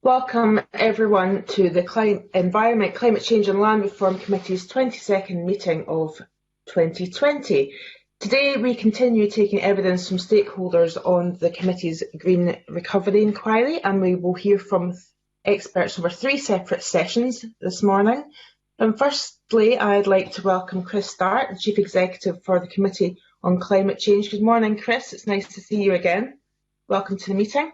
Welcome everyone to the Environment, Climate Change and Land Reform Committee's 22nd meeting of 2020. Today we continue taking evidence from stakeholders on the committee's Green Recovery Inquiry, and we will hear from experts over three separate sessions this morning. And firstly, I'd like to welcome Chris Stark, the Chief Executive for the Committee on Climate Change. Good morning, Chris. It's nice to see you again. Welcome to the meeting.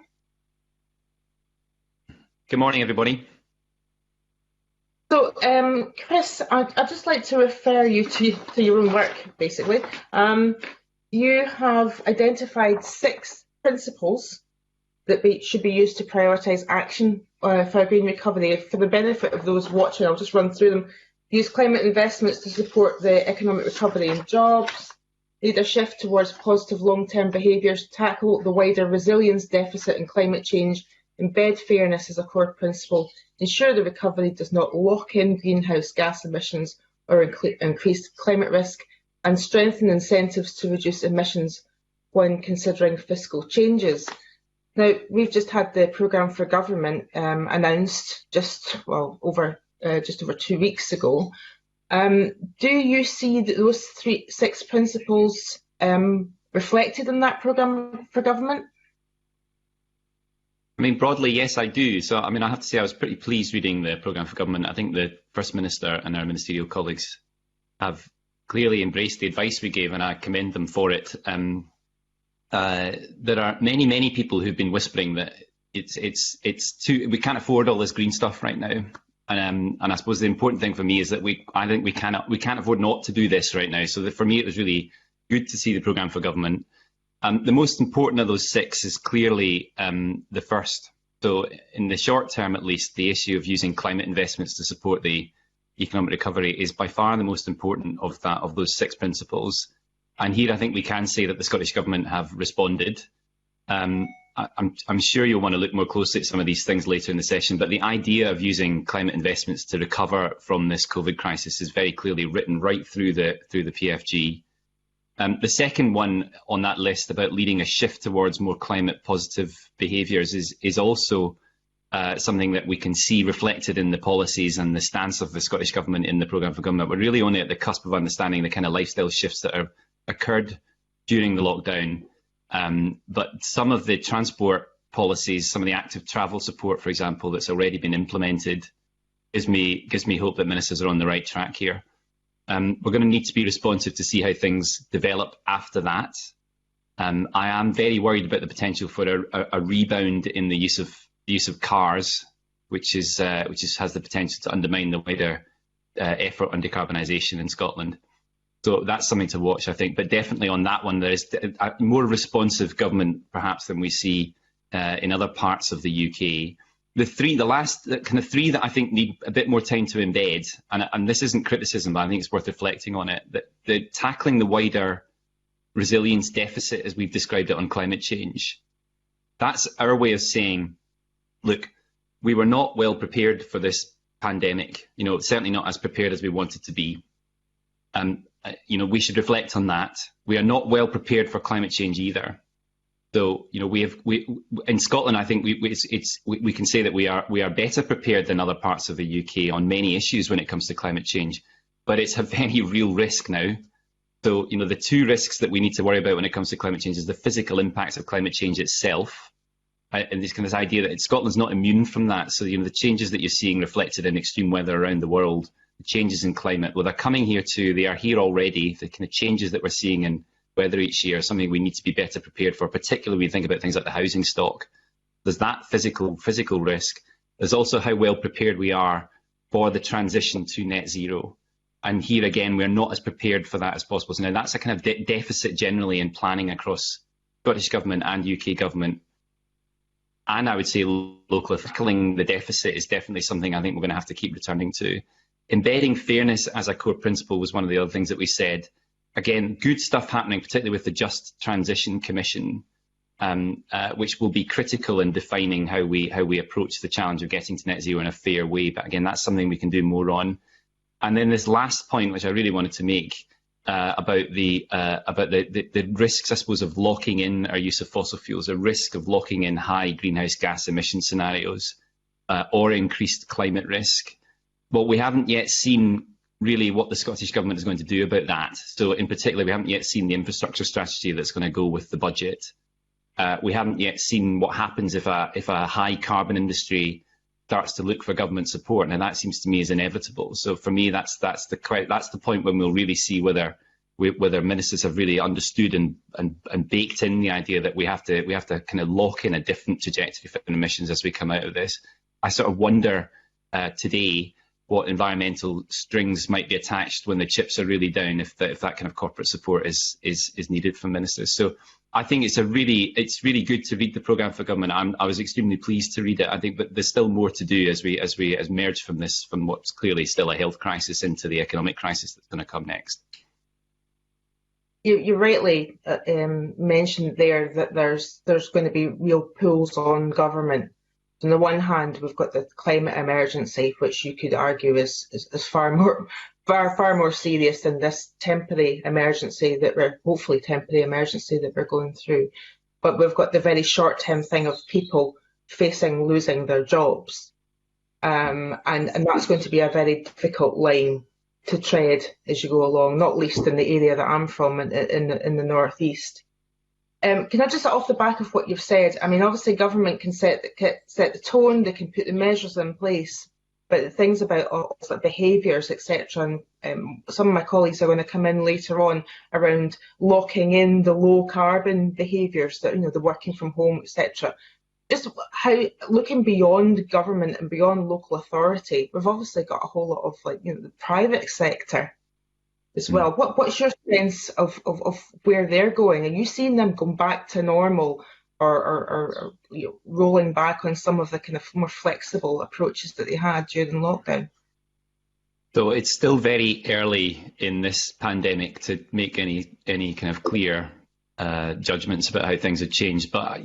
Good morning, everybody. So, Chris, I'd just like to refer you to your own work, basically. You have identified 6 principles that should be used to prioritise action for green recovery. For the benefit of those watching, I'll just run through them. Use climate investments to support the economic recovery and jobs. Lead a shift towards positive long-term behaviours. Tackle the wider resilience deficit and climate change. Embed fairness as a core principle, ensure the recovery does not lock in greenhouse gas emissions or increase climate risk, and strengthen incentives to reduce emissions when considering fiscal changes. Now, we've just had the programme for government announced just over 2 weeks ago. Do you see those 6 principles reflected in that programme for government? I mean, broadly, yes, I do. So, I mean, I have to say I was pretty pleased reading the programme for government. I think the First Minister and our ministerial colleagues have clearly embraced the advice we gave, and I commend them for it. There are many people who've been whispering that we can't afford all this green stuff right now. And I suppose the important thing for me is that I think we can't afford not to do this right now. So for me, it was really good to see the programme for government. The most important of those 6 is clearly the first. So in the short term, at least, the issue of using climate investments to support the economic recovery is by far the most important of those 6 principles. And here I think we can say that the Scottish Government have responded. I'm sure you'll want to look more closely at some of these things later in the session, but the idea of using climate investments to recover from this COVID crisis is very clearly written right through the PFG. The second one on that list about leading a shift towards more climate positive behaviours is also something that we can see reflected in the policies and the stance of the Scottish Government in the programme for government. We're really only at the cusp of understanding the kind of lifestyle shifts that have occurred during the lockdown. But some of the transport policies, some of the active travel support, for example, that's already been implemented gives me hope that ministers are on the right track here. We're going to need to be responsive to see how things develop after that. I am very worried about the potential for a rebound in the use of cars, which has the potential to undermine the wider effort on decarbonisation in Scotland. So that's something to watch, I think. But definitely on that one, there is a more responsive government, perhaps, than we see in other parts of the UK. The last kind of 3 that I think need a bit more time to embed, and this isn't criticism, but I think it's worth reflecting on it, that tackling the wider resilience deficit, as we've described it on climate change, that's our way of saying, look, we were not well prepared for this pandemic, certainly not as prepared as we wanted to be. We should reflect on that. We are not well prepared for climate change either. So, in Scotland, I think we can say that we are better prepared than other parts of the UK on many issues when it comes to climate change, but it's a very real risk now. So, the 2 risks that we need to worry about when it comes to climate change is the physical impacts of climate change itself, and this idea that Scotland's not immune from that. So, the changes that you're seeing reflected in extreme weather around the world, the changes in climate, well, they're coming here too. They are here already. The kind of changes that we're seeing in weather each year is something we need to be better prepared for, particularly when we think about things like the housing stock. There's that physical risk. There's also how well prepared we are for the transition to net zero. And here again, we're not as prepared for that as possible. So now that's a kind of deficit generally in planning across Scottish Government and UK Government. And I would say local tackling the deficit is definitely something I think we're going to have to keep returning to. Embedding fairness as a core principle was one of the other things that we said. Again, good stuff happening, particularly with the Just Transition Commission, which will be critical in defining how we approach the challenge of getting to net zero in a fair way. But again, that's something we can do more on. And then this last point, which I really wanted to make about the risks, I suppose, of locking in our use of fossil fuels, a risk of locking in high greenhouse gas emission scenarios. or increased climate risk. But we haven't yet seen really what the Scottish Government is going to do about that. So in particular, we haven't yet seen the infrastructure strategy that's going to go with the budget. We haven't yet seen what happens if a high carbon industry starts to look for government support, and that seems to me is inevitable. So for me, that's the point when we'll really see whether ministers have really understood and baked in the idea that we have to kind of lock in a different trajectory for emissions as we come out of this. I sort of wonder today what environmental strings might be attached when the chips are really down, if that kind of corporate support is needed from ministers. So I think it's really good to read the programme for government. I was extremely pleased to read it. I think that there's still more to do as we emerge from what's clearly still a health crisis into the economic crisis that's going to come next. You rightly mentioned there that there's going to be real pulls on government. On the one hand, we've got the climate emergency, which you could argue is far more serious than this temporary emergency that we're going through. But we've got the very short-term thing of people facing losing their jobs, and that's going to be a very difficult line to tread as you go along, not least in the area that I'm from in the northeast. Can I just, off the back of what you've said, I mean, obviously government can set the tone, they can put the measures in place, but the things about like behaviours, etc. And some of my colleagues are going to come in later on around locking in the low carbon behaviours, that the working from home, etc. Just how, looking beyond government and beyond local authority, we've obviously got a whole lot of the private sector as well. What's your sense of where they're going? Are you seeing them going back to normal, or rolling back on some of the kind of more flexible approaches that they had during lockdown? So it's still very early in this pandemic to make any kind of clear judgments about how things have changed. But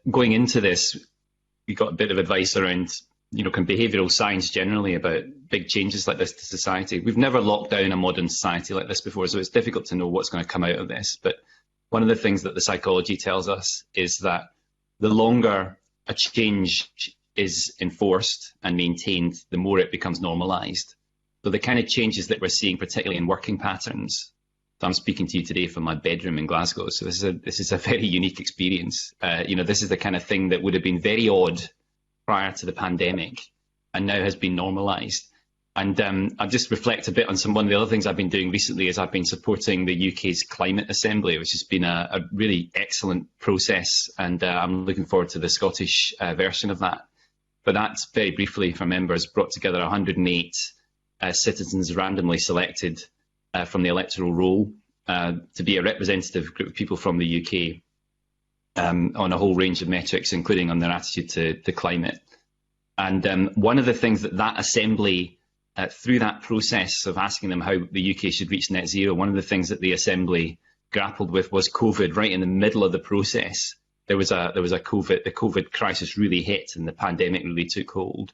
going into this, we got a bit of advice around kind of behavioural science generally about big changes like this to society. We've never locked down a modern society like this before, so it's difficult to know what's going to come out of this. But one of the things that the psychology tells us is that the longer a change is enforced and maintained, the more it becomes normalised. So the kind of changes that we're seeing, particularly in working patterns. So I'm speaking to you today from my bedroom in Glasgow, so this is a very unique experience. This is the kind of thing that would have been very odd prior to the pandemic and now has been normalised. And I'll just reflect a bit on one of the other things I've been doing recently. Is I've been supporting the UK's Climate Assembly, which has been a really excellent process, and I'm looking forward to the Scottish version of that. But that's, very briefly for members, brought together 108 citizens randomly selected from the electoral roll to be a representative group of people from the UK on a whole range of metrics, including on their attitude to climate. And one of the things that assembly, through that process of asking them how the UK should reach net zero, one of the things that the Assembly grappled with was COVID. Right in the middle of the process, the COVID crisis really hit and the pandemic really took hold.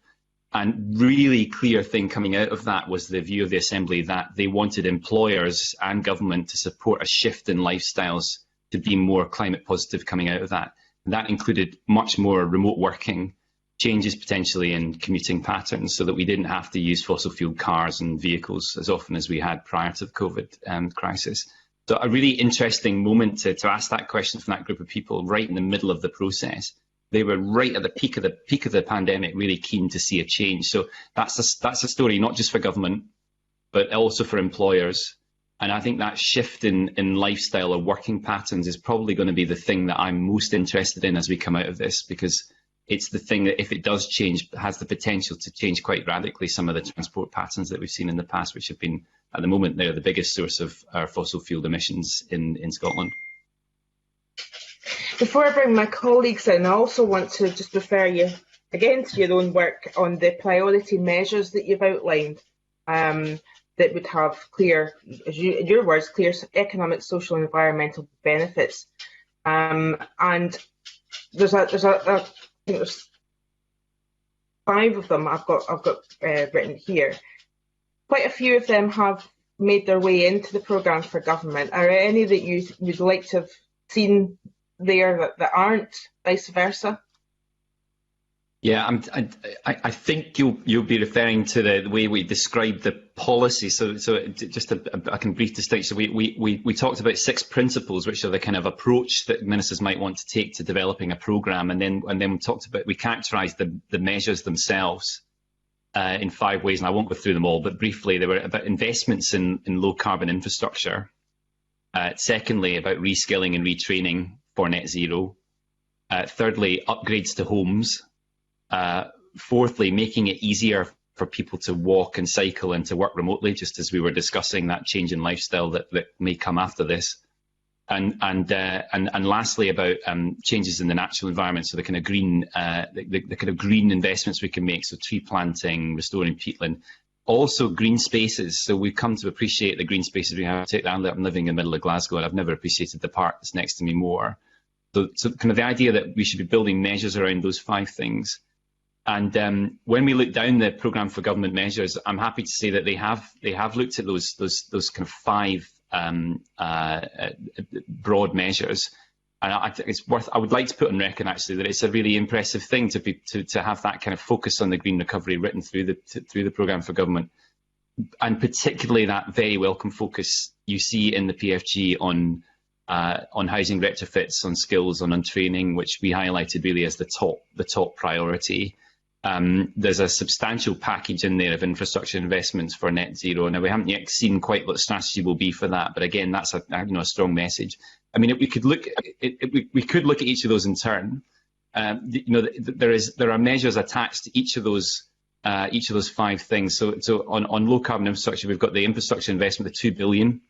And really clear thing coming out of that was the view of the Assembly that they wanted employers and government to support a shift in lifestyles to be more climate positive coming out of that. And that included much more remote working, changes potentially in commuting patterns so that we didn't have to use fossil fuel cars and vehicles as often as we had prior to the COVID crisis. So a really interesting moment to ask that question from that group of people right in the middle of the process. They were right at the peak of the pandemic, really keen to see a change. So that's a story not just for government, but also for employers. And I think that shift in lifestyle or working patterns is probably going to be the thing that I'm most interested in as we come out of this, because it's the thing that, if it does change, has the potential to change quite radically some of the transport patterns that we've seen in the past, which have been, at the moment, they're the biggest source of our fossil fuel emissions in Scotland. Before I bring my colleagues in, I also want to just refer you again to your own work on the priority measures that you've outlined that would have clear, in your words, clear economic, social and environmental benefits. And there's I think there's 5 of them I've got written here. Quite a few of them have made their way into the programme for government. Are there any that you'd like to have seen there that aren't, vice versa? Yeah, I think you'll be referring to the way we describe the policy. So just a kind of brief distinction. We talked about 6 principles, which are the kind of approach that ministers might want to take to developing a programme, and then we characterised the measures themselves in 5 ways, and I won't go through them all, but briefly, they were about investments in low carbon infrastructure. Secondly, about reskilling and retraining for net zero. Thirdly, upgrades to homes. Fourthly, making it easier for people to walk and cycle and to work remotely, just as we were discussing that change in lifestyle that may come after this. And lastly, about changes in the natural environment, so the kind of green, the kind of green investments we can make, so tree planting, restoring peatland. Also green spaces, so we've come to appreciate the green spaces we have. I'm living in the middle of Glasgow, and I've never appreciated the park that's next to me more. So kind of the idea that we should be building measures around those 5 things. And when we look down the programme for government measures, I'm happy to say that they have looked at those kind of 5 broad measures. And I think it's worth. I would like to put on record actually that it's a really impressive thing to have that kind of focus on the green recovery written through the programme for government, and particularly that very welcome focus you see in the PFG on housing retrofits, on skills, on training, which we highlighted really as the top priority. There's a substantial package in there of infrastructure investments for net zero. Now, we haven't yet seen quite what the strategy will be for that, but again, that's a strong message. I mean, we could look at each of those in turn. There are measures attached to each of those 5 things. So on low carbon infrastructure, we've got the infrastructure investment of 2 billion,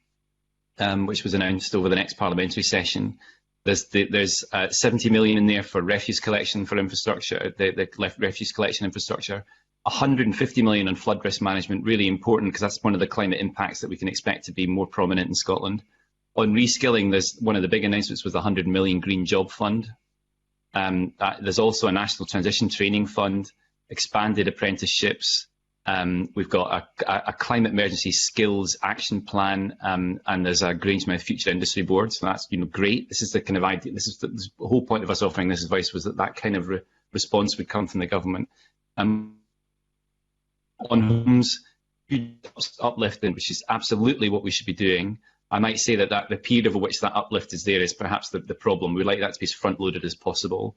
which was announced over the next parliamentary session. There's 70 million in there for refuse collection for infrastructure, the refuse collection infrastructure. 150 million on flood risk management, really important because that's one of the climate impacts that we can expect to be more prominent in Scotland. On reskilling, there's one of the big announcements was the 100 million Green Job Fund. There's also a National Transition Training Fund, expanded apprenticeships. We've got a climate emergency skills action plan, and there's a Grangemouth Future Industry Board. So that's great. This is the kind of idea. This is the whole point of us offering this advice, was that kind of response would come from the government. On homes, uplifting, which is absolutely what we should be doing. I might say that the period over which that uplift is there is perhaps the problem. We'd like that to be as front-loaded as possible.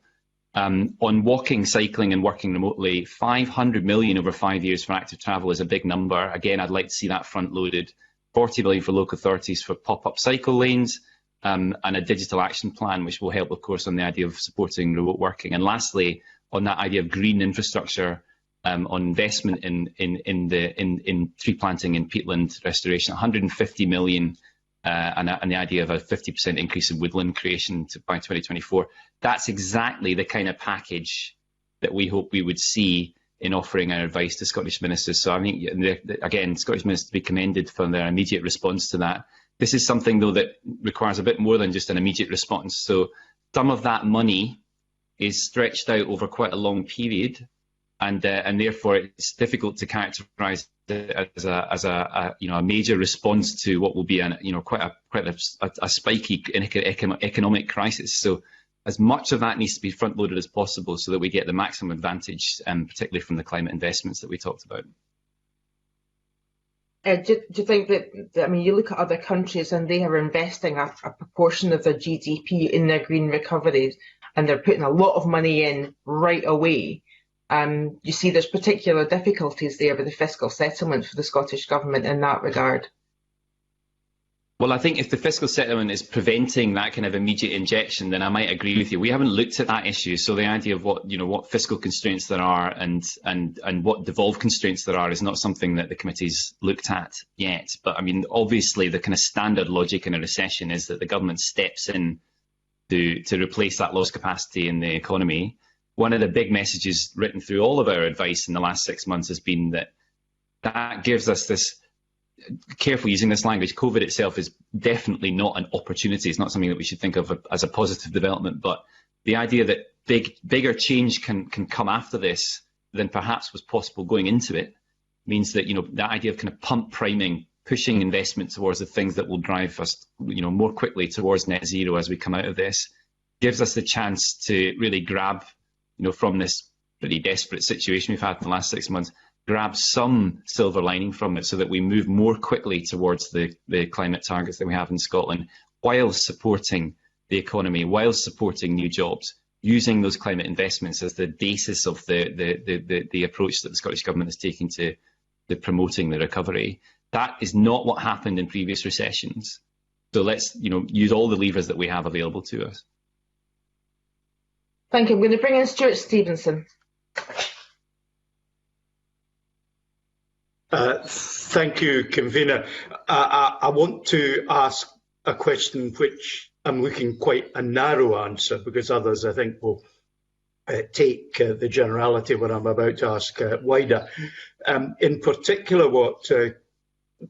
On walking, cycling and working remotely, 500 million over 5 years for active travel is a big number. Again, I'd like to see that front-loaded. 40 million for local authorities for pop-up cycle lanes, and a digital action plan, which will help, of course, on the idea of supporting remote working. And lastly, on that idea of green infrastructure, on investment in tree planting and peatland restoration, 150 million. And the idea of a 50% increase in woodland creation by 2024. That's exactly the kind of package that we hope we would see in offering our advice to Scottish ministers. So I think, again, Scottish ministers to be commended for their immediate response to that. This is something, though, that requires a bit more than just an immediate response. So some of that money is stretched out over quite a long period, and therefore it's difficult to characterise as a major response to what will be quite a spiky economic crisis. So as much of that needs to be front loaded as possible so that we get the maximum advantage, particularly from the climate investments that we talked about. Do you think that, I mean, you look at other countries and they are investing a proportion of their GDP in their green recoveries, and they're putting a lot of money in right away. You see there's particular difficulties there with the fiscal settlement for the Scottish Government in that regard. Well, I think if the fiscal settlement is preventing that kind of immediate injection, then I might agree with you. We haven't looked at that issue, so the idea of what fiscal constraints there are and what devolved constraints there are is not something that the committee's looked at yet. But I mean, obviously, the kind of standard logic in a recession is that the government steps in to replace that lost capacity in the economy. One of the big messages written through all of our advice in the last 6 months has been that gives us this. Careful using this language, COVID itself is definitely not an opportunity. It's not something that we should think of as a positive development, but the idea that bigger change can come after this than perhaps was possible going into it means that, that idea of kind of pump priming, pushing investment towards the things that will drive us, more quickly towards net zero as we come out of this, gives us the chance to really grab, from this pretty desperate situation we've had in the last 6 months, grab some silver lining from it so that we move more quickly towards the climate targets that we have in Scotland, while supporting the economy, while supporting new jobs, using those climate investments as the basis of the approach that the Scottish Government is taking to promoting the recovery. That is not what happened in previous recessions. So let's use all the levers that we have available to us. Thank you. I'm going to bring in Stuart Stevenson. Thank you, Convener. I want to ask a question which I'm looking quite a narrow answer, because others, I think, will take the generality what I'm about to ask wider. In particular, what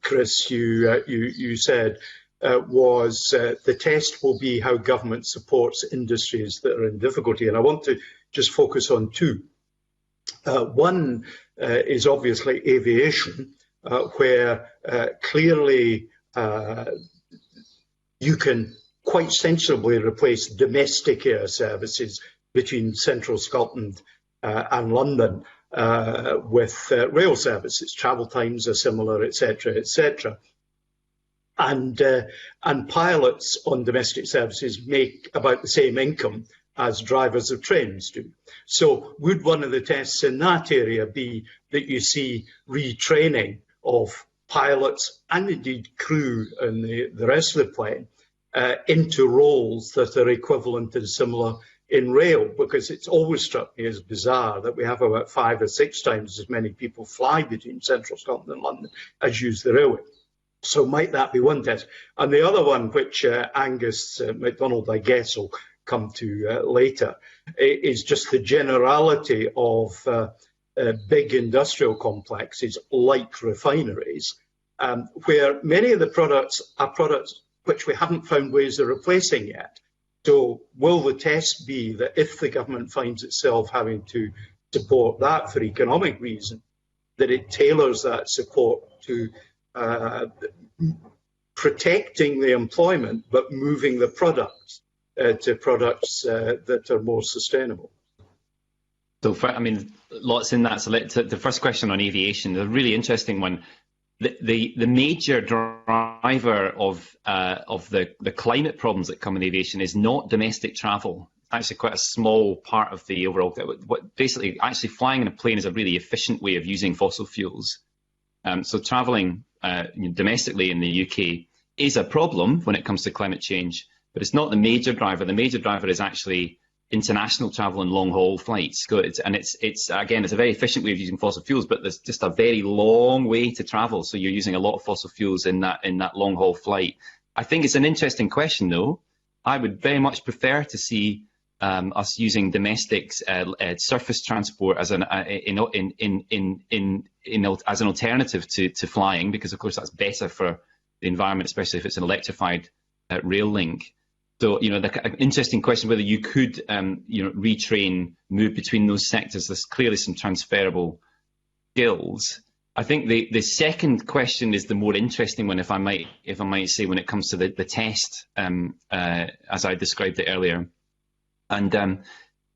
Chris, you said was the test will be how government supports industries that are in difficulty, and I want to just focus on two. One is obviously aviation, where clearly you can quite sensibly replace domestic air services between central Scotland and London with rail services. Travel times are similar, etc., etc. And pilots on domestic services make about the same income as drivers of trains do. So would one of the tests in that area be that you see retraining of pilots and indeed crew and the rest of the plane into roles that are equivalent and similar in rail? Because it's always struck me as bizarre that we have about 5 or 6 times as many people fly between central Scotland and London as use the railway. So might that be one test? And the other one, which Angus MacDonald, I guess, will come to later, is just the generality of big industrial complexes like refineries, where many of the products are products which we haven't found ways of replacing yet. So will the test be that if the government finds itself having to support that for economic reasons, that it tailors that support to protecting the employment but moving the products to products that are more sustainable? So, lots in that. So the first question on aviation, a really interesting one. The major driver of the climate problems that come in aviation is not domestic travel. Actually, quite a small part of the overall. Basically, actually flying in a plane is a really efficient way of using fossil fuels. So travelling domestically in the UK is a problem when it comes to climate change, but it's not the major driver. The major driver is actually international travel and long-haul flights. It's again, it's a very efficient way of using fossil fuels, but there's just a very long way to travel. So you're using a lot of fossil fuels in that long-haul flight. I think it's an interesting question, though. I would very much prefer to see us using domestic surface transport as an alternative to flying, because of course that's better for the environment, especially if it's an electrified rail link. So, the interesting question whether you could, retrain, move between those sectors. There's clearly some transferable skills. I think the second question is the more interesting one, if I might say, when it comes to the test, as I described it earlier, and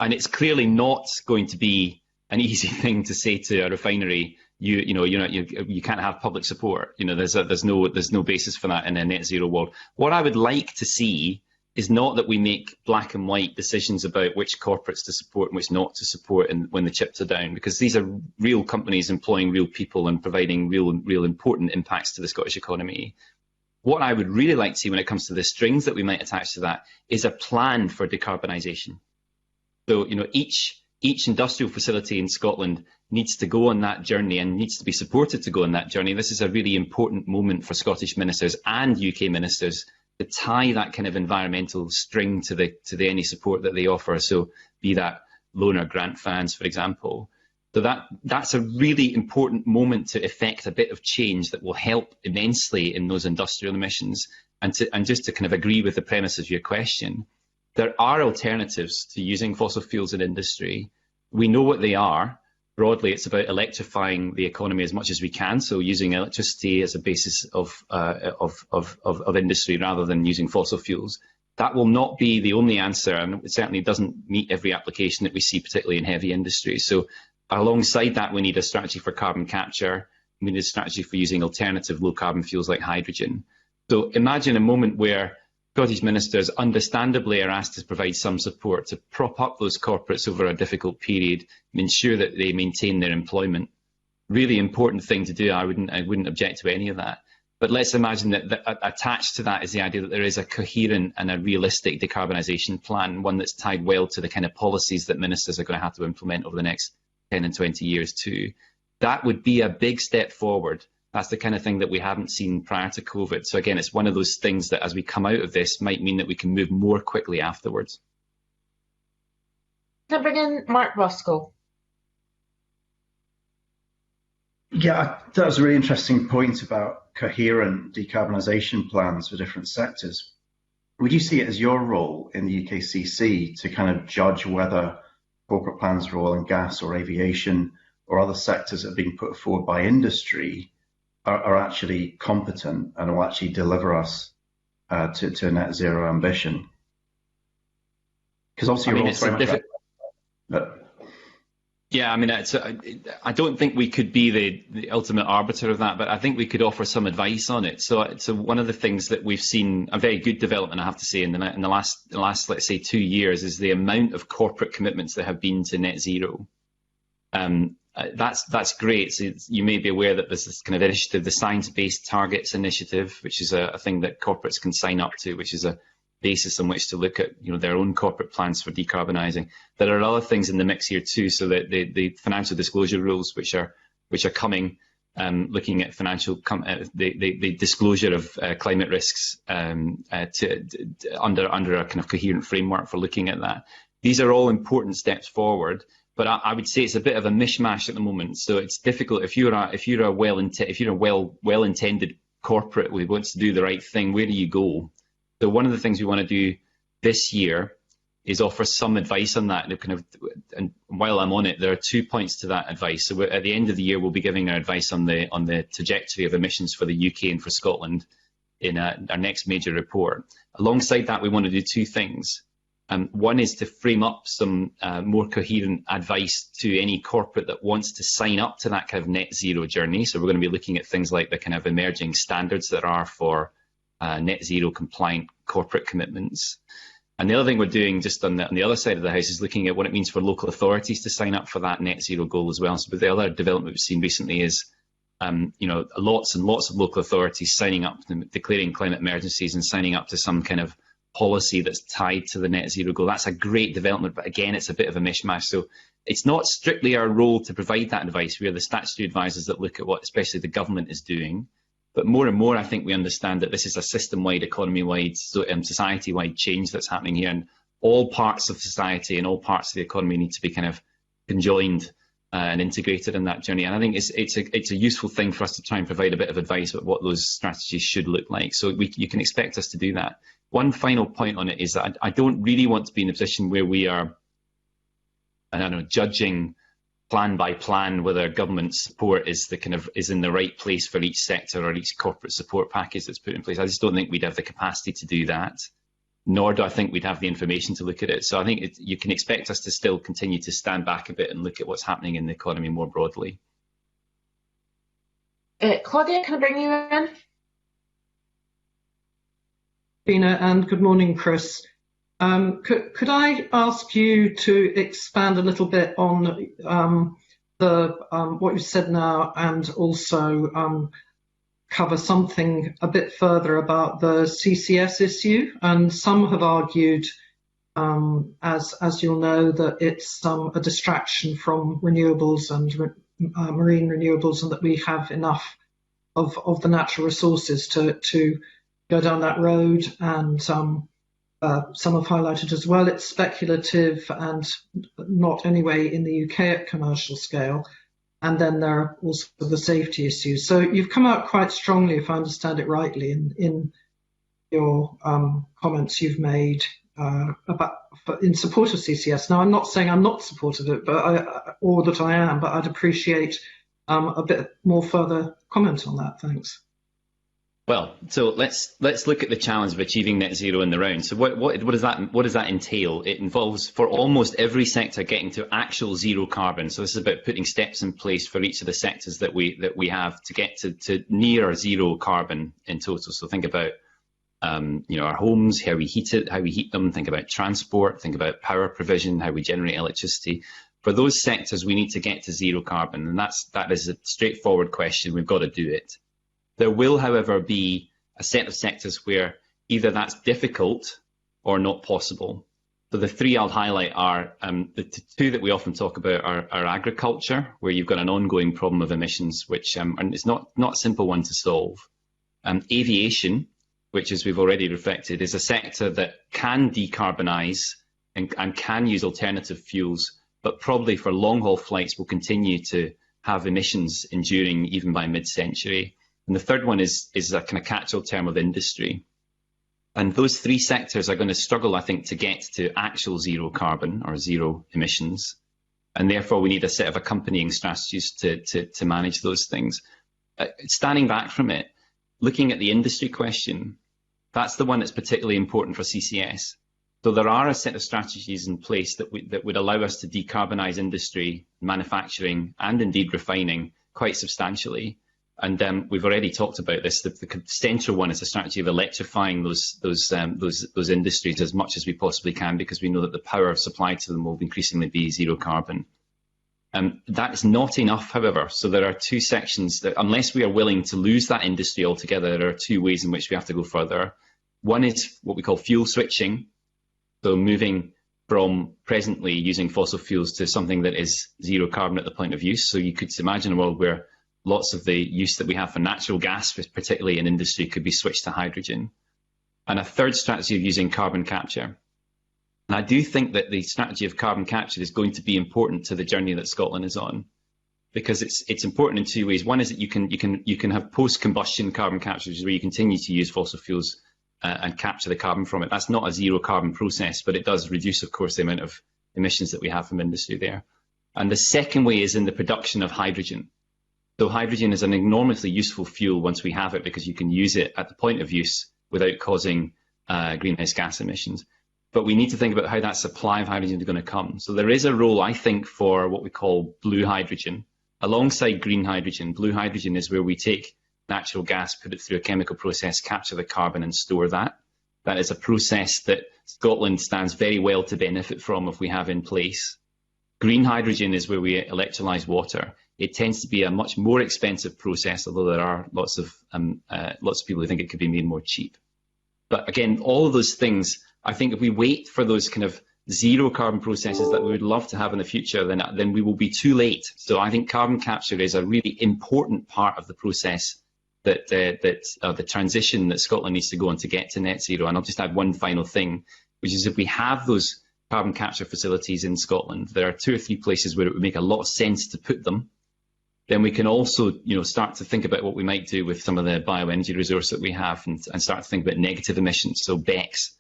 it's clearly not going to be an easy thing to say to a refinery. You can't have public support. There's no basis for that in a net zero world. What I would like to see is not that we make black and white decisions about which corporates to support and which not to support when the chips are down, because these are real companies employing real people and providing real important impacts to the Scottish economy. What I would really like to see when it comes to the strings that we might attach to that is a plan for decarbonisation. So, each industrial facility in Scotland needs to go on that journey and needs to be supported to go on that journey. This is a really important moment for Scottish ministers and UK ministers to tie that kind of environmental string to any support that they offer. So be that loan or grant funds, for example. So that's a really important moment to effect a bit of change that will help immensely in those industrial emissions. And just to kind of agree with the premise of your question, there are alternatives to using fossil fuels in industry. We know what they are. Broadly, it's about electrifying the economy as much as we can, so using electricity as a basis of industry rather than using fossil fuels. That will not be the only answer, and it certainly doesn't meet every application that we see, particularly in heavy industry. So alongside that, we need a strategy for carbon capture. We need a strategy for using alternative low-carbon fuels like hydrogen. So imagine a moment where Scottish ministers understandably are asked to provide some support to prop up those corporates over a difficult period and ensure that they maintain their employment. Really important thing to do. I wouldn't object to any of that. But let's imagine that attached to that is the idea that there is a coherent and a realistic decarbonisation plan, one that's tied well to the kind of policies that ministers are going to have to implement over the next 10 and 20 years too. That would be a big step forward. That's the kind of thing that we haven't seen prior to COVID. So again, it's one of those things that as we come out of this might mean that we can move more quickly afterwards. Can I bring in Mark Roscoe? Yeah, that was a really interesting point about coherent decarbonisation plans for different sectors. Would you see it as your role in the UKCC to kind of judge whether corporate plans for oil and gas or aviation or other sectors that are being put forward by industry are actually competent and will actually deliver us to a net zero ambition? Because obviously, it's very much yeah, I mean, I don't think we could be the ultimate arbiter of that, but I think we could offer some advice on it. So one of the things that we've seen, a very good development, I have to say, in the last, let's say, 2 years, is the amount of corporate commitments that have been to net zero. That's great. So you may be aware that there's this kind of initiative, the Science Based Targets Initiative, which is a thing that corporates can sign up to, which is a basis on which to look at their own corporate plans for decarbonising. There are other things in the mix here too, so that the financial disclosure rules which are coming, looking at the disclosure of climate risks under a kind of coherent framework for looking at that. These are all important steps forward, but I would say it's a bit of a mishmash at the moment. So it's difficult if you're a well-intended corporate who wants to do the right thing. Where do you go? So one of the things we want to do this year is offer some advice on that. And while I'm on it, there are 2 points to that advice. So at the end of the year, we'll be giving our advice on the trajectory of emissions for the UK and for Scotland in our next major report. Alongside that, we want to do 2 things. One is to frame up some more coherent advice to any corporate that wants to sign up to that kind of net zero journey. So we're going to be looking at things like the kind of emerging standards that are for net zero compliant corporate commitments. And the other thing we're doing just on the other side of the house is looking at what it means for local authorities to sign up for that net zero goal as well. So the other development we've seen recently is lots and lots of local authorities signing up, declaring climate emergencies and signing up to some kind of policy that's tied to the net zero goal. That's a great development, but again, it's a bit of a mishmash. So it's not strictly our role to provide that advice. We are the statutory advisors that look at what especially the government is doing. But more and more, I think we understand that this is a system-wide, economy-wide, society-wide change that's happening here, and all parts of society and all parts of the economy need to be kind of conjoined and integrated in that journey. And I think it's a useful thing for us to try and provide a bit of advice about what those strategies should look like. So you can expect us to do that. One final point on it is that I don't really want to be in a position where we are, judging plan by plan whether government support is in the right place for each sector or each corporate support package that's put in place. I just don't think we'd have the capacity to do that, nor do I think we'd have the information to look at it. So I think you can expect us to still continue to stand back a bit and look at what's happening in the economy more broadly. Claudia, can I bring you in? Bina, and good morning, Chris. Could I ask you to expand a little bit on what you said now, and also cover something a bit further about the CCS issue? And some have argued, as you'll know, that it's a distraction from renewables and marine renewables, and that we have enough of the natural resources to go down that road. And some have highlighted as well it's speculative and not anyway in the UK at commercial scale. And then there are also the safety issues. So you've come out quite strongly, if I understand it rightly, in your comments you've made in support of CCS. Now, I'm not saying I'm not supportive of it, or that I am, but I'd appreciate a bit more further comment on that. Thanks. Well, so let's look at the challenge of achieving net zero in the round. So what does that entail? It involves, for almost every sector, getting to actual zero carbon. So this is about putting steps in place for each of the sectors that we have to get to near zero carbon in total. So think about our homes, how we heat them. Think about transport. Think about power provision, how we generate electricity. For those sectors, we need to get to zero carbon, and that is a straightforward question. We've got to do it. There will, however, be a set of sectors where either that's difficult or not possible. So the three I'll highlight are the two that we often talk about are agriculture, where you've got an ongoing problem of emissions, which and it's not a simple one to solve. Aviation, which, as we've already reflected, is a sector that can decarbonise and can use alternative fuels, but probably for long-haul flights will continue to have emissions enduring even by mid-century. And the third one is a kind of catch-all term of industry. And those three sectors are going to struggle, I think, to get to actual zero carbon or zero emissions. And therefore, we need a set of accompanying strategies to manage those things. Standing back from it, looking at the industry question, that's the one that's particularly important for CCS. So there are a set of strategies in place that would allow us to decarbonise industry, manufacturing, and indeed refining quite substantially. And we've already talked about this. The central one is a strategy of electrifying those industries as much as we possibly can, because we know that the power supplied to them will increasingly be zero carbon. That is not enough, however. So there are two sections that, unless we are willing to lose that industry altogether, there are two ways in which we have to go further. One is what we call fuel switching. So moving from presently using fossil fuels to something that is zero carbon at the point of use. So you could imagine a world where lots of the use that we have for natural gas, particularly in industry, could be switched to hydrogen. And a third strategy of using carbon capture. And I do think that the strategy of carbon capture is going to be important to the journey that Scotland is on, because it's important in two ways. One is that you can have post-combustion carbon capture, where you continue to use fossil fuels and capture the carbon from it. That's not a zero carbon process, but it does reduce, of course, the amount of emissions that we have from industry there. And the second way is in the production of hydrogen. So hydrogen is an enormously useful fuel once we have it, because you can use it at the point of use without causing greenhouse gas emissions. But we need to think about how that supply of hydrogen is going to come. So there is a role, I think, for what we call blue hydrogen. Alongside green hydrogen, blue hydrogen is where we take natural gas, put it through a chemical process, capture the carbon and store that. That is a process that Scotland stands very well to benefit from if we have in place. Green hydrogen is where we electrolyse water. It tends to be a much more expensive process, although there are lots of people who think it could be made more cheap. But again, all of those things, I think if we wait for those kind of zero carbon processes that we would love to have in the future, then we will be too late. So I think carbon capture is a really important part of the process that the transition that Scotland needs to go on to get to net zero. And I'll just add one final thing, which is if we have those carbon capture facilities in Scotland, there are 2 or 3 places where it would make a lot of sense to put them. Then we can also, start to think about what we might do with some of the bioenergy resource that we have, and start to think about negative emissions. So BECCS,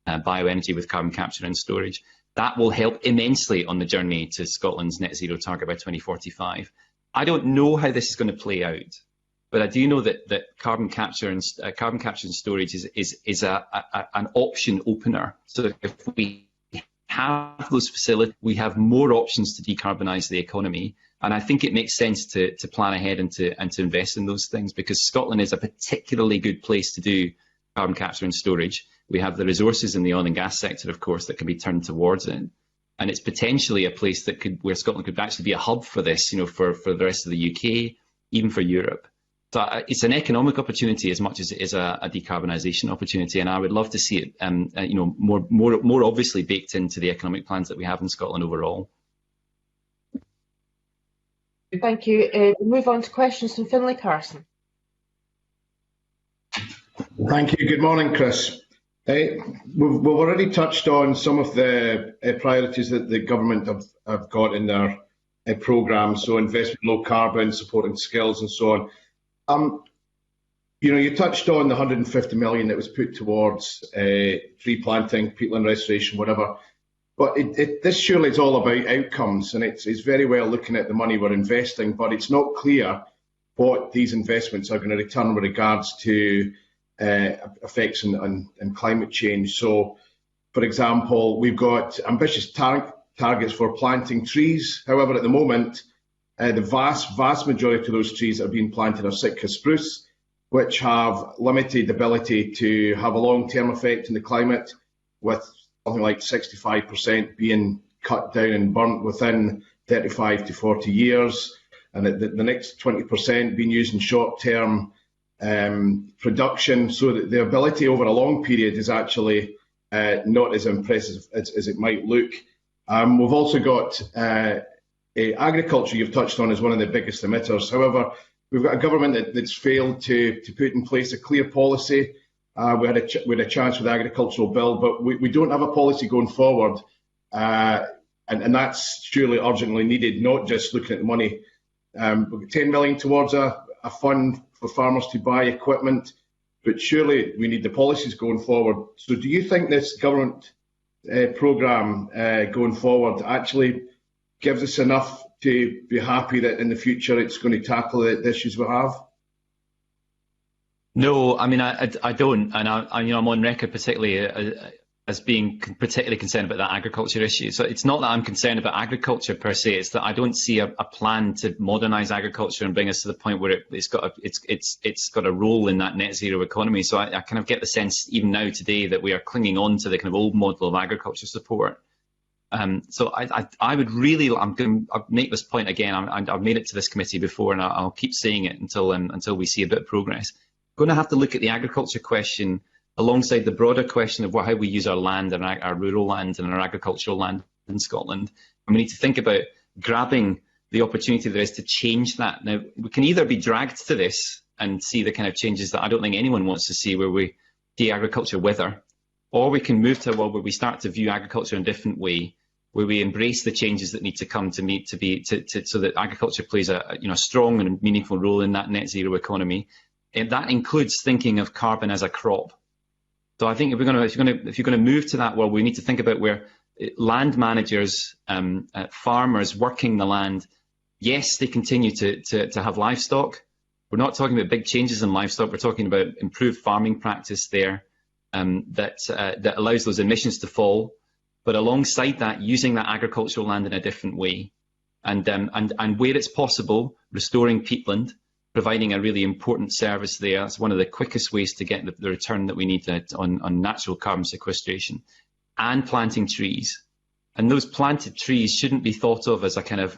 bioenergy with carbon capture and storage. That will help immensely on the journey to Scotland's net zero target by 2045. I don't know how this is going to play out, but I do know that carbon capture and storage is an option opener. So if we have those facilities, we have more options to decarbonise the economy. And I think it makes sense to plan ahead and to invest in those things, because Scotland is a particularly good place to do carbon capture and storage. We have the resources in the oil and gas sector, of course, that can be turned towards it. And it's potentially a place where Scotland could actually be a hub for this, for the rest of the UK, even for Europe. So it's an economic opportunity as much as it is a decarbonisation opportunity, and I would love to see it, more obviously baked into the economic plans that we have in Scotland overall. Thank you. We'll move on to questions from Finlay Carson. Thank you. Good morning, Chris. We've already touched on some of the priorities that the government have got in their programme, so investment in low carbon, supporting skills and so on. You touched on the 150 million that was put towards tree planting, peatland restoration, whatever. But this surely is all about outcomes, and it's very well looking at the money we're investing, but it's not clear what these investments are going to return with regards to effects on climate change. So, for example, we've got ambitious targets for planting trees. However, at the moment, the vast majority of those trees that are being planted are Sitka spruce, which have limited ability to have a long-term effect on the climate, with something like 65% being cut down and burnt within 35 to 40 years, and the next 20% being used in short-term production, so that the ability over a long period is actually not as impressive as it might look. We've also got agriculture, you've touched on, as one of the biggest emitters. However, we've got a government that's failed to put in place a clear policy. We had a chance with the agricultural bill, but we don't have a policy going forward, and that's surely urgently needed, not just looking at the money. We've got 10 million towards a fund for farmers to buy equipment, but surely we need the policies going forward. So do you think this government programme going forward actually gives us enough to be happy that in the future it's going to tackle the issues we have? No, I mean, I don't, and I'm on record particularly as being particularly concerned about that agriculture issue. So it's not that I'm concerned about agriculture per se; it's that I don't see a plan to modernise agriculture and bring us to the point where it's got a role in that net zero economy. So I kind of get the sense even now today that we are clinging on to the kind of old model of agriculture support. So I would really, I'll make this point again. I've made it to this committee before, and I'll keep saying it until we see a bit of progress. We're going to have to look at the agriculture question alongside the broader question of how we use our land and our rural land and our agricultural land in Scotland. And we need to think about grabbing the opportunity there is to change that. Now, we can either be dragged to this and see the kind of changes that I don't think anyone wants to see, where we see agriculture wither, or we can move to a world where we start to view agriculture in a different way, where we embrace the changes that need to come so that agriculture plays a strong and meaningful role in that net zero economy. And that includes thinking of carbon as a crop. So I think if you're going to move to that world, we need to think about where land managers, farmers working the land, yes, they continue to have livestock. We're not talking about big changes in livestock. We're talking about improved farming practice there that allows those emissions to fall. But alongside that, using that agricultural land in a different way, and where it's possible, restoring peatland, providing a really important service there. That's one of the quickest ways to get the return that we need on natural carbon sequestration, and planting trees. And those planted trees shouldn't be thought of as a kind of,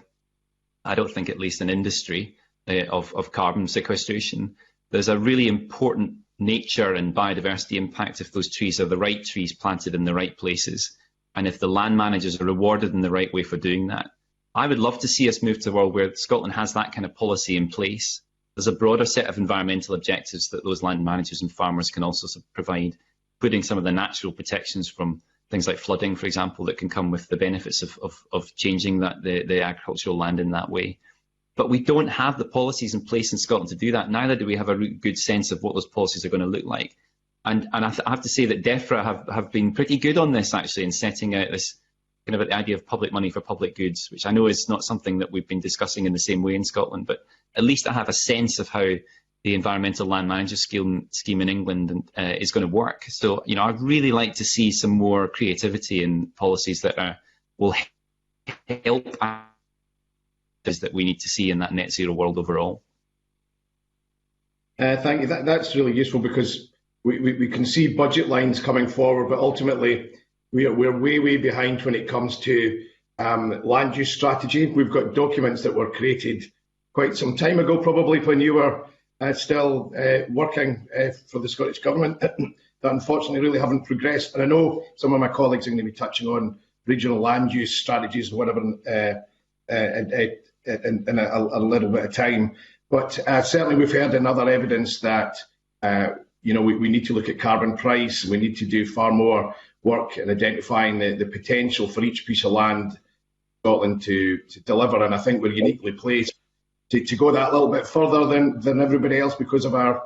I don't think at least, an industry of carbon sequestration. There's a really important nature and biodiversity impact if those trees are the right trees planted in the right places, and if the land managers are rewarded in the right way for doing that. I would love to see us move to a world where Scotland has that kind of policy in place. There's a broader set of environmental objectives that those land managers and farmers can also provide, including some of the natural protections from things like flooding, for example, that can come with the benefits of changing the agricultural land in that way. But we don't have the policies in place in Scotland to do that. Neither do we have a good sense of what those policies are going to look like. And I have to say that DEFRA have been pretty good on this, actually, in setting out this kind of the idea of public money for public goods, which I know is not something that we've been discussing in the same way in Scotland, but at least I have a sense of how the environmental land manager scheme in England is going to work. So, I'd really like to see some more creativity in policies that will help that we need to see in that net zero world overall. Thank you. That's really useful, because we can see budget lines coming forward, but ultimately we're way behind when it comes to land use strategy. We've got documents that were created quite some time ago, probably when you were still working for the Scottish Government, that unfortunately really haven't progressed. And I know some of my colleagues are going to be touching on regional land use strategies or whatever in a little bit of time. But certainly we've heard another evidence that we need to look at carbon price. We need to do far more work in identifying the potential for each piece of land in Scotland to deliver. And I think we're uniquely placed to go that little bit further than everybody else because of our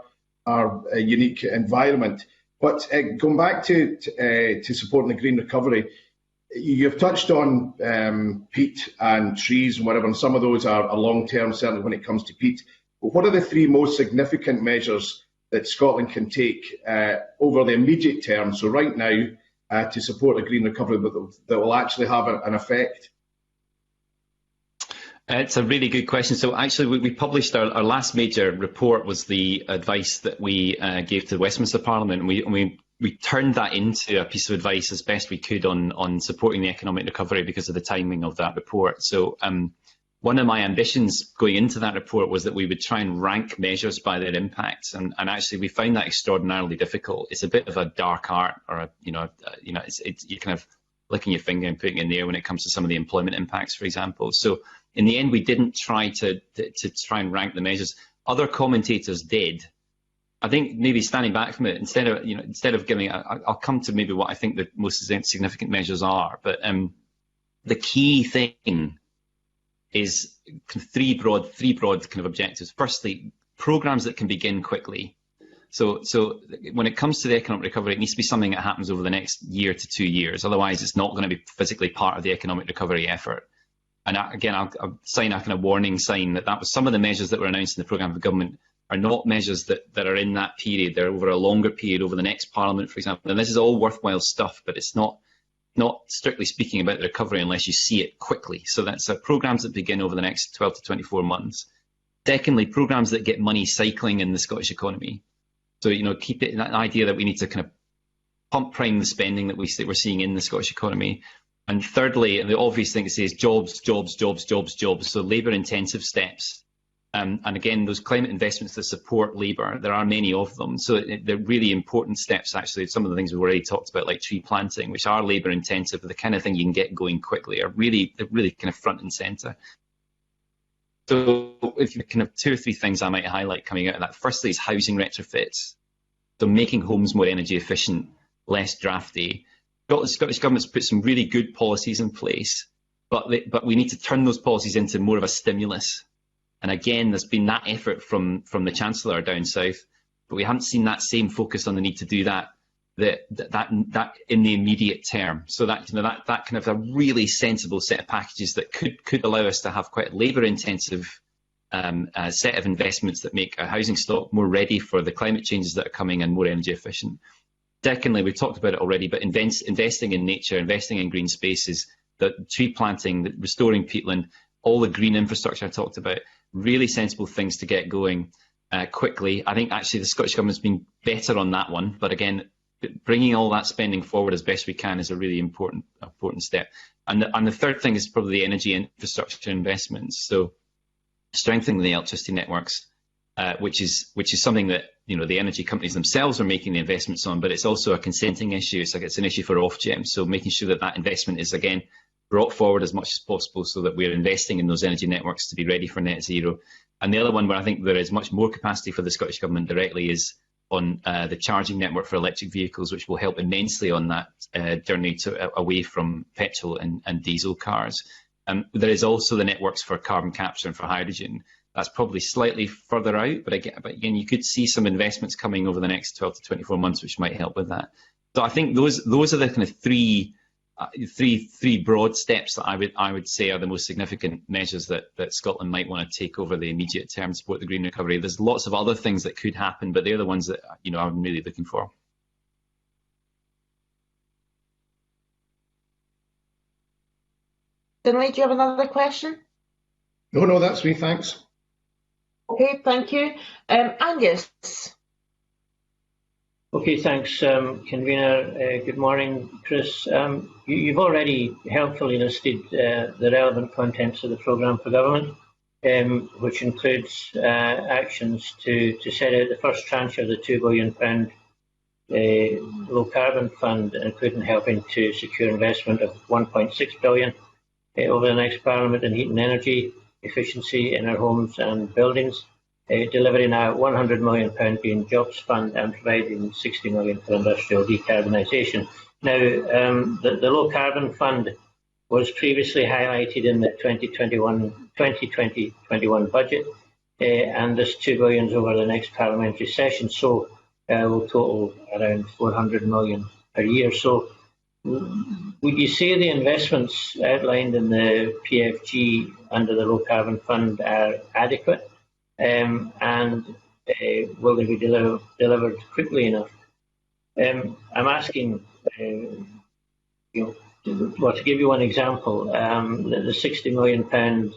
unique environment. But going back to supporting the green recovery, you've touched on peat and trees and whatever, and some of those are long-term, certainly when it comes to peat. what are the three most significant measures that Scotland can take over the immediate term, so right now, to support a green recovery that will actually have an effect? It's a really good question. So actually, we published our last major report was the advice that we gave to the Westminster Parliament, and we turned that into a piece of advice as best we could on supporting the economic recovery because of the timing of that report. So one of my ambitions going into that report was that we would try and rank measures by their impacts, and actually we found that extraordinarily difficult. It's a bit of a dark art, or it's you're kind of licking your finger and putting it in the air when it comes to some of the employment impacts, for example. So in the end, we didn't try to try and rank the measures. Other commentators did. I think maybe standing back from it, instead of giving, I'll come to maybe what I think the most significant measures are. But the key thing is three broad kind of objectives. Firstly, programs that can begin quickly. So when it comes to the economic recovery, it needs to be something that happens over the next year to 2 years. Otherwise, it's not going to be physically part of the economic recovery effort. And again, I'll sign a kind of warning sign that was some of the measures that were announced in the programme of government are not measures that are in that period. They're over a longer period, over the next Parliament, for example. And this is all worthwhile stuff, but it's not strictly speaking about the recovery unless you see it quickly. So that's programmes that begin over the next 12 to 24 months. Secondly, programmes that get money cycling in the Scottish economy. So, keep it that idea that we need to kind of pump prime the spending that we're seeing in the Scottish economy. And thirdly, and the obvious thing to say is jobs, jobs, jobs, jobs, jobs. So labour-intensive steps. And again, those climate investments that support labour, there are many of them. So they're really important steps, actually. Some of the things we've already talked about, like tree planting, which are labour-intensive, but the kind of thing you can get going quickly, they're really kind of front and centre. So if you kind of 2 or 3 things I might highlight coming out of that. Firstly is housing retrofits. So making homes more energy efficient, less drafty. The Scottish Government's put some really good policies in place, but we need to turn those policies into more of a stimulus. And again, there's been that effort from the Chancellor down south, but we haven't seen that same focus on the need to do that in the immediate term. So that kind of a really sensible set of packages that could allow us to have quite a labour-intensive set of investments that make our housing stock more ready for the climate changes that are coming and more energy efficient. Secondly, we've talked about it already, but investing in nature, investing in green spaces, the tree planting, the restoring peatland, all the green infrastructure I talked about, really sensible things to get going quickly. I think actually the Scottish Government's been better on that one, but again, bringing all that spending forward as best we can is a really important step. And the third thing is probably the energy infrastructure investments. So strengthening the electricity networks, which is something that the energy companies themselves are making the investments on, but it's also a consenting issue. It's an issue for Ofgem. So making sure that investment is again brought forward as much as possible so that we're investing in those energy networks to be ready for net zero. And the other one where I think there is much more capacity for the Scottish Government directly is on the charging network for electric vehicles, which will help immensely on that journey away from petrol and diesel cars. There is also the networks for carbon capture and for hydrogen. That's probably slightly further out, but again, you could see some investments coming over the next 12 to 24 months, which might help with that. So I think those are the kind of three broad steps that I would say are the most significant measures that Scotland might want to take over the immediate term to support the green recovery. There's lots of other things that could happen, but they're the ones that I'm really looking for. Finlay, do you have another question? No, that's me, thanks. Okay, thank you. Angus. Okay, thanks, convener. Good morning, Chris. You've already helpfully listed the relevant contents of the programme for government, which includes actions to set out the first tranche of the £2 billion low carbon fund, including helping to secure investment of £1.6 billion over the next Parliament in heat and energy efficiency in our homes and buildings, delivering a £100 million Green Jobs Fund and providing £60 million for industrial decarbonisation. Now, the Low Carbon Fund was previously highlighted in the 2020-21 budget, and this £2 billion is over the next parliamentary session, so will total around £400 million per year. So, would you say the investments outlined in the PFG under the Low Carbon Fund are adequate? and will they be delivered quickly enough? I'm asking, well, to give you one example, the £60 million,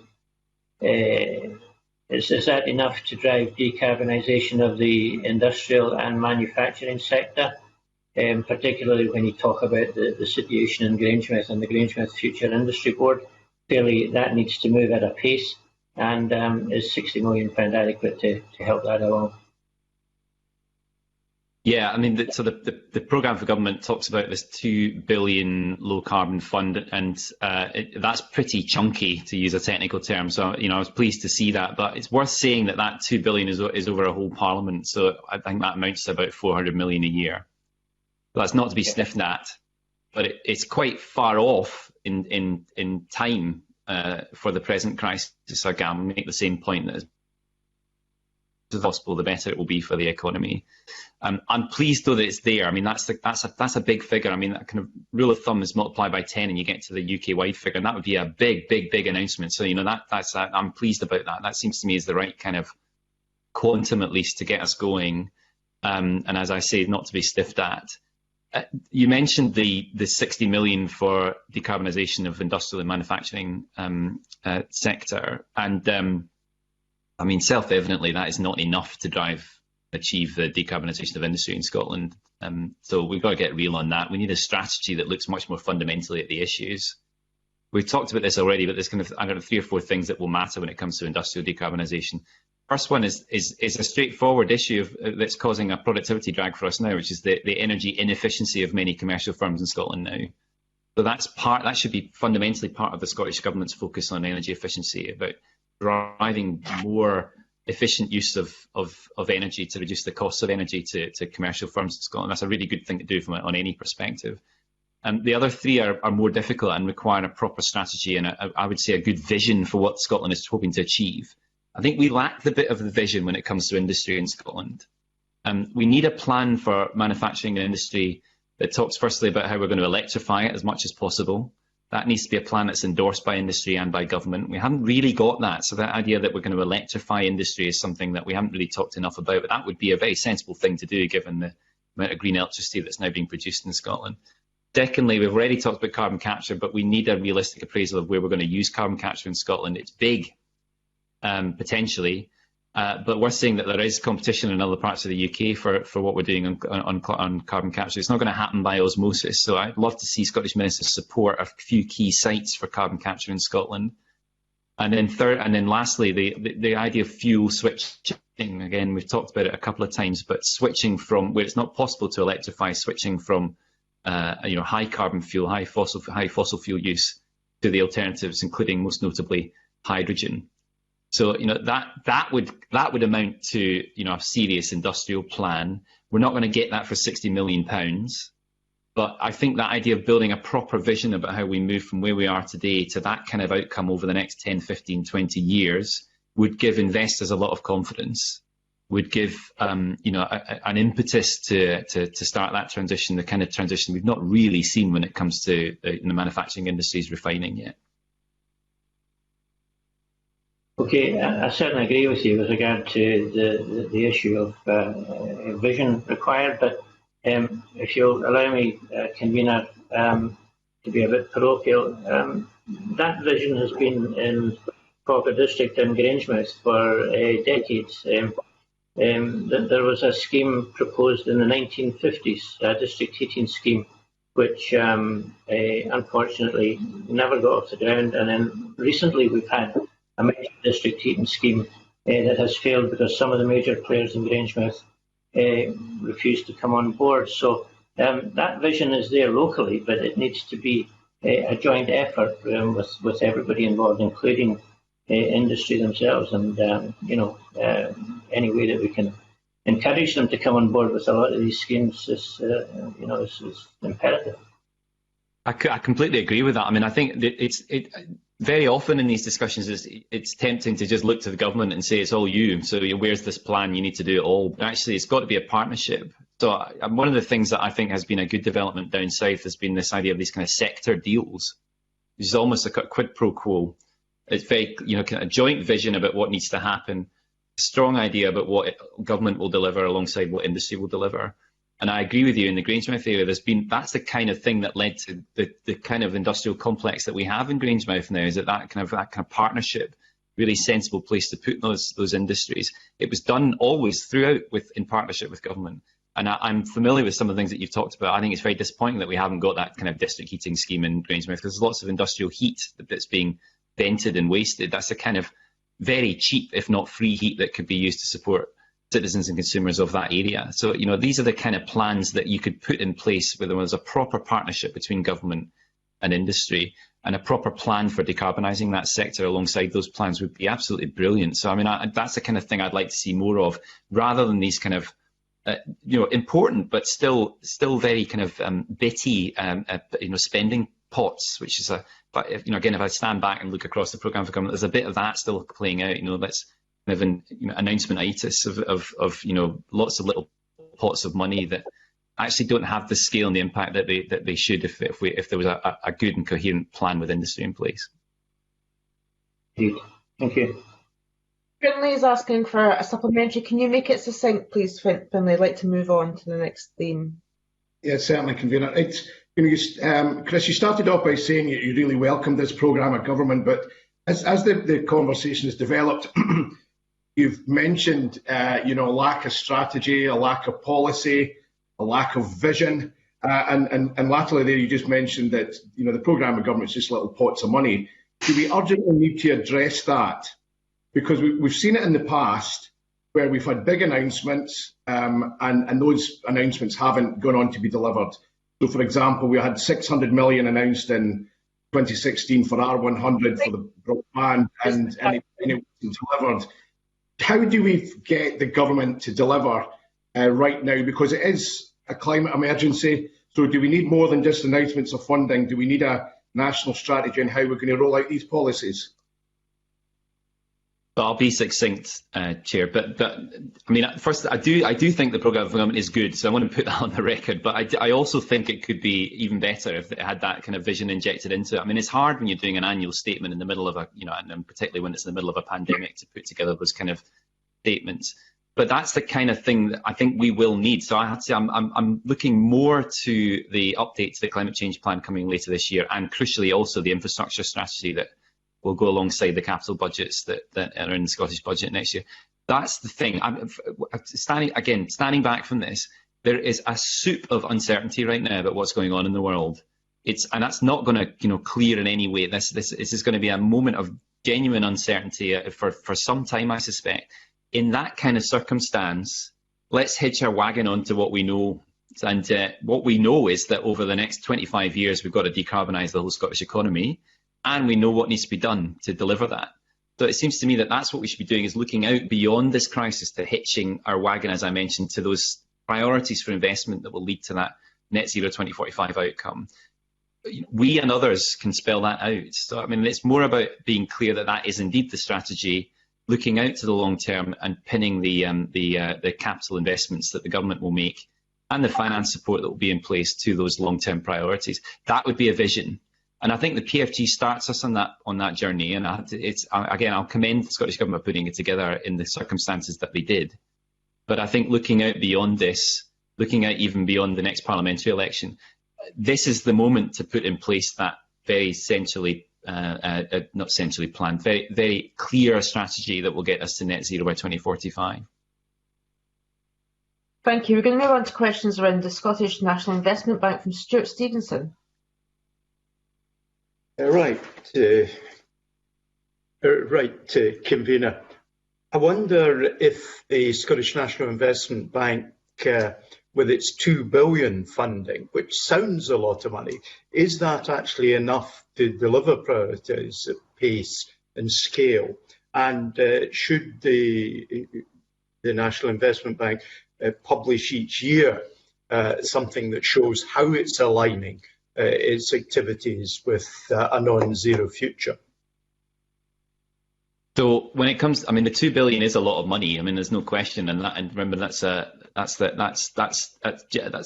is that enough to drive decarbonisation of the industrial and manufacturing sector? Particularly when you talk about the situation in Grangemouth and the Grangemouth Future Industry Board. Clearly that needs to move at a pace, and is £60 million adequate to help that along? Yeah, I mean, the programme for government talks about this £2 billion low carbon fund, and that's pretty chunky, to use a technical term. So, I was pleased to see that, but it's worth saying that £2 billion is over a whole parliament. So I think that amounts to about 400 million a year. So that's not to be sniffed at, but it's quite far off in time for the present crisis. Again, we make the same point that as possible, the better it will be for the economy. I'm pleased though that it's there. I mean, that's a big figure. I mean, that kind of rule of thumb is multiplied by 10 and you get to the UK-wide figure, and that would be a big announcement. So, I'm pleased about that. That seems to me is the right kind of quantum, at least, to get us going. And as I say, not to be sniffed at. You mentioned the 60 million for decarbonisation of industrial and manufacturing sector, and I mean, self-evidently, that is not enough to achieve the decarbonisation of industry in Scotland. So we've got to get real on that. We need a strategy that looks much more fundamentally at the issues. We've talked about this already, but there's kind of, I don't know, 3 or 4 things that will matter when it comes to industrial decarbonisation. First one is a straightforward issue that's causing a productivity drag for us now, which is the energy inefficiency of many commercial firms in Scotland now. So that should be fundamentally part of the Scottish Government's focus on energy efficiency, about driving more efficient use of energy to reduce the costs of energy to commercial firms in Scotland. That's a really good thing to do on any perspective. The other 3 are more difficult and require a proper strategy and I would say a good vision for what Scotland is hoping to achieve. I think we lack the bit of the vision when it comes to industry in Scotland. We need a plan for manufacturing and industry that talks firstly about how we're going to electrify it as much as possible. That needs to be a plan that's endorsed by industry and by government. We haven't really got that. So that idea that we're going to electrify industry is something that we haven't really talked enough about, but that would be a very sensible thing to do given the amount of green electricity that's now being produced in Scotland. Secondly, we've already talked about carbon capture, but we need a realistic appraisal of where we're going to use carbon capture in Scotland. It's big, potentially, but we're seeing that there is competition in other parts of the UK for what we're doing on carbon capture. It's not going to happen by osmosis, so I'd love to see Scottish ministers support a few key sites for carbon capture in Scotland. And then lastly, the idea of fuel switching. Again, we've talked about it a couple of times, but switching from where it's not possible to electrify, switching from high carbon fuel, high fossil fuel use to the alternatives, including most notably hydrogen. So that would amount to a serious industrial plan. We're not going to get that for £60 million, but I think that idea of building a proper vision about how we move from where we are today to that kind of outcome over the next 10, 15, 20 years would give investors a lot of confidence, would give an impetus to start that transition, the kind of transition we've not really seen when it comes to the manufacturing industry's refining yet. Okay, I certainly agree with you with regard to the issue of vision required, but if you'll allow me, Convener, to be a bit parochial, that vision has been in Corker District and Grangemouth for decades. There was a scheme proposed in the 1950s, a district heating scheme, which unfortunately never got off the ground, and then recently we've had a major district heating scheme that has failed because some of the major players in Grangemouth refused to come on board. So that vision is there locally, but it needs to be a joint effort with everybody involved, including industry themselves, and any way that we can encourage them to come on board with a lot of these schemes is imperative. I completely agree with that. I mean, I think that very often in these discussions, it's tempting to just look to the government and say it's all you. So where's this plan? You need to do it all. But actually, it's got to be a partnership. So one of the things that I think has been a good development down south has been this idea of these kind of sector deals, which is almost like a quid pro quo. It's very, kind of a joint vision about what needs to happen. strong idea about what government will deliver alongside what industry will deliver. And I agree with you in the Grangemouth area. That's the kind of thing that led to the kind of industrial complex that we have in Grangemouth now. Is that kind of partnership, really sensible place to put those industries. It was done always throughout in partnership with government. And I'm familiar with some of the things that you've talked about. I think it's very disappointing that we haven't got that kind of district heating scheme in Grangemouth, because there's lots of industrial heat that's being vented and wasted. That's a kind of very cheap, if not free heat that could be used to support citizens and consumers of that area. So, these are the kind of plans that you could put in place where there was a proper partnership between government and industry, and a proper plan for decarbonising that sector alongside those plans would be absolutely brilliant. So, I mean, that's the kind of thing I'd like to see more of, rather than these kind of important but still very kind of bitty spending pots, which is but again, if I stand back and look across the programme for government, there's a bit of that still playing out. That's kind of an announcement-itis of lots of little pots of money that actually don't have the scale and the impact that they should if there was a good and coherent plan with industry in place. Thank you. Finlay is asking for a supplementary. Can you make it succinct, please, Finlay? I'd like to move on to the next theme. Yeah, certainly, Convener. Chris, you started off by saying you really welcomed this programme of government, but as the conversation has developed, you've mentioned a lack of strategy, a lack of policy, a lack of vision, and latterly there you just mentioned that the programme of government is just little pots of money. Do we urgently need to address that? Because we've seen it in the past where we've had big announcements and those announcements haven't gone on to be delivered. So, for example, we had 600 million announced in 2016 for R100 for the broadband, and it wasn't delivered. How do we get the government to deliver right now? Because it is a climate emergency. So do we need more than just announcements of funding? Do we need a national strategy on how we're going to roll out these policies? But I'll be succinct, Chair. But I mean, first, I do think the programme for government is good, so I want to put that on the record. But I also think it could be even better if it had that kind of vision injected into it. I mean, it's hard when you're doing an annual statement in the middle of and particularly when it's in the middle of a pandemic, to put together those kind of statements. But that's the kind of thing that I think we will need. So I have to say, I'm looking more to the update to the climate change plan coming later this year, and crucially also the infrastructure strategy that will go alongside the capital budgets that are in the Scottish budget next year. That's the thing. Standing back from this, there is a soup of uncertainty right now about what's going on in the world. And that's not going to clear in any way. This is going to be a moment of genuine uncertainty for some time, I suspect. In that kind of circumstance, let's hitch our wagon onto what we know. And what we know is that over the next 25 years, we've got to decarbonise the whole Scottish economy. And we know what needs to be done to deliver that. So it seems to me that that's what we should be doing, is looking out beyond this crisis to hitching our wagon, as I mentioned, to those priorities for investment that will lead to that net zero 2045 outcome. We and others can spell that out. So, I mean, it's more about being clear that that is indeed the strategy, looking out to the long term and pinning the capital investments that the government will make and the finance support that will be in place to those long-term priorities. That would be a vision. And I think the PFG starts us on that journey. And I'll commend the Scottish Government for putting it together in the circumstances that they did. But I think looking out beyond this, looking out even beyond the next parliamentary election, this is the moment to put in place that very not centrally planned, very, very clear strategy that will get us to net zero by 2045. Thank you. We're going to move on to questions around the Scottish National Investment Bank from Stuart Stevenson. Right, Convener. I wonder if the Scottish National Investment Bank, with its £2 billion funding, which sounds a lot of money, is that actually enough to deliver priorities at pace and scale? And should the National Investment Bank publish each year something that shows how it's aligning its activities with a non-zero future? So when it comes, I mean, the $2 billion is a lot of money. I mean, there's no question, and remember that's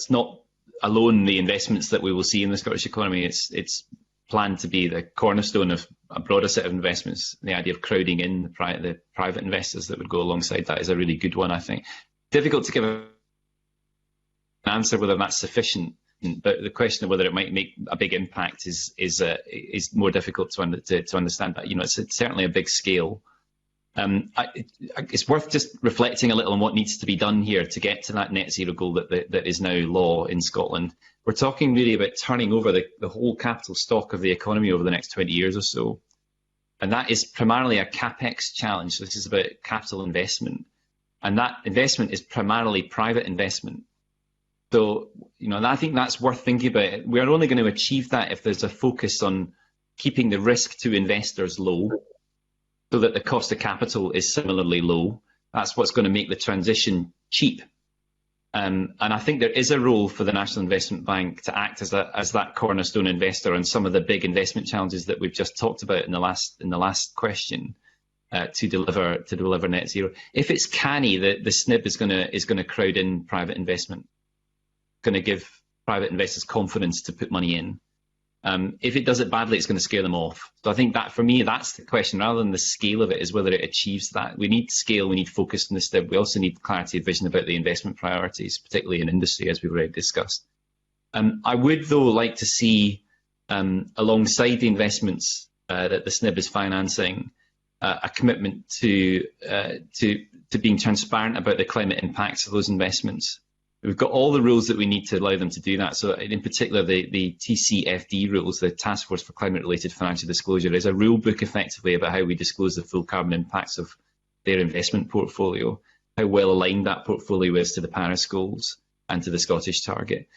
not alone the investments that we will see in the Scottish economy. It's planned to be the cornerstone of a broader set of investments. The idea of crowding in the private investors that would go alongside that is a really good one, I think. Difficult to give an answer whether that's sufficient, but the question of whether it might make a big impact is more difficult to understand. But it's certainly a big scale. It's worth just reflecting a little on what needs to be done here to get to that net zero goal that is now law in Scotland. We're talking really about turning over the whole capital stock of the economy over the next 20 years or so. And that is primarily a capex challenge. This is about capital investment. And that investment is primarily private investment. So, and I think that's worth thinking about. We're only going to achieve that if there's a focus on keeping the risk to investors low, so that the cost of capital is similarly low. That's what's going to make the transition cheap. And I think there is a role for the National Investment Bank to act as that cornerstone investor on some of the big investment challenges that we've just talked about in the last question, to deliver net zero. If it's canny, the SNIB is going to crowd in private investment, going to give private investors confidence to put money in. If it does it badly, it's going to scare them off. So I think that, for me, that's the question, rather than the scale of it, is whether it achieves that. We need scale, we need focus in this. We also need clarity of vision about the investment priorities, particularly in industry, as we've already discussed. I would, though, like to see, alongside the investments that the SNIB is financing, a commitment to being transparent about the climate impacts of those investments. We've got all the rules that we need to allow them to do that. So in particular, the TCFD rules, the Task Force for Climate-Related Financial Disclosure, is a rule book effectively about how we disclose the full carbon impacts of their investment portfolio, how well aligned that portfolio is to the Paris goals and to the Scottish target.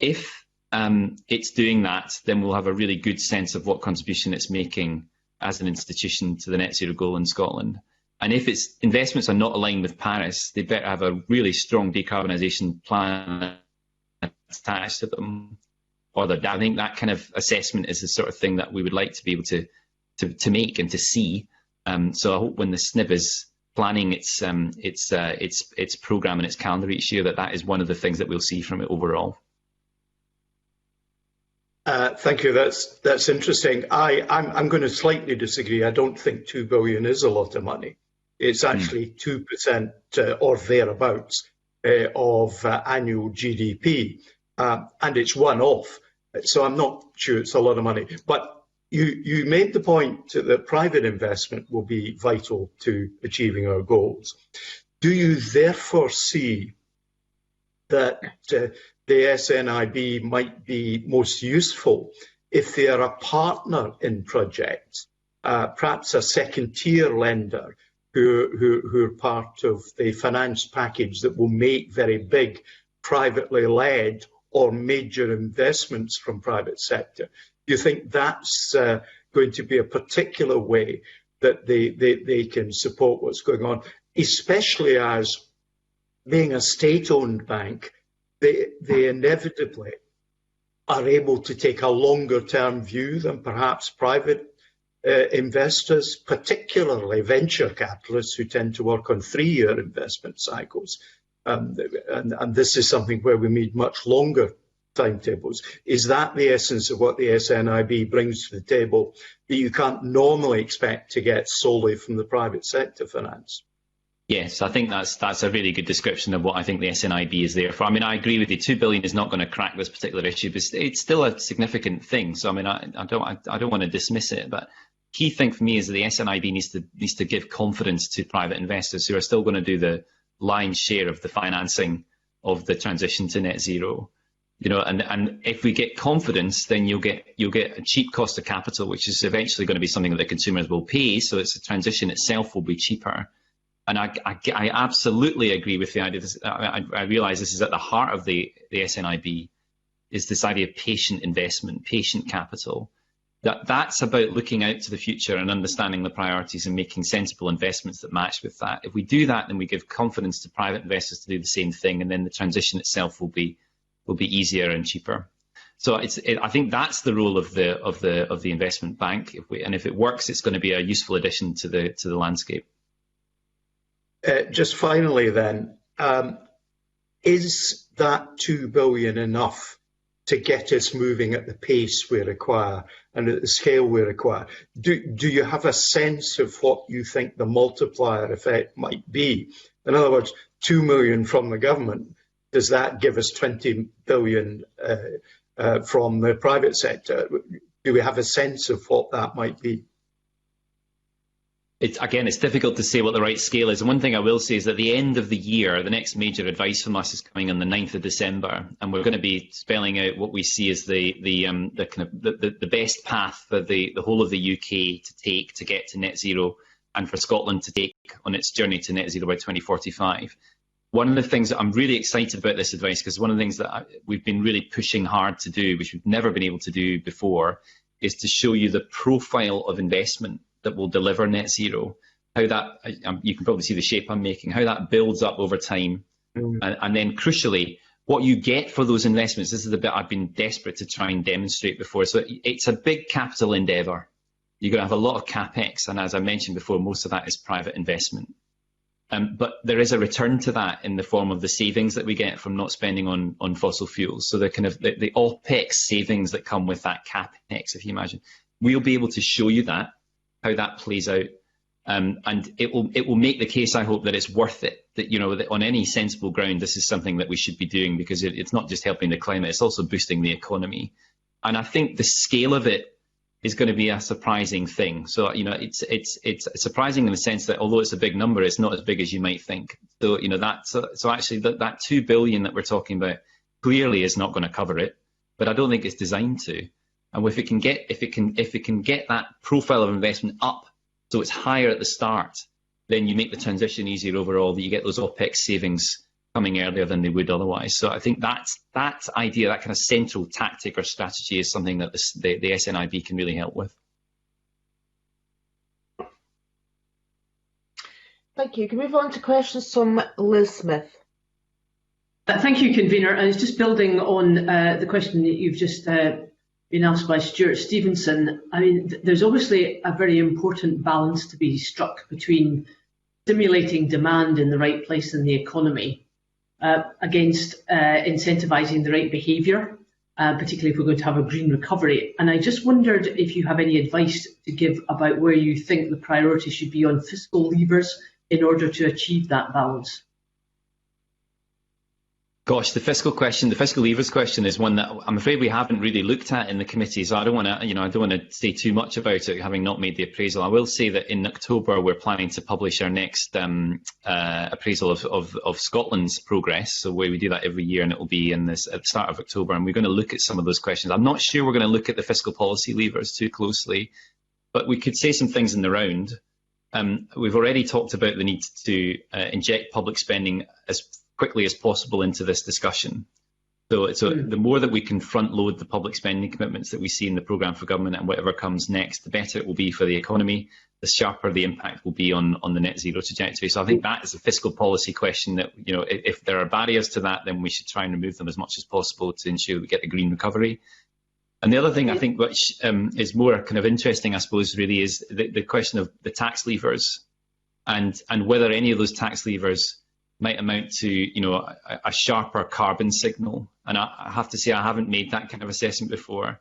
If it's doing that, then we'll have a really good sense of what contribution it's making as an institution to the net zero goal in Scotland. And if its investments are not aligned with Paris, they better have a really strong decarbonisation plan attached to them. Or I think that kind of assessment is the sort of thing that we would like to be able to make and to see. So I hope when the SNIB is planning its programme and its calendar each year, that is one of the things that we'll see from it overall. Thank you. That's interesting. I'm going to slightly disagree. I don't think $2 billion is a lot of money. It's actually 2% or thereabouts of annual GDP, and it's one-off. So I'm not sure it's a lot of money. But you made the point that private investment will be vital to achieving our goals. Do you therefore see that the SNIB might be most useful if they are a partner in projects, perhaps a second-tier lender who are part of the finance package that will make very big privately led or major investments from private sector? Do you think that's going to be a particular way that they can support what's going on, especially as, being a state-owned bank, they inevitably are able to take a longer-term view than perhaps private investors, particularly venture capitalists who tend to work on 3-year investment cycles. And this is something where we need much longer timetables. Is that the essence of what the SNIB brings to the table that you can't normally expect to get solely from the private sector finance? Yes, I think that's a really good description of what I think the SNIB is there for. I mean, I agree with you. $2 billion is not going to crack this particular issue, but it's still a significant thing. So I mean, I don't want to dismiss it, but key thing for me is that the SNIB needs to give confidence to private investors who are still going to do the lion's share of the financing of the transition to net zero. And if we get confidence, then you'll get a cheap cost of capital, which is eventually going to be something that the consumers will pay. So it's the transition itself will be cheaper. And I absolutely agree with the idea. I realise this is at the heart of the SNIB, is this idea of patient investment, patient capital. That's about looking out to the future and understanding the priorities and making sensible investments that match with that. If we do that, then we give confidence to private investors to do the same thing, and then the transition itself will be easier and cheaper. So I think that's the role of the investment bank. If it works, it's going to be a useful addition to the landscape. Just finally then, is that $2 billion enough to get us moving at the pace we require and at the scale we require. Do you have a sense of what you think the multiplier effect might be? In other words, 2 million from the government, does that give us 20 billion from the private sector? Do we have a sense of what that might be? Again, it's difficult to say what the right scale is. And one thing I will say is that at the end of the year, the next major advice from us is coming on the 9th of December, and we're going to be spelling out what we see as the best path for the whole of the UK to take to get to net zero, and for Scotland to take on its journey to net zero by 2045. One of the things that I'm really excited about this advice, because one of the things that we've been really pushing hard to do, which we've never been able to do before, is to show you the profile of investment that will deliver net zero, how that, you can probably see the shape I'm making, how that builds up over time. And then crucially, what you get for those investments. This is the bit I've been desperate to try and demonstrate before. So it's a big capital endeavour. You're going to have a lot of capex, and as I mentioned before, most of that is private investment. But there is a return to that in the form of the savings that we get from not spending on fossil fuels. So the the OPEX savings that come with that capex, if you imagine, we'll be able to show you that, how that plays out, and it will make the case, I hope, that it's worth it. That, you know, that on any sensible ground, this is something that we should be doing, because it's not just helping the climate; it's also boosting the economy. And I think the scale of it is going to be a surprising thing. So, you know, it's surprising in the sense that although it's a big number, it's not as big as you might think. So, you know, so actually that 2 billion that we're talking about clearly is not going to cover it, but I don't think it's designed to. And if it can get that profile of investment up, so it's higher at the start, then you make the transition easier overall. That you get those OPEX savings coming earlier than they would otherwise. So I think that idea, that kind of central tactic or strategy, is something that the SNIB can really help with. Thank you. Can we move on to questions from Liz Smith? Thank you, Convener. And it's just building on the question that you've just been asked by Stuart Stevenson. I mean, there's obviously a very important balance to be struck between stimulating demand in the right place in the economy against incentivising the right behaviour, particularly if we're going to have a green recovery. And I just wondered if you have any advice to give about where you think the priority should be on fiscal levers in order to achieve that balance. Gosh, the fiscal levers question is one that I'm afraid we haven't really looked at in the committee. So I don't want to say too much about it, having not made the appraisal. I will say that in October we're planning to publish our next appraisal of Scotland's progress. So we do that every year, and it will be at the start of October. And we're going to look at some of those questions. I'm not sure we're going to look at the fiscal policy levers too closely, but we could say some things in the round. We've already talked about the need to inject public spending as quickly as possible into this discussion. So the more that we can front load the public spending commitments that we see in the programme for government and whatever comes next, the better it will be for the economy, the sharper the impact will be on the net zero trajectory. So I think that is a fiscal policy question that, you know, if there are barriers to that, then we should try and remove them as much as possible to ensure we get the green recovery. And the other thing I think which is more kind of interesting, I suppose, really is the question of the tax levers and whether any of those tax levers might amount to, you know, a sharper carbon signal. And I have to say I haven't made that kind of assessment before.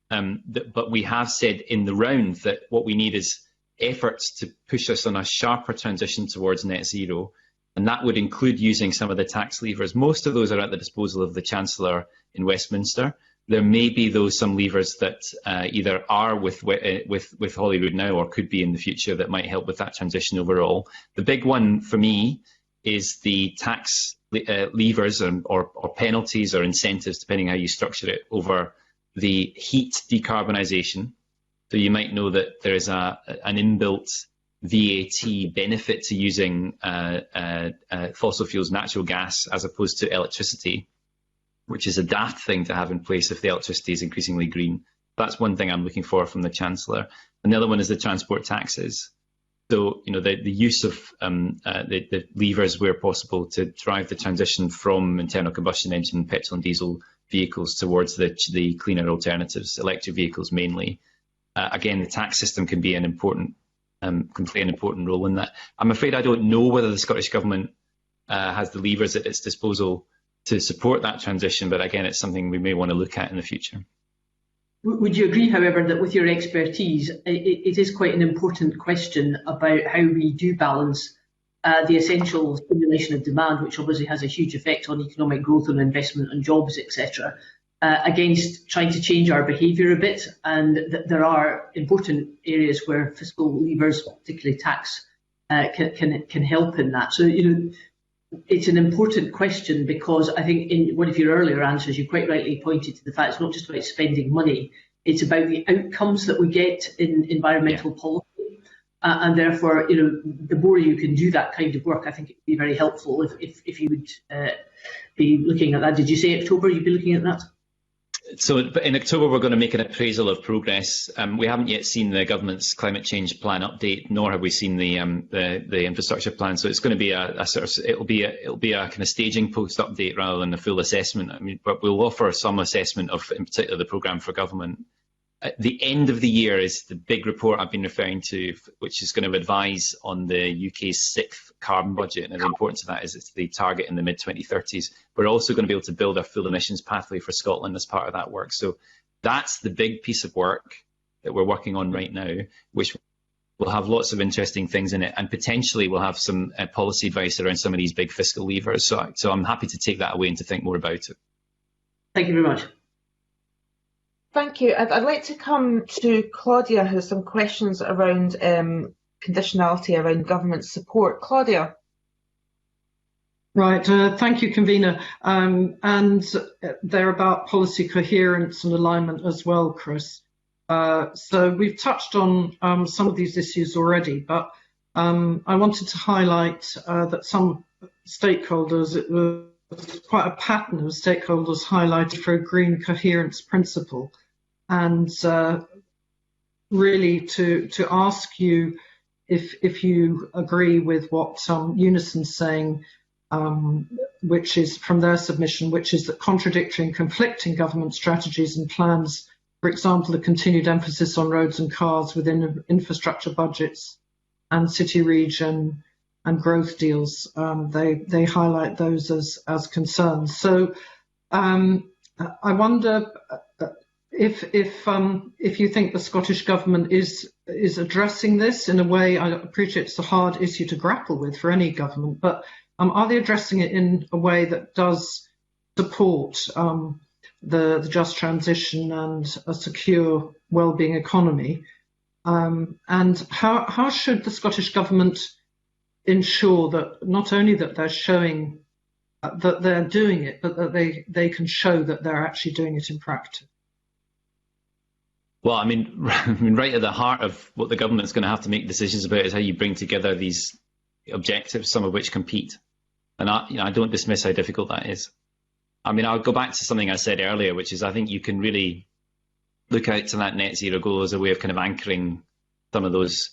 But we have said in the round that what we need is efforts to push us on a sharper transition towards net zero. And that would include using some of the tax levers. Most of those are at the disposal of the Chancellor in Westminster. There may be some levers that either are with Holyrood now or could be in the future that might help with that transition overall. The big one for me is the tax levers or penalties or incentives, depending how you structure it, over the heat decarbonisation. So you might know that there is an inbuilt VAT benefit to using fossil fuels, natural gas, as opposed to electricity, which is a daft thing to have in place if the electricity is increasingly green. That's one thing I'm looking for from the Chancellor. And the other one is the transport taxes. So, you know, the use of the levers where possible to drive the transition from internal combustion engine petrol and diesel vehicles towards the cleaner alternatives, electric vehicles mainly. Again, the tax system can be can play an important role in that. I'm afraid I don't know whether the Scottish Government has the levers at its disposal to support that transition. But again, it's something we may want to look at in the future. Would you agree, however, that with your expertise, it is quite an important question about how we do balance the essential stimulation of demand, which obviously has a huge effect on economic growth and investment and jobs, etc., against trying to change our behaviour a bit, and that there are important areas where fiscal levers, particularly tax, can help in that. So, it's an important question, because I think in one of your earlier answers, you quite rightly pointed to the fact it's not just about spending money, it's about the outcomes that we get in environmental policy. And therefore, the more you can do that kind of work, I think it would be very helpful if you would be looking at that. Did you say October you'd be looking at that? So in October, we're going to make an appraisal of progress. We haven't yet seen the government's climate change plan update, nor have we seen the infrastructure plan. So it's going to be it'll be a kind of staging post update rather than a full assessment. I mean, but we'll offer some assessment of, in particular, the programme for government. At the end of the year is the big report I've been referring to, which is going to advise on the UK's 6th carbon budget. And the importance of that is it's the target in the mid-2030s. We're also going to be able to build a full emissions pathway for Scotland as part of that work. So that's the big piece of work that we're working on right now, which will have lots of interesting things in it. And potentially we'll have some policy advice around some of these big fiscal levers. So I'm happy to take that away and to think more about it. Thank you very much. Thank you. I'd like to come to Claudia, who has some questions around conditionality around government support. Claudia. Right, thank you, convener. And they're about policy coherence and alignment as well, Chris. So we've touched on some of these issues already, but I wanted to highlight that some stakeholders, it was quite a pattern of stakeholders highlighted for a green coherence principle. And really to ask you if you agree with what Unison's saying, which is from their submission, which is that contradictory and conflicting government strategies and plans, for example, the continued emphasis on roads and cars within infrastructure budgets and city region and growth deals, they highlight those as concerns. So I wonder if you think the Scottish Government is addressing this in a way. I appreciate it's a hard issue to grapple with for any government, but are they addressing it in a way that does support the just transition and a secure well-being economy? And how should the Scottish Government ensure that not only that they're showing that they're doing it, but that they can show that they're actually doing it in practice? Well, I mean, right at the heart of what the government's going to have to make decisions about is how you bring together these objectives, some of which compete. And I don't dismiss how difficult that is. I mean, I'll go back to something I said earlier, which is I think you can really look out to that net zero goal as a way of kind of anchoring some of those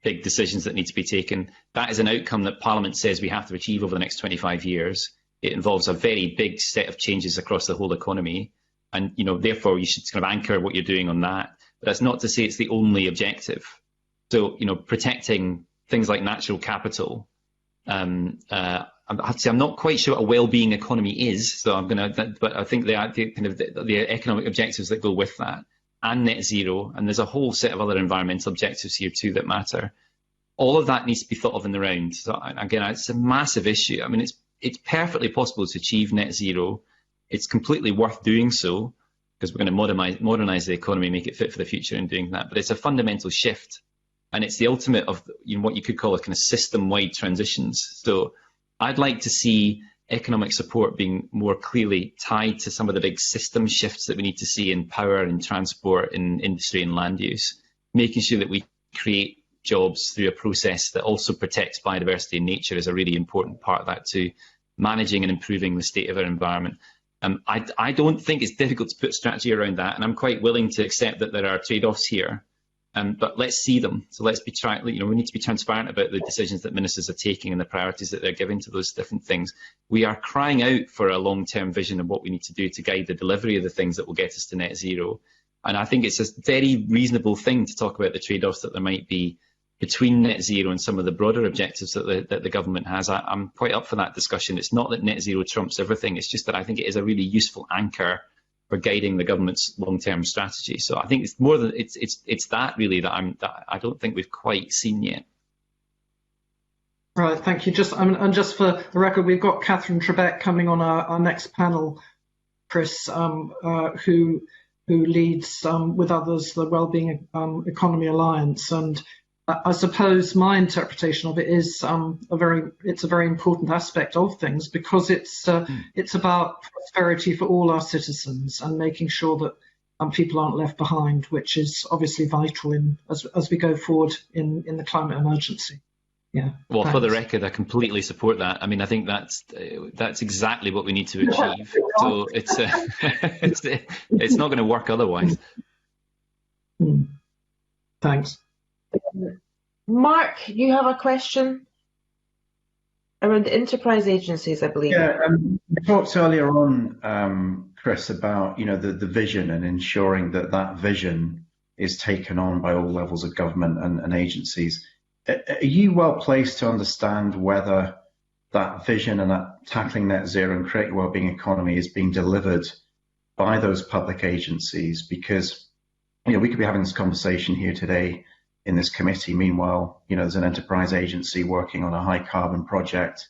big decisions that need to be taken. That is an outcome that Parliament says we have to achieve over the next 25 years. It involves a very big set of changes across the whole economy. And, therefore you should kind of anchor what you're doing on that. But that's not to say it's the only objective. So, protecting things like natural capital. I have to say I'm not quite sure what a well-being economy is. So but I think the economic objectives that go with that, and net zero, and there's a whole set of other environmental objectives here too that matter. All of that needs to be thought of in the round. So again, it's a massive issue. I mean, it's perfectly possible to achieve net zero. It's completely worth doing so because we're going to modernise the economy, make it fit for the future in doing that. But it's a fundamental shift, and it's the ultimate of what you could call a kind of system-wide transitions. So I'd like to see economic support being more clearly tied to some of the big system shifts that we need to see in power, in transport, in industry and land use, making sure that we create jobs through a process that also protects biodiversity and nature is a really important part of that too, managing and improving the state of our environment. I don't think it's difficult to put strategy around that, and I'm quite willing to accept that there are trade-offs here. But let's see them. So let's be we need to be transparent about the decisions that ministers are taking and the priorities that they're giving to those different things. We are crying out for a long-term vision of what we need to do to guide the delivery of the things that will get us to net zero. And I think it's a very reasonable thing to talk about the trade-offs that there might be between net zero and some of the broader objectives that the government has. I'm quite up for that discussion. It's not that net zero trumps everything. It's just that I think it is a really useful anchor for guiding the government's long-term strategy. So I think it's more than it's that really that I don't think we've quite seen yet. Right, thank you. And just for the record, we've got Catherine Trebek coming on our next panel, Chris, who leads with others the Wellbeing Economy Alliance, and I suppose my interpretation of it is it's a very important aspect of things, because it's about prosperity for all our citizens and making sure that people aren't left behind, which is obviously vital as we go forward in the climate emergency. Yeah. Well, thanks. For the record, I completely support that. I mean, I think that's exactly what we need to achieve. So it's not going to work otherwise. Thanks. Mark, you have a question around enterprise agencies, I believe. Yeah, we talked earlier on, Chris, about the vision and ensuring that vision is taken on by all levels of government and agencies. Are you well placed to understand whether that vision and that tackling net zero and creating a wellbeing economy is being delivered by those public agencies? Because we could be having this conversation here today in this committee. Meanwhile, there's an enterprise agency working on a high carbon project,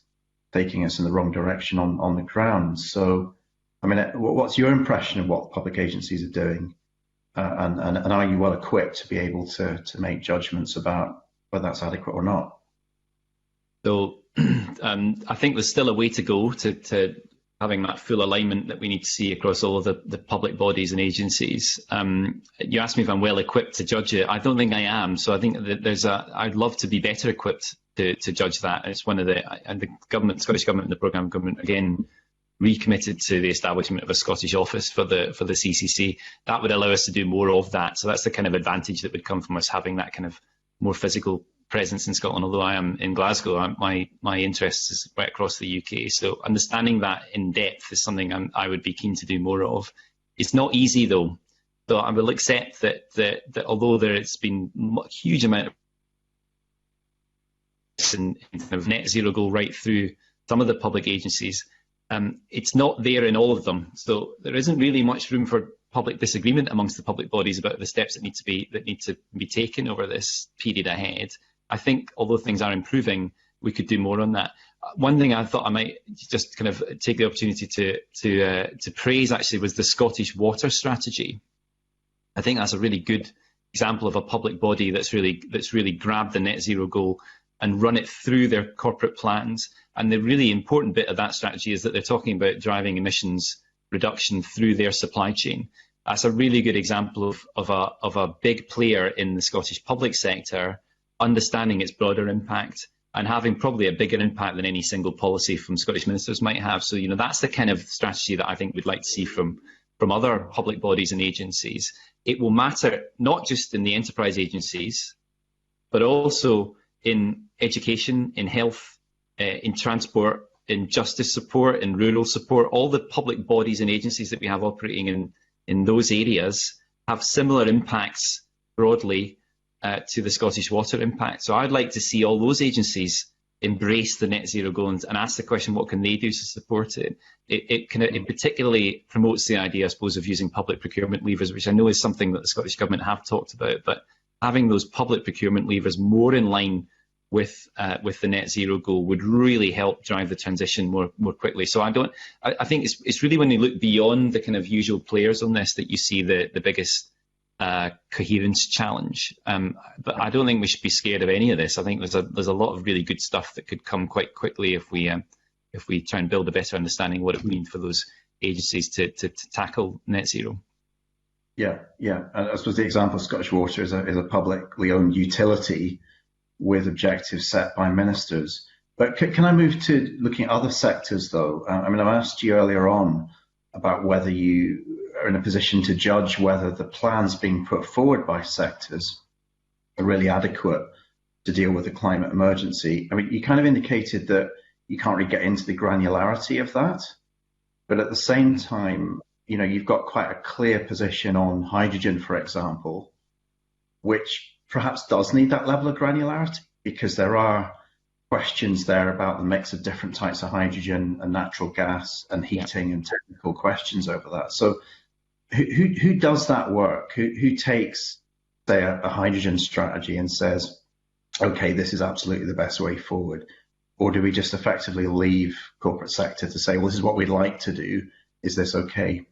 taking us in the wrong direction on the ground. So, I mean, what's your impression of what public agencies are doing, and are you well equipped to be able to make judgments about whether that's adequate or not? So I think there's still a way to go to having that full alignment that we need to see across all of the public bodies and agencies. You asked me if I'm well equipped to judge it. I don't think I am. So I think that I'd love to be better equipped to judge that. It's one of the government, Scottish Government and the Programme Government, again, recommitted to the establishment of a Scottish office for the CCC. That would allow us to do more of that. So that's the kind of advantage that would come from us having that kind of more physical presence in Scotland. Although I am in Glasgow, my interest is right across the UK. So understanding that in depth is something I would be keen to do more of. It's not easy though. So I will accept that although there's been a huge amount of in kind of net zero goal right through some of the public agencies, it's not there in all of them. So there isn't really much room for public disagreement amongst the public bodies about the steps that need to be taken over this period ahead. I think although things are improving, we could do more on that. One thing I thought I might just kind of take the opportunity to praise actually was the Scottish water strategy. I think that's a really good example of a public body that's really grabbed the net zero goal and run it through their corporate plans. And the really important bit of that strategy is that they're talking about driving emissions reduction through their supply chain. That's a really good example of a big player in the Scottish public sector understanding its broader impact and having probably a bigger impact than any single policy from Scottish ministers might have. So, that's the kind of strategy that I think we'd like to see from other public bodies and agencies. It will matter not just in the enterprise agencies, but also in education, in health, in transport, in justice support, in rural support. All the public bodies and agencies that we have operating in those areas have similar impacts broadly to the Scottish water impact. So I'd like to see all those agencies embrace the net zero goal and ask the question, what can they do to support it? It particularly promotes the idea, I suppose, of using public procurement levers, which I know is something that the Scottish Government have talked about, but having those public procurement levers more in line with the net zero goal would really help drive the transition more quickly. So I think it's really when you look beyond the kind of usual players on this that you see the biggest coherence challenge. But I don't think we should be scared of any of this. I think there's a lot of really good stuff that could come quite quickly if we try and build a better understanding of what it means for those agencies to tackle net zero. Yeah. And I suppose the example of Scottish Water is a publicly owned utility with objectives set by ministers. But can I move to looking at other sectors, though? I mean, I asked you earlier on about whether you are in a position to judge whether the plans being put forward by sectors are really adequate to deal with the climate emergency. I mean, you kind of indicated that you can't really get into the granularity of that, but at the same time, you've got quite a clear position on hydrogen, for example, which perhaps does need that level of granularity, because there are questions there about the mix of different types of hydrogen and natural gas and heating and technical questions over that. So who does that work? Who takes, say, a hydrogen strategy and says, okay, this is absolutely the best way forward? Or do we just effectively leave corporate sector to say, well, this is what we'd like to do. Is this okay?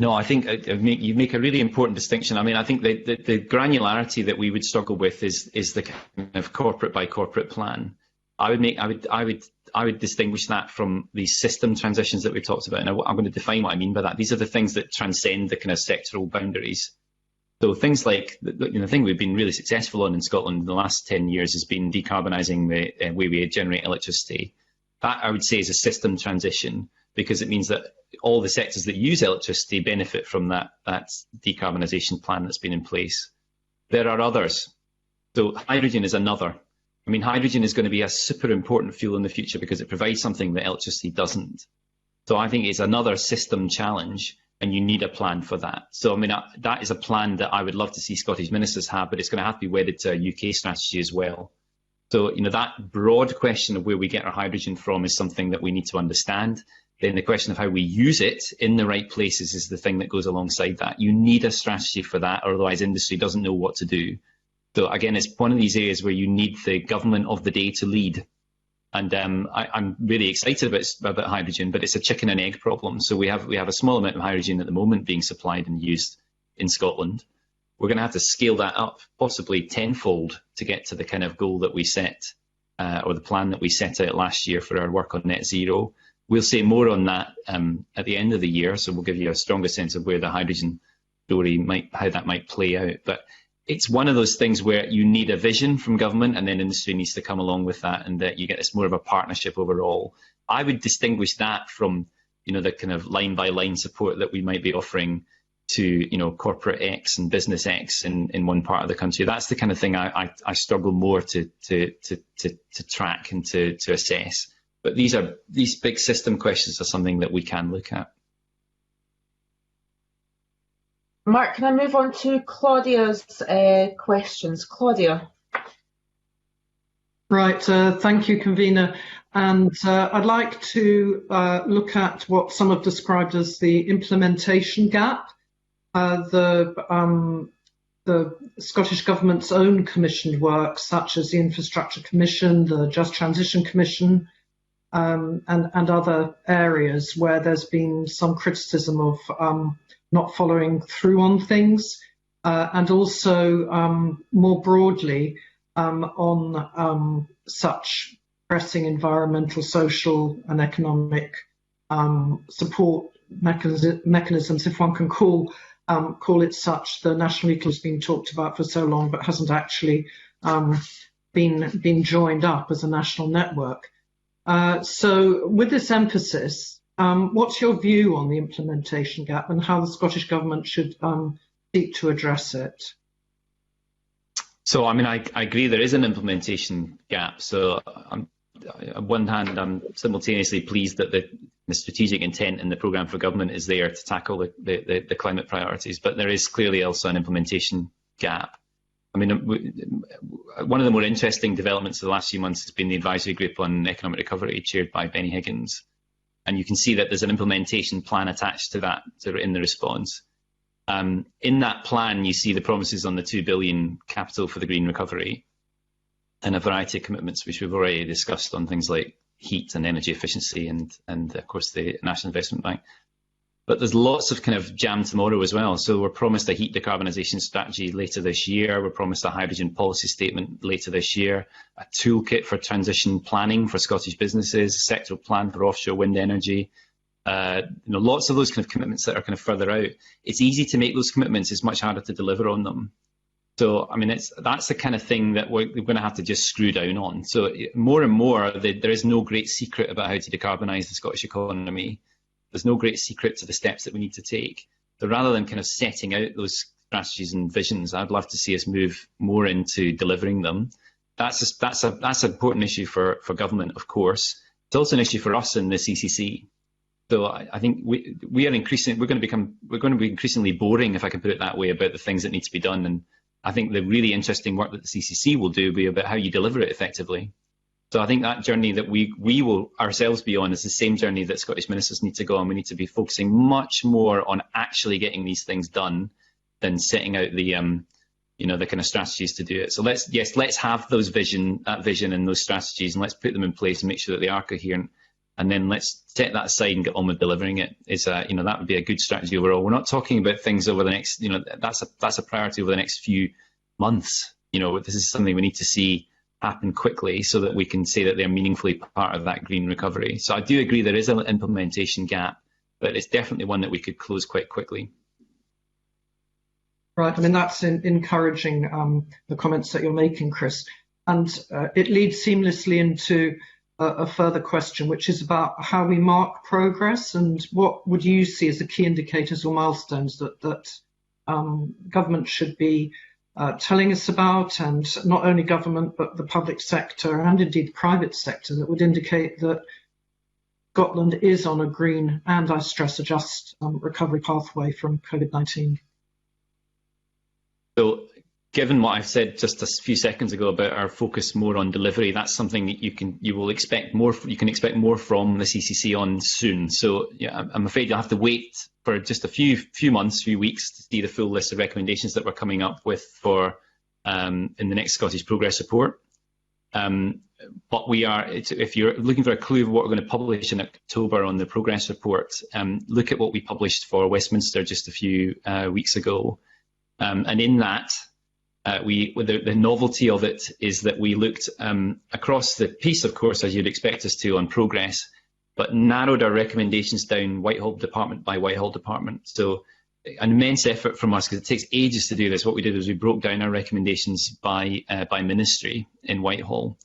No, I think you make a really important distinction. I mean, I think the granularity that we would struggle with is the kind of corporate by corporate plan. I would distinguish that from these system transitions that we talked about, and I'm going to define what I mean by that. These are the things that transcend the kind of sectoral boundaries. So things like the thing we've been really successful on in Scotland in the last 10 years has been decarbonising the way we generate electricity. That, I would say, is a system transition, because it means that all the sectors that use electricity benefit from that decarbonisation plan that's been in place. There are others. So hydrogen is another. I mean, hydrogen is going to be a super important fuel in the future because it provides something that electricity doesn't. So I think it's another system challenge, and you need a plan for that. So, I mean, that is a plan that I would love to see Scottish ministers have, but it's going to have to be wedded to a UK strategy as well. So, that broad question of where we get our hydrogen from is something that we need to understand. Then the question of how we use it in the right places is the thing that goes alongside that. You need a strategy for that, or otherwise industry doesn't know what to do. So again, it's one of these areas where you need the government of the day to lead. And I'm really excited about hydrogen, but it's a chicken and egg problem. So we have a small amount of hydrogen at the moment being supplied and used in Scotland. We're going to have to scale that up, possibly tenfold, to get to the kind of goal that we set, or the plan that we set out last year for our work on net zero. We'll say more on that at the end of the year, so we'll give you a stronger sense of where the hydrogen story how that might play out. But it's one of those things where you need a vision from government, and then industry needs to come along with that, and that you get this more of a partnership overall. I would distinguish that from, the kind of line by line support that we might be offering to, corporate X and business X in one part of the country. That's the kind of thing I struggle more to track and to assess. But these big system questions are something that we can look at. Mark, can I move on to Claudia's questions? Claudia. Right, thank you, convener. And I'd like to look at what some have described as the implementation gap. The Scottish Government's own commissioned work, such as the Infrastructure Commission, the Just Transition Commission, and other areas where there's been some criticism of not following through on things, and also more broadly on such pressing environmental, social and economic support mechanisms, if one can call it such. The national eco has been talked about for so long but hasn't actually been joined up as a national network. So with this emphasis, what's your view on the implementation gap and how the Scottish Government should seek to address it? So, I mean, I agree there is an implementation gap. So, on one hand, I'm simultaneously pleased that the strategic intent in the programme for government is there to tackle the climate priorities, but there is clearly also an implementation gap. I mean, one of the more interesting developments of the last few months has been the advisory group on economic recovery chaired by Benny Higgins. And you can see that there's an implementation plan attached to that in the response. In that plan, you see the promises on the 2 billion capital for the green recovery and a variety of commitments which we've already discussed on things like heat and energy efficiency and of course the National Investment Bank. But there's lots of kind of jam tomorrow as well. So we're promised a heat decarbonisation strategy later this year. We're promised a hydrogen policy statement later this year, a toolkit for transition planning for Scottish businesses, a sectoral plan for offshore wind energy. Lots of those kind of commitments that are kind of further out. It's easy to make those commitments. It's much harder to deliver on them. So, I mean, that's the kind of thing that we're going to have to just screw down on. So more and more, there is no great secret about how to decarbonise the Scottish economy. There's no great secret to the steps that we need to take. So rather than kind of setting out those strategies and visions, I'd love to see us move more into delivering them. That's an important issue for government, of course. It's also an issue for us in the CCC. So I think we're going to be increasingly boring, if I can put it that way, about the things that need to be done. And I think the really interesting work that the CCC will do will be about how you deliver it effectively. So I think that journey that we will ourselves be on is the same journey that Scottish ministers need to go on. We need to be focusing much more on actually getting these things done than setting out the the kind of strategies to do it. So let's have that vision and those strategies, and let's put them in place and make sure that they are coherent. And then let's set that aside and get on with delivering it. That would be a good strategy overall. We're not talking about things over the next, that's a priority over the next few months. This is something we need to see happen quickly so that we can say that they're meaningfully part of that green recovery. So I do agree there is an implementation gap, but it's definitely one that we could close quite quickly. Right, I mean, that's encouraging, the comments that you're making, Chris. And it leads seamlessly into a further question, which is about how we mark progress and what would you see as the key indicators or milestones that government should be telling us about, and not only government, but the public sector and indeed the private sector, that would indicate that Scotland is on a green and, I stress, a just recovery pathway from COVID-19. So, given what I've said just a few seconds ago about our focus more on delivery, that's something that you can expect more from the CCC on soon. So yeah, I'm afraid you'll have to wait for just a few weeks to see the full list of recommendations that we're coming up with for in the next Scottish Progress Report. But if you're looking for a clue of what we're going to publish in October on the Progress Report, look at what we published for Westminster just a few weeks ago. And in that, the novelty of it is that we looked across the piece, of course, as you'd expect us to, on progress, but narrowed our recommendations down Whitehall department by Whitehall department. So an immense effort from us, because it takes ages to do this. What we did was we broke down our recommendations by ministry in Whitehall.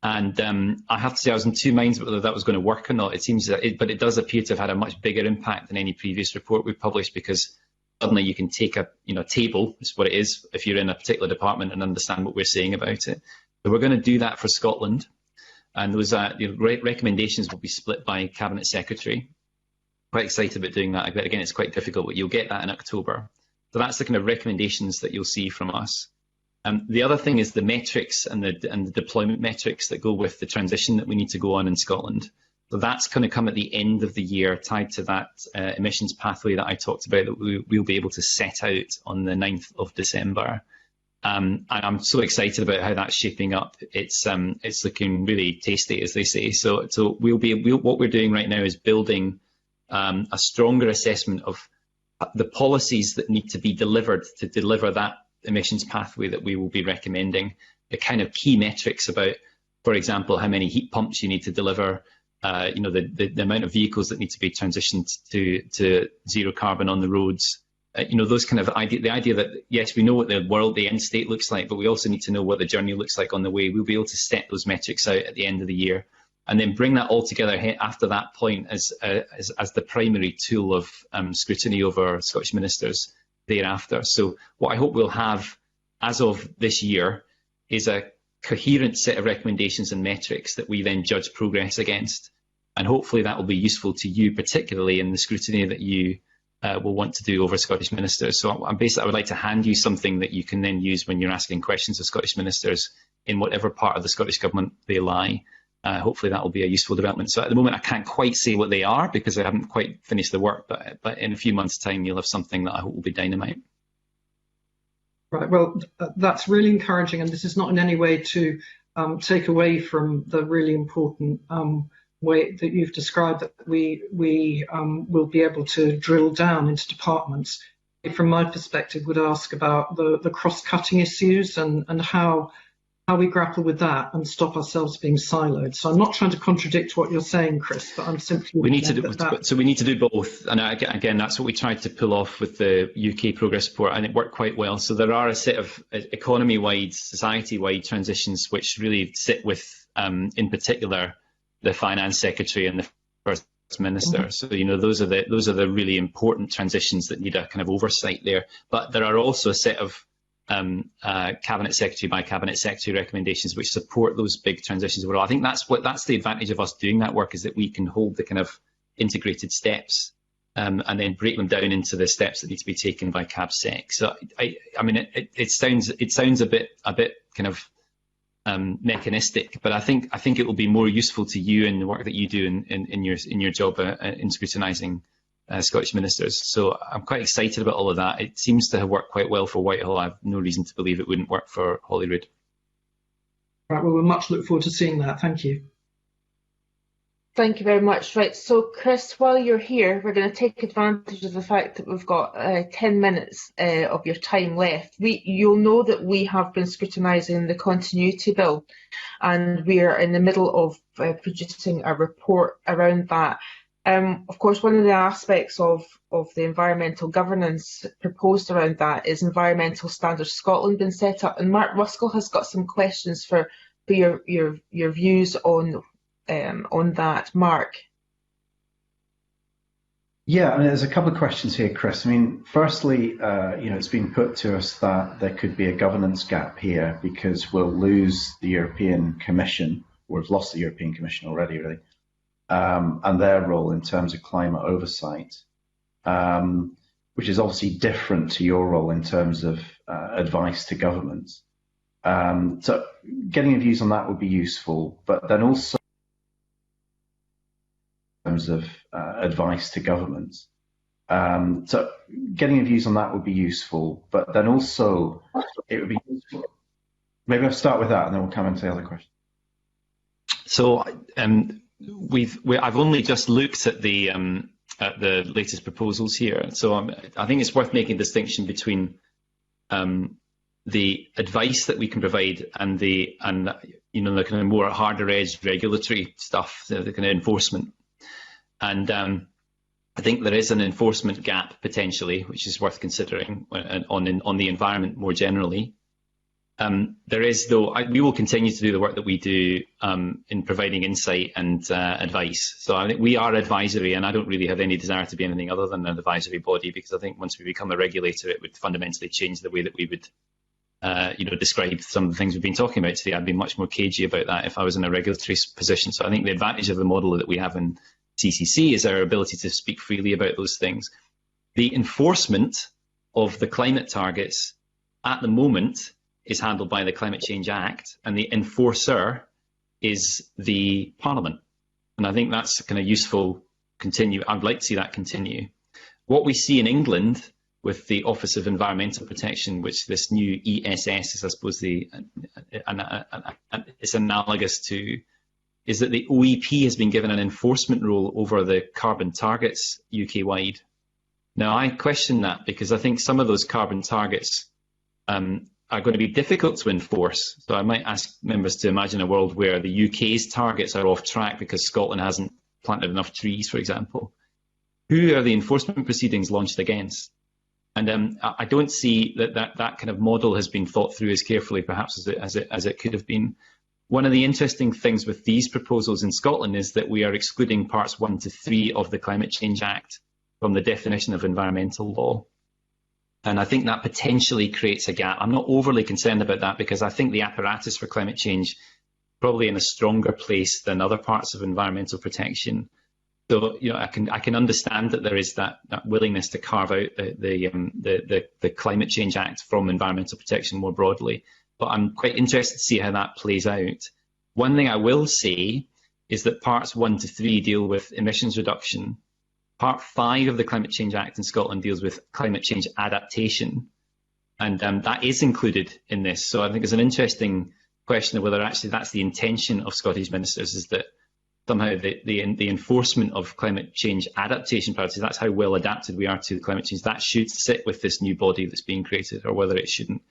And I have to say I was in two minds whether that was going to work or not. It seems that but it does appear to have had a much bigger impact than any previous report we've published, because suddenly you can take a table, is what it is, if you're in a particular department, and understand what we're saying about it. So we're going to do that for Scotland, and those recommendations will be split by Cabinet Secretary. Quite excited about doing that. But again, it's quite difficult, but you'll get that in October. So that's the kind of recommendations that you'll see from us. The other thing is the metrics and the deployment metrics that go with the transition that we need to go on in Scotland. So that's going to come at the end of the year, tied to that emissions pathway that I talked about, that we'll be able to set out on the 9th of December. And I'm so excited about how that's shaping up. It's looking really tasty, as they say. So what we're doing right now is building a stronger assessment of the policies that need to be delivered to deliver that emissions pathway that we will be recommending. The kind of key metrics about, for example, how many heat pumps you need to deliver, the amount of vehicles that need to be transitioned to zero carbon on the roads, those kind of the idea that, yes, we know what the end state looks like, but we also need to know what the journey looks like on the way. We'll be able to set those metrics out at the end of the year, and then bring that all together after that point as the primary tool of scrutiny over Scottish ministers thereafter. So what I hope we'll have as of this year is a coherent set of recommendations and metrics that we then judge progress against, and hopefully that will be useful to you, particularly in the scrutiny that you will want to do over Scottish ministers. So I would like to hand you something that you can then use when you're asking questions of Scottish ministers in whatever part of the Scottish Government they lie. Hopefully that will be a useful development. So at the moment I can't quite say what they are because I haven't quite finished the work, but in a few months' time you'll have something that I hope will be dynamite. Right, well, that's really encouraging, and this is not in any way to take away from the really important way that you've described that we will be able to drill down into departments. From my perspective, would ask about the cross-cutting issues and how we grapple with that and stop ourselves being siloed. So I'm not trying to contradict what you're saying, Chris, but I'm simply... We need to do both. And again, that's what we tried to pull off with the UK Progress Report, and it worked quite well. So there are a set of economy-wide, society-wide transitions which really sit with, in particular, the Finance Secretary and the First Minister. Mm-hmm. So, those are the really important transitions that need a kind of oversight there. But there are also a set of Cabinet Secretary by Cabinet Secretary recommendations which support those big transitions overall. I think that's the advantage of us doing that work, is that we can hold the kind of integrated steps and then break them down into the steps that need to be taken by CABSEC. So I mean, it sounds a bit kind of mechanistic, but I think it will be more useful to you in the work that you do in your job in scrutinising Scottish ministers. So I'm quite excited about all of that. It seems to have worked quite well for Whitehall. I have no reason to believe it wouldn't work for Holyrood. Right, well, we'll much look forward to seeing that. Thank you. Thank you very much. Right, so Chris, while you're here, we're going to take advantage of the fact that we've got 10 minutes of your time left. You'll know that we have been scrutinising the continuity bill, and we are in the middle of producing a report around that. Of course, one of the aspects of the environmental governance proposed around that is Environmental Standards Scotland being set up, and Mark Ruskell has got some questions for your views on that. Mark. Yeah, I mean, there's a couple of questions here, Chris. I mean, firstly, it's been put to us that there could be a governance gap here because we'll lose the European Commission, or we've lost the European Commission already, really, and their role in terms of climate oversight, which is obviously different to your role in terms of advice to governments. So getting your views on that would be useful, but then also of advice to governments. So getting your views on that would be useful, but then also it would be useful. Maybe I'll start with that and then we'll come into the other question. So I've only just looked at the latest proposals here. So I think it's worth making a distinction between the advice that we can provide and the kind of more harder edge regulatory stuff, the kind of enforcement. And I think there is an enforcement gap potentially, which is worth considering on the environment more generally. There is, though, we will continue to do the work that we do in providing insight and advice. So I think we are advisory, and I don't really have any desire to be anything other than an advisory body, because I think once we become a regulator, it would fundamentally change the way that we would describe some of the things we've been talking about today. I'd be much more cagey about that if I was in a regulatory position. So I think the advantage of the model that we have in CCC is our ability to speak freely about those things. The enforcement of the climate targets at the moment is handled by the Climate Change Act, and the enforcer is the Parliament. And I think that's kind of useful. I'd like to see that continue. What we see in England with the Office of Environmental Protection, which this new ESS is, I suppose, it's analogous to, is that the OEP has been given an enforcement role over the carbon targets UK-wide. Now, I question that because I think some of those carbon targets are going to be difficult to enforce. So I might ask members to imagine a world where the UK's targets are off track because Scotland hasn't planted enough trees, for example. Who are the enforcement proceedings launched against? And I don't see that kind of model has been thought through as carefully, perhaps, as it could have been. One of the interesting things with these proposals in Scotland is that we are excluding parts 1 to 3 of the Climate Change Act from the definition of environmental law. And I think that potentially creates a gap. I'm not overly concerned about that because I think the apparatus for climate change probably in a stronger place than other parts of environmental protection. So, I can understand that there is that willingness to carve out the Climate Change Act from environmental protection more broadly. But I'm quite interested to see how that plays out. One thing I will say is that parts 1 to 3 deal with emissions reduction. Part 5 of the Climate Change Act in Scotland deals with climate change adaptation. And that is included in this. So I think there's an interesting question of whether actually that's the intention of Scottish ministers, is that somehow the enforcement of climate change adaptation priorities, that's how well adapted we are to climate change, that should sit with this new body that's being created, or whether it shouldn't.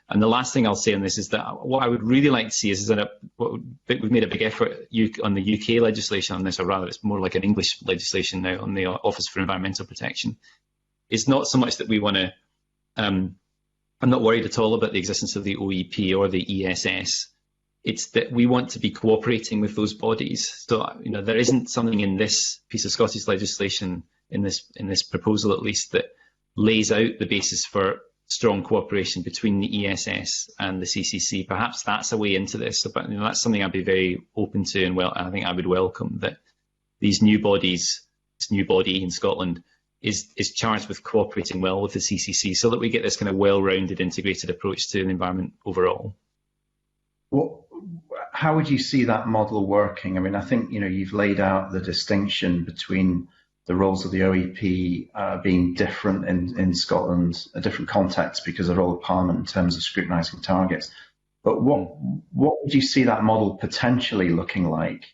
And the last thing I'll say on this is that what I would really like to see is that we've made a big effort on the UK legislation on this, or rather it's more like an English legislation now on the Office for Environmental Protection. It's not so much that we want to, I'm not worried at all about the existence of the OEP or the ESS. It's that we want to be cooperating with those bodies. So, there isn't something in this piece of Scottish legislation, in this proposal at least, that lays out the basis for strong cooperation between the ESS and the CCC. Perhaps that's a way into this, but that's something I'd be very open to, and I think I would welcome that these new bodies, this new body in Scotland, is charged with cooperating well with the CCC, so that we get this kind of well-rounded, integrated approach to the environment overall. How would you see that model working? I mean, I think you've laid out the distinction between the roles of the OEP being different in Scotland, a different context because of the role of Parliament in terms of scrutinising targets. But what would you see that model potentially looking like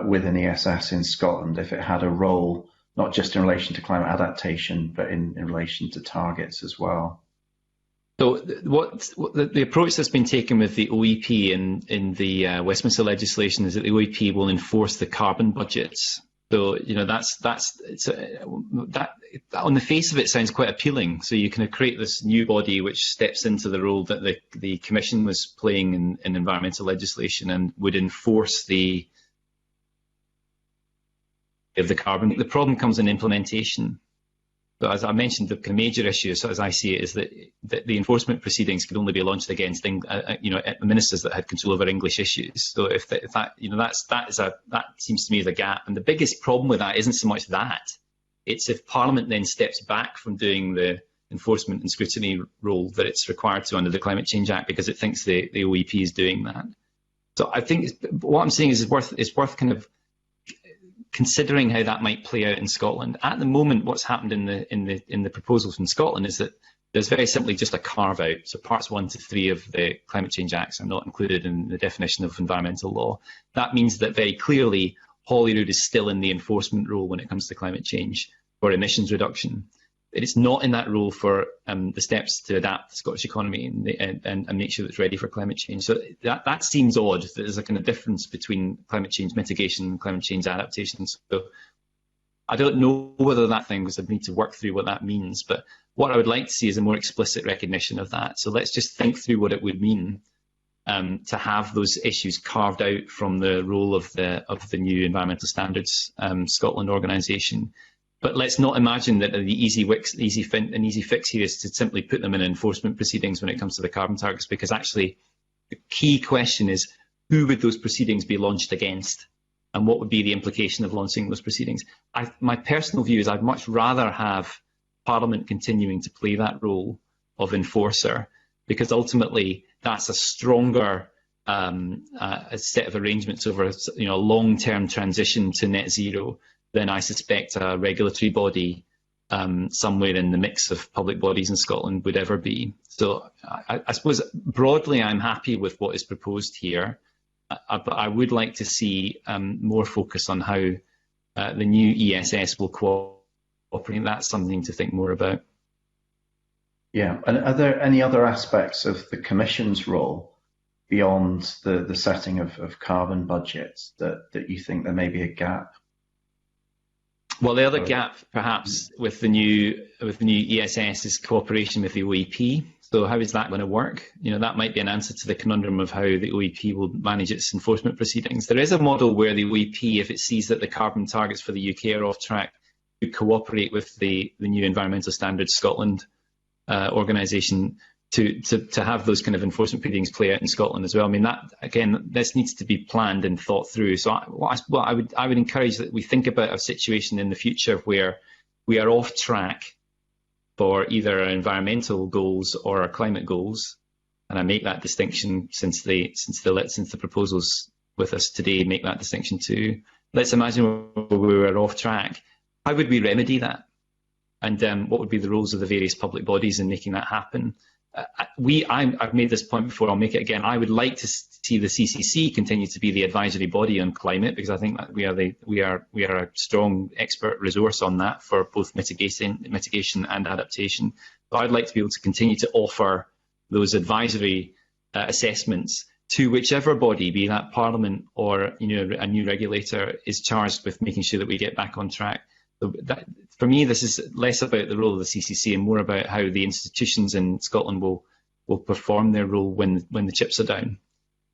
within ESS in Scotland if it had a role not just in relation to climate adaptation, but in relation to targets as well? So the approach that's been taken with the OEP in the Westminster legislation is that the OEP will enforce the carbon budgets. So that on the face of it sounds quite appealing. So you can create this new body which steps into the role that the Commission was playing in environmental legislation and would enforce the carbon. The problem comes in implementation. So as I mentioned, the major issue, so as I see it, is that the enforcement proceedings could only be launched against ministers that had control over English issues. So that seems to me as a gap. And the biggest problem with that isn't so much that; it's if Parliament then steps back from doing the enforcement and scrutiny role that it's required to under the Climate Change Act because it thinks the OEP is doing that. So I think what I'm saying is worth kind of considering how that might play out in Scotland. At the moment, what's happened in the proposals from Scotland is that there's very simply just a carve out. So parts 1 to 3 of the Climate Change Acts are not included in the definition of environmental law. That means that very clearly Holyrood is still in the enforcement role when it comes to climate change or emissions reduction. It is not in that role for the steps to adapt the Scottish economy and make sure that it's ready for climate change. So that seems odd, that there's a kind of difference between climate change mitigation and climate change adaptation. So I don't know whether that thing, because I'd need to work through what that means, but what I would like to see is a more explicit recognition of that. So let's just think through what it would mean to have those issues carved out from the role of the new Environmental Standards Scotland organisation. But let's not imagine that the easy fix here is to simply put them in enforcement proceedings when it comes to the carbon targets, because actually the key question is who would those proceedings be launched against and what would be the implication of launching those proceedings. My personal view is I'd much rather have Parliament continuing to play that role of enforcer, because ultimately that's a stronger a set of arrangements over a long-term transition to net zero than I suspect a regulatory body somewhere in the mix of public bodies in Scotland would ever be. So I suppose broadly I'm happy with what is proposed here, but I would like to see more focus on how the new ESS will cooperate. That's something to think more about. Yeah, and are there any other aspects of the Commission's role beyond the setting of carbon budgets that you think there may be a gap? Well, the other gap, perhaps, with the new ESS is cooperation with the OEP. So how is that going to work? That might be an answer to the conundrum of how the OEP will manage its enforcement proceedings. There is a model where the OEP, if it sees that the carbon targets for the UK are off track, could cooperate with the new Environmental Standards Scotland organisation to have those kind of enforcement proceedings play out in Scotland as well. I mean, that again, this needs to be planned and thought through. So I would encourage that we think about a situation in the future where we are off track for either our environmental goals or our climate goals, and I make that distinction since the proposals with us today make that distinction too. Let's imagine we were off track. How would we remedy that? And what would be the roles of the various public bodies in making that happen? I've made this point before, I'll make it again. I would like to see the CCC continue to be the advisory body on climate, because I think that we are a strong expert resource on that for both mitigation and adaptation. But I'd like to be able to continue to offer those advisory assessments to whichever body, be that Parliament or a new regulator, is charged with making sure that we get back on track. So for me, this is less about the role of the CCC and more about how the institutions in Scotland will perform their role when the chips are down.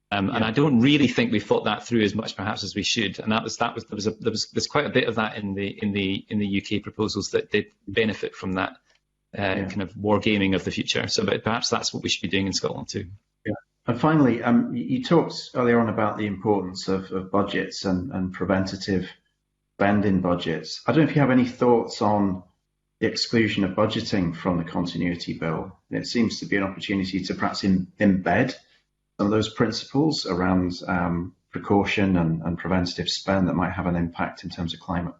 And I don't really think we've thought that through as much perhaps as we should. And there's quite a bit of that in the UK proposals that did benefit from that kind of wargaming of the future. So perhaps that's what we should be doing in Scotland too. Yeah. And finally, you talked earlier on about the importance of budgets and preventative spend in budgets. I don't know if you have any thoughts on the exclusion of budgeting from the continuity bill. It seems to be an opportunity to perhaps embed some of those principles around precaution and preventative spend that might have an impact in terms of climate.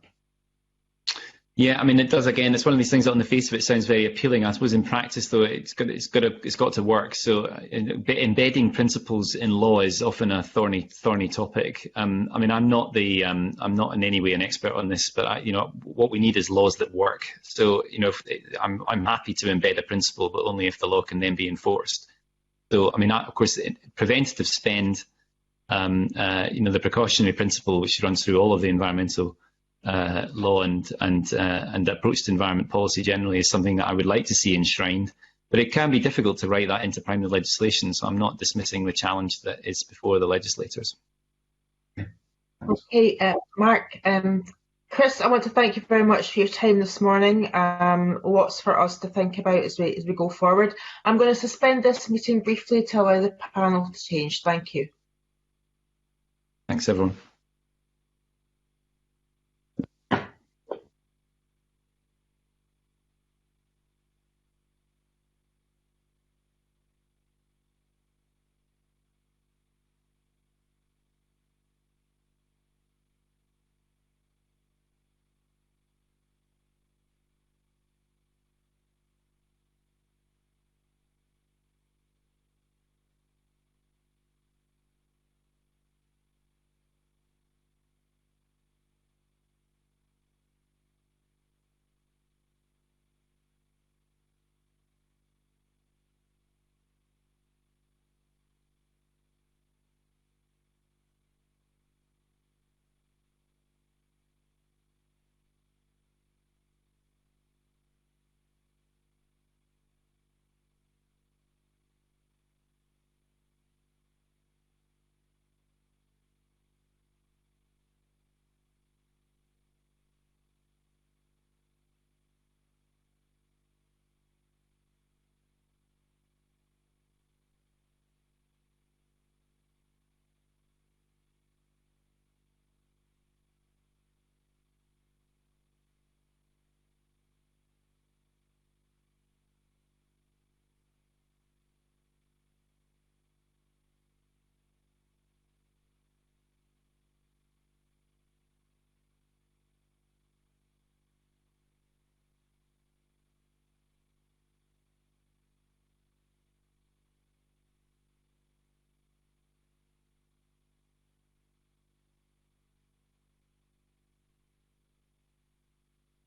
Yeah, I mean, it does. Again, it's one of these things that on the face of it sounds very appealing. I suppose in practice, though, it's got to work. So, embedding principles in law is often a thorny topic. I mean, I'm not in any way an expert on this, but what we need is laws that work. So, I'm happy to embed a principle, but only if the law can then be enforced. So, I mean, of course, preventative spend, the precautionary principle, which runs through all of the environmental law and approach to environment policy generally, is something that I would like to see enshrined. But it can be difficult to write that into primary legislation, so I'm not dismissing the challenge that is before the legislators. Okay, Mark. Chris, I want to thank you very much for your time this morning. Lots for us to think about as we go forward. I'm going to suspend this meeting briefly to allow the panel to change. Thank you. Thanks, everyone.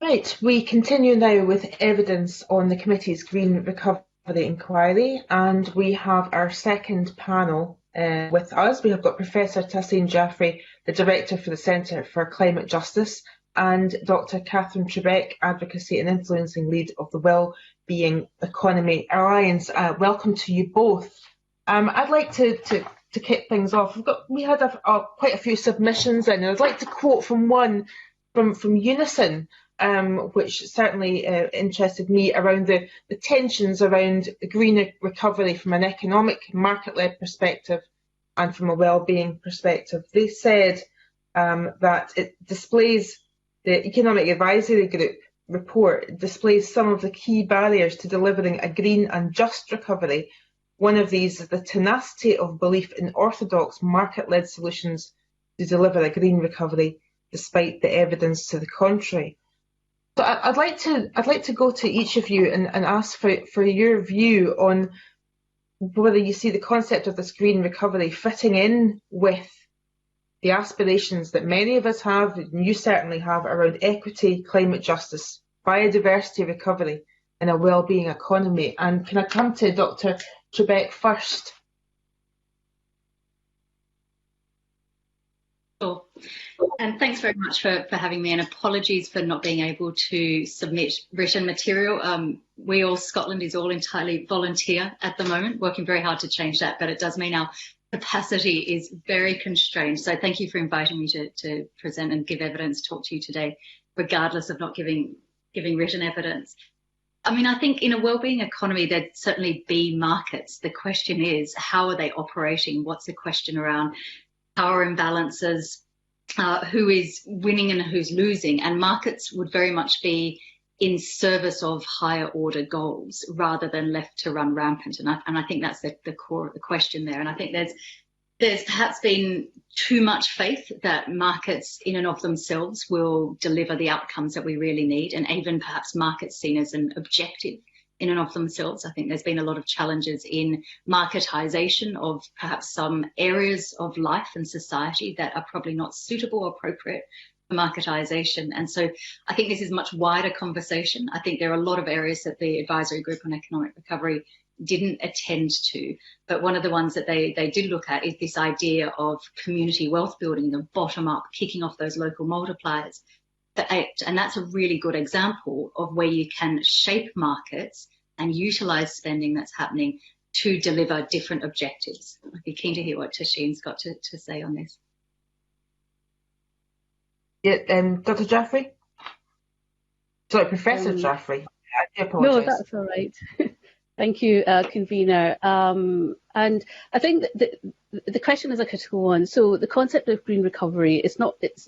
Right, we continue now with evidence on the committee's Green Recovery Inquiry, and we have our second panel with us. We have got Professor Tahseen Jaffrey, the Director for the Centre for Climate Justice, and Dr. Catherine Trebek, Advocacy and Influencing Lead of the Wellbeing Economy Alliance. Welcome to you both. I'd like to kick things off. We had quite a few submissions in, and I'd like to quote from one from Unison, which certainly interested me, around the tensions around green recovery from an economic market-led perspective and from a wellbeing perspective. They said that it displays, the Economic Advisory Group report displays some of the key barriers to delivering a green and just recovery. One of these is the tenacity of belief in orthodox market-led solutions to deliver a green recovery, despite the evidence to the contrary. So I'd like to go to each of you and ask for your view on whether you see the concept of this green recovery fitting in with the aspirations that many of us have, and you certainly have, around equity, climate justice, biodiversity recovery, and a wellbeing economy. And can I come to Dr. Trebek first? Sure. And thanks very much for having me, and apologies for not being able to submit written material. Scotland is all entirely volunteer at the moment, working very hard to change that, but it does mean our capacity is very constrained. So thank you for inviting me to present and give evidence, talk to you today, regardless of not giving written evidence. I mean, I think in a wellbeing economy, there'd certainly be markets. The question is, how are they operating? What's the question around power imbalances, who is winning and who's losing, and markets would very much be in service of higher order goals rather than left to run rampant. And I think that's the core of the question there. And I think there's perhaps been too much faith that markets in and of themselves will deliver the outcomes that we really need, and even perhaps markets seen as an objective in and of themselves. I think there's been a lot of challenges in marketization of perhaps some areas of life and society that are probably not suitable or appropriate for marketization. And so I think this is a much wider conversation. I think there are a lot of areas that the Advisory Group on Economic Recovery didn't attend to, but one of the ones that they did look at is this idea of community wealth building, the bottom up, kicking off those local multipliers. And that's a really good example of where you can shape markets and utilise spending that's happening to deliver different objectives. I'd be keen to hear what Tashin's got to say on this. Yeah, Dr. Jaffrey? Sorry, Professor Jaffrey. I apologise. No, that's all right. Thank you, convener. And I think that the question is a critical one. So the concept of green recovery it's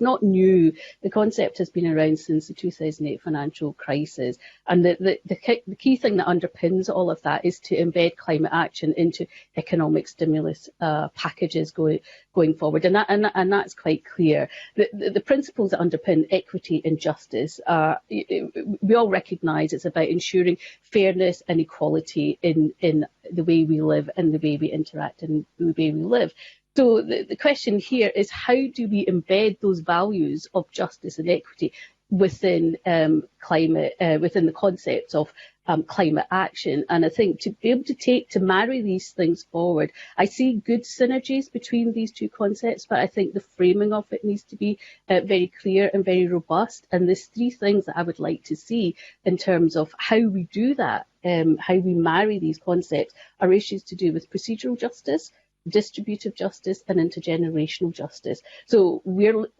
not new. The concept has been around since the 2008 financial crisis. And the key thing that underpins all of that is to embed climate action into economic stimulus packages going forward. And that's quite clear. The principles that underpin equity and justice are, we all recognise it's about ensuring fairness and equality in the way we live and the way we interact and the way we live. So the question here is, how do we embed those values of justice and equity within within the concepts of climate action? And I think to be able to marry these things forward, I see good synergies between these two concepts, but I think the framing of it needs to be very clear and very robust. And there's three things that I would like to see in terms of how we do that, how we marry these concepts, are issues to do with procedural justice, distributive justice and intergenerational justice. So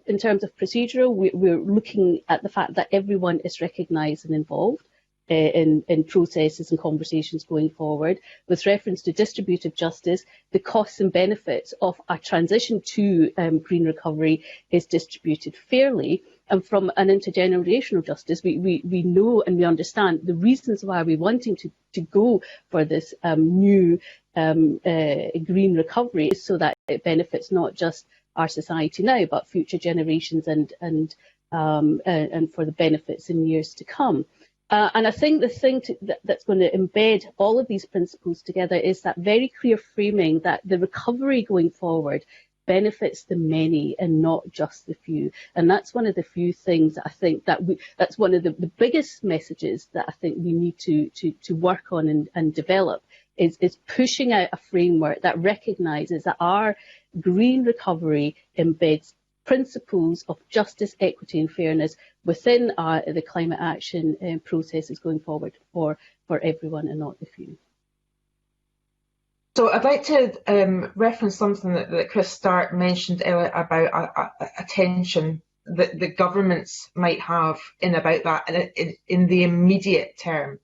in terms of procedural, we're looking at the fact that everyone is recognised and involved in processes and conversations going forward. With reference to distributive justice, the costs and benefits of a transition to green recovery is distributed fairly. And from an intergenerational justice, we know and we understand the reasons why we're wanting to go for this new green recovery is so that it benefits not just our society now, but future generations and for the benefits in years to come. And I think the thing that's going to embed all of these principles together is that very clear framing that the recovery going forward benefits the many and not just the few. And that's one of the few things that I think that's one of the biggest messages that I think we need to work on and develop is pushing out a framework that recognises that our green recovery embeds principles of justice, equity and fairness within the climate action processes going forward for everyone and not the few. So I'd like to reference something that Chris Stark mentioned earlier about a tension that the governments might have about that in the immediate term.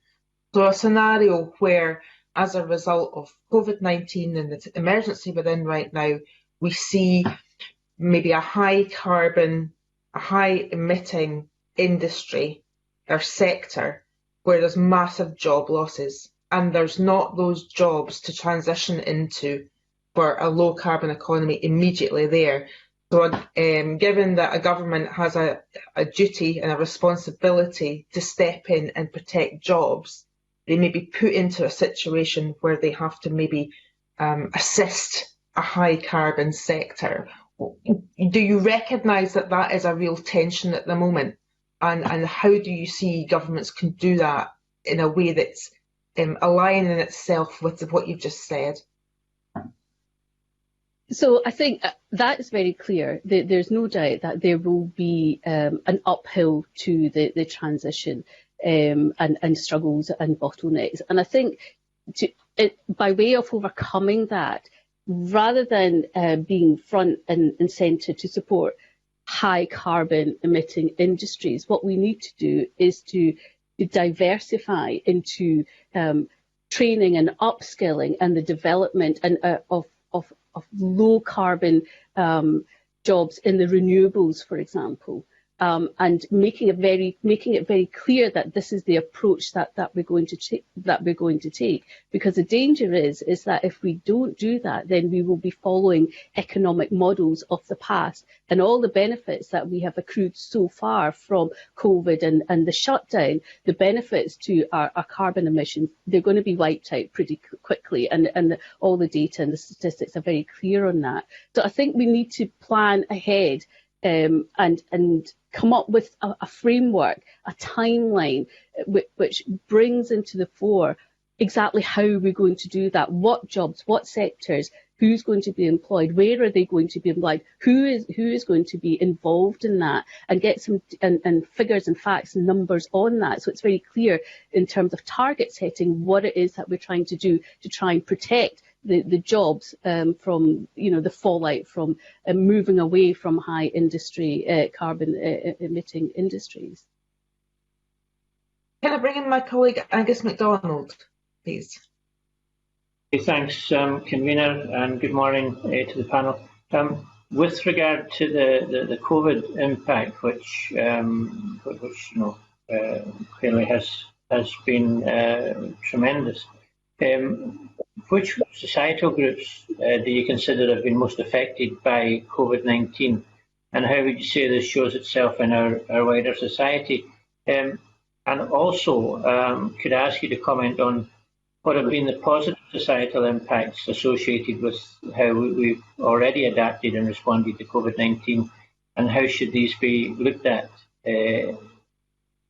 So a scenario where, as a result of COVID-19 and the emergency we're in right now, we see maybe a high carbon, a high emitting industry or sector where there's massive job losses and there's not those jobs to transition into for a low carbon economy immediately there. So given that a government has a duty and a responsibility to step in and protect jobs, they may be put into a situation where they have to maybe assist a high carbon sector. Do you recognise that that is a real tension at the moment? And how do you see governments can do that in a way that's aligning itself with what you've just said? So I think that is very clear. There's no doubt that there will be an uphill to the transition and struggles and bottlenecks. And I think by way of overcoming that, rather than being front and centre to support high carbon emitting industries, what we need to do is to diversify into training and upskilling and the development and of low carbon jobs in the renewables, for example. And making it very clear that this is the approach that we're going to take, because the danger is that if we don't do that, then we will be following economic models of the past, and all the benefits that we have accrued so far from COVID and the shutdown, the benefits to our carbon emissions, they're going to be wiped out pretty quickly, and all the data and the statistics are very clear on that. So I think we need to plan ahead and come up with a framework, a timeline, which brings into the fore exactly how we're going to do that, what jobs, what sectors, who's going to be employed, where are they going to be employed, who is going to be involved in that, and get some and figures and facts and numbers on that, so it's very clear in terms of target setting what it is that we're trying to do to try and protect the jobs from the fallout from moving away from high industry carbon emitting industries. Can I bring in my colleague Angus MacDonald, please? Thanks, convener, and good morning to the panel. With regard to the COVID impact, which clearly has been tremendous, which societal groups do you consider have been most affected by COVID-19, and how would you say this shows itself in our wider society? And also, could I ask you to comment on what have been the positive societal impacts associated with how we've already adapted and responded to COVID-19, and how should these be looked at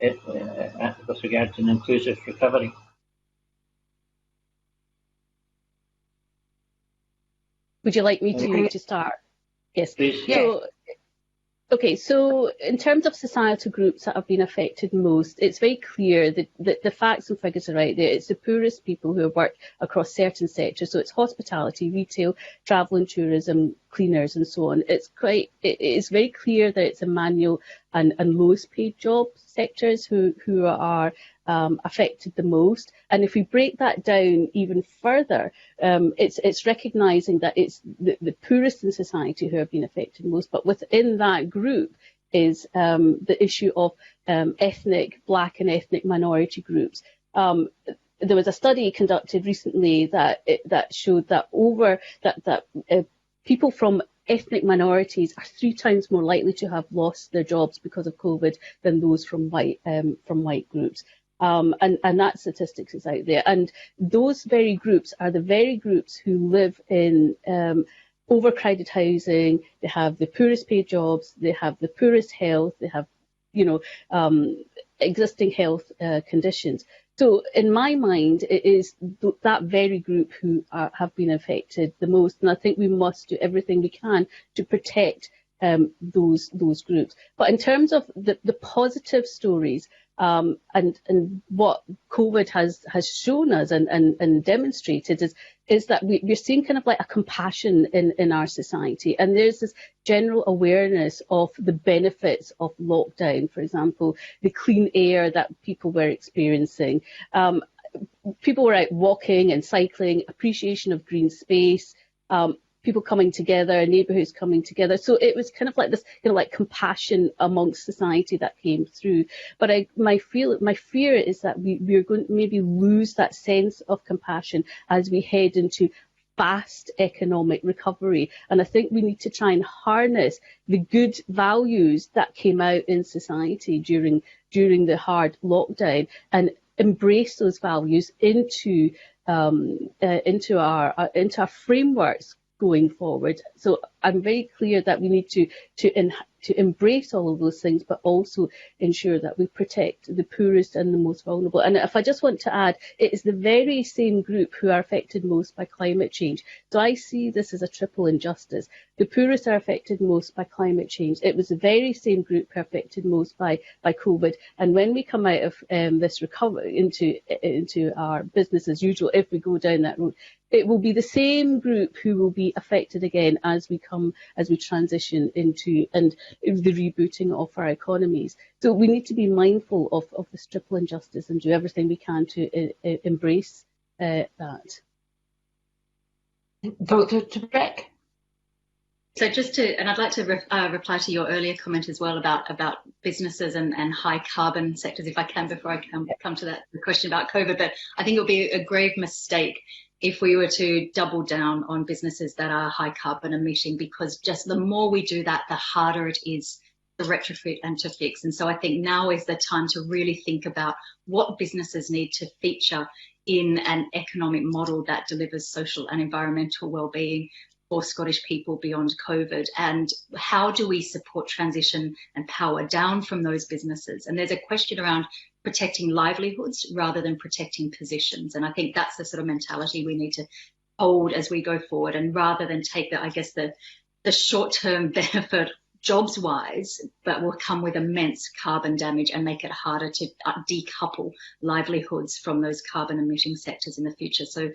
with regard to an inclusive recovery? Would you like me to start? Yes. Please. Yeah. So in terms of societal groups that have been affected most, it's very clear that the facts and figures are out there. It's the poorest people who have worked across certain sectors. So it's hospitality, retail, travel and tourism, cleaners and so on. It's very clear that it's a manual and lowest paid job sectors who are affected the most. And if we break that down even further, it's recognising that it's the poorest in society who have been affected most, but within that group is the issue of black and ethnic minority groups. There was a study conducted recently that showed that people from ethnic minorities are 3 times more likely to have lost their jobs because of COVID than those from white groups. And that statistics is out there. And those very groups are the very groups who live in overcrowded housing. They have the poorest paid jobs. They have the poorest health. They have, existing health conditions. So in my mind, it is that very group who have been affected the most. And I think we must do everything we can to protect those groups. But in terms of the positive stories, and what COVID has shown us and demonstrated is that we're seeing kind of like a compassion in our society, and there's this general awareness of the benefits of lockdown. For example, the clean air that people were experiencing. People were out walking and cycling, appreciation of green space, people coming together, neighbourhoods coming together. So it was kind of like this, compassion amongst society that came through. But my fear is that we're going to maybe lose that sense of compassion as we head into fast economic recovery. And I think we need to try and harness the good values that came out in society during the hard lockdown and embrace those values into our frameworks going forward. So I'm very clear that we need to embrace all of those things, but also ensure that we protect the poorest and the most vulnerable. And if I just want to add, it is the very same group who are affected most by climate change. So I see this as a triple injustice. The poorest are affected most by climate change. It was the very same group who are affected most by COVID. And when we come out of this recovery into our business as usual, if we go down that road, it will be the same group who will be affected again as we transition into the rebooting of our economies. So we need to be mindful of this triple injustice and do everything we can to embrace that. Dr. Trebek? So just to, and I'd like to reply to your earlier comment as well about businesses and high carbon sectors, if I can, before I come to that question about COVID. But I think it would be a grave mistake if we were to double down on businesses that are high carbon emitting, because just the more we do that, the harder it is to retrofit and to fix. And so I think now is the time to really think about what businesses need to feature in an economic model that delivers social and environmental well-being for Scottish people beyond COVID, and how do we support transition and power down from those businesses? And there's a question around protecting livelihoods rather than protecting positions, and I think that's the sort of mentality we need to hold as we go forward, and rather than take the short-term benefit jobs-wise, but will come with immense carbon damage and make it harder to decouple livelihoods from those carbon-emitting sectors in the future. So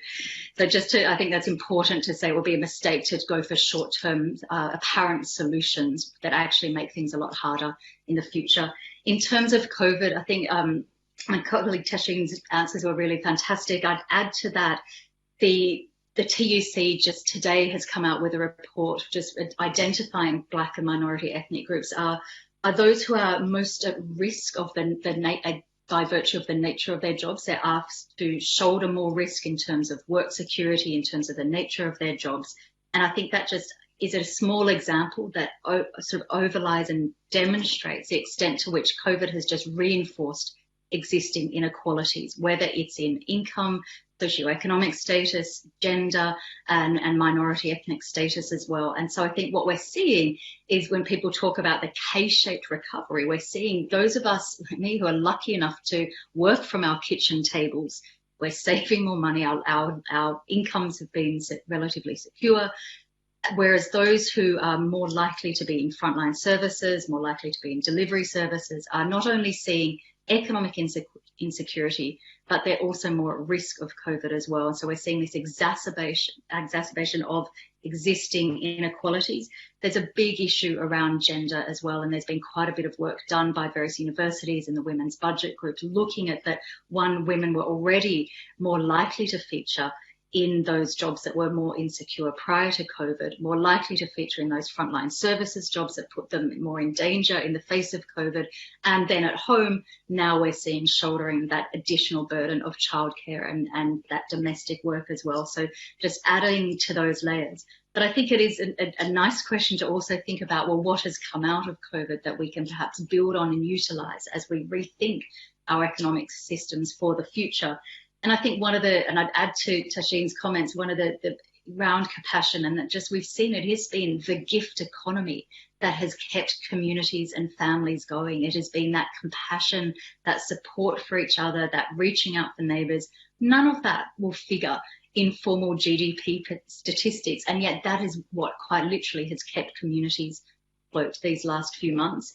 just to, I think that's important to say, it will be a mistake to go for short-term apparent solutions that actually make things a lot harder in the future. In terms of COVID, I think my colleague Tashin's answers were really fantastic. I'd add to that the TUC just today has come out with a report just identifying Black and minority ethnic groups are those who are most at risk of by virtue of the nature of their jobs. They're asked to shoulder more risk in terms of work security, in terms of the nature of their jobs. And I think that just is a small example that sort of overlies and demonstrates the extent to which COVID has just reinforced existing inequalities, whether it's in income, socioeconomic status, gender, and minority ethnic status as well. And so I think what we're seeing is when people talk about the K-shaped recovery, we're seeing those of us, like me, who are lucky enough to work from our kitchen tables, we're saving more money, our incomes have been relatively secure, whereas those who are more likely to be in frontline services, more likely to be in delivery services, are not only seeing economic insecurity, but they're also more at risk of COVID as well. And so we're seeing this exacerbation of existing inequalities. There's a big issue around gender as well, and there's been quite a bit of work done by various universities and the women's budget group looking at that. Women were already more likely to feature in those jobs that were more insecure prior to COVID, more likely to feature in those frontline services jobs that put them more in danger in the face of COVID. And then at home, now we're seeing shouldering that additional burden of childcare and that domestic work as well. So just adding to those layers. But I think it is a nice question to also think about, well, what has come out of COVID that we can perhaps build on and utilise as we rethink our economic systems for the future. And I think and I'd add to Tashin's comments, one of the around compassion, and that just we've seen it has been the gift economy that has kept communities and families going. It has been that compassion, that support for each other, that reaching out for neighbours. None of that will figure in formal GDP statistics, and yet that is what quite literally has kept communities afloat these last few months.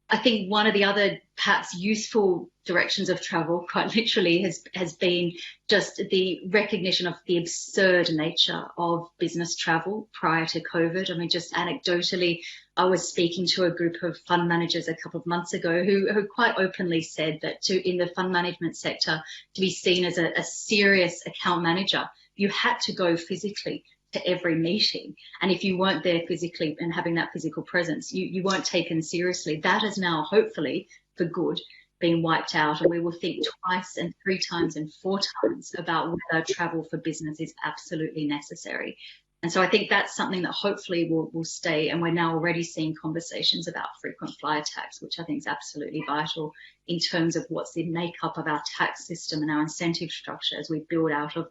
I think one of the other perhaps useful directions of travel, quite literally, has been just the recognition of the absurd nature of business travel prior to COVID. I mean, just anecdotally, I was speaking to a group of fund managers a couple of months ago who quite openly said that in the fund management sector, to be seen as a serious account manager, you had to go physically to every meeting, and if you weren't there physically and having that physical presence, you weren't taken seriously. That is now hopefully for good being wiped out, and we will think twice and 3 times and 4 times about whether travel for business is absolutely necessary. And so I think that's something that hopefully will stay, and we're now already seeing conversations about frequent flyer tax, which I think is absolutely vital in terms of what's the makeup of our tax system and our incentive structure as we build out of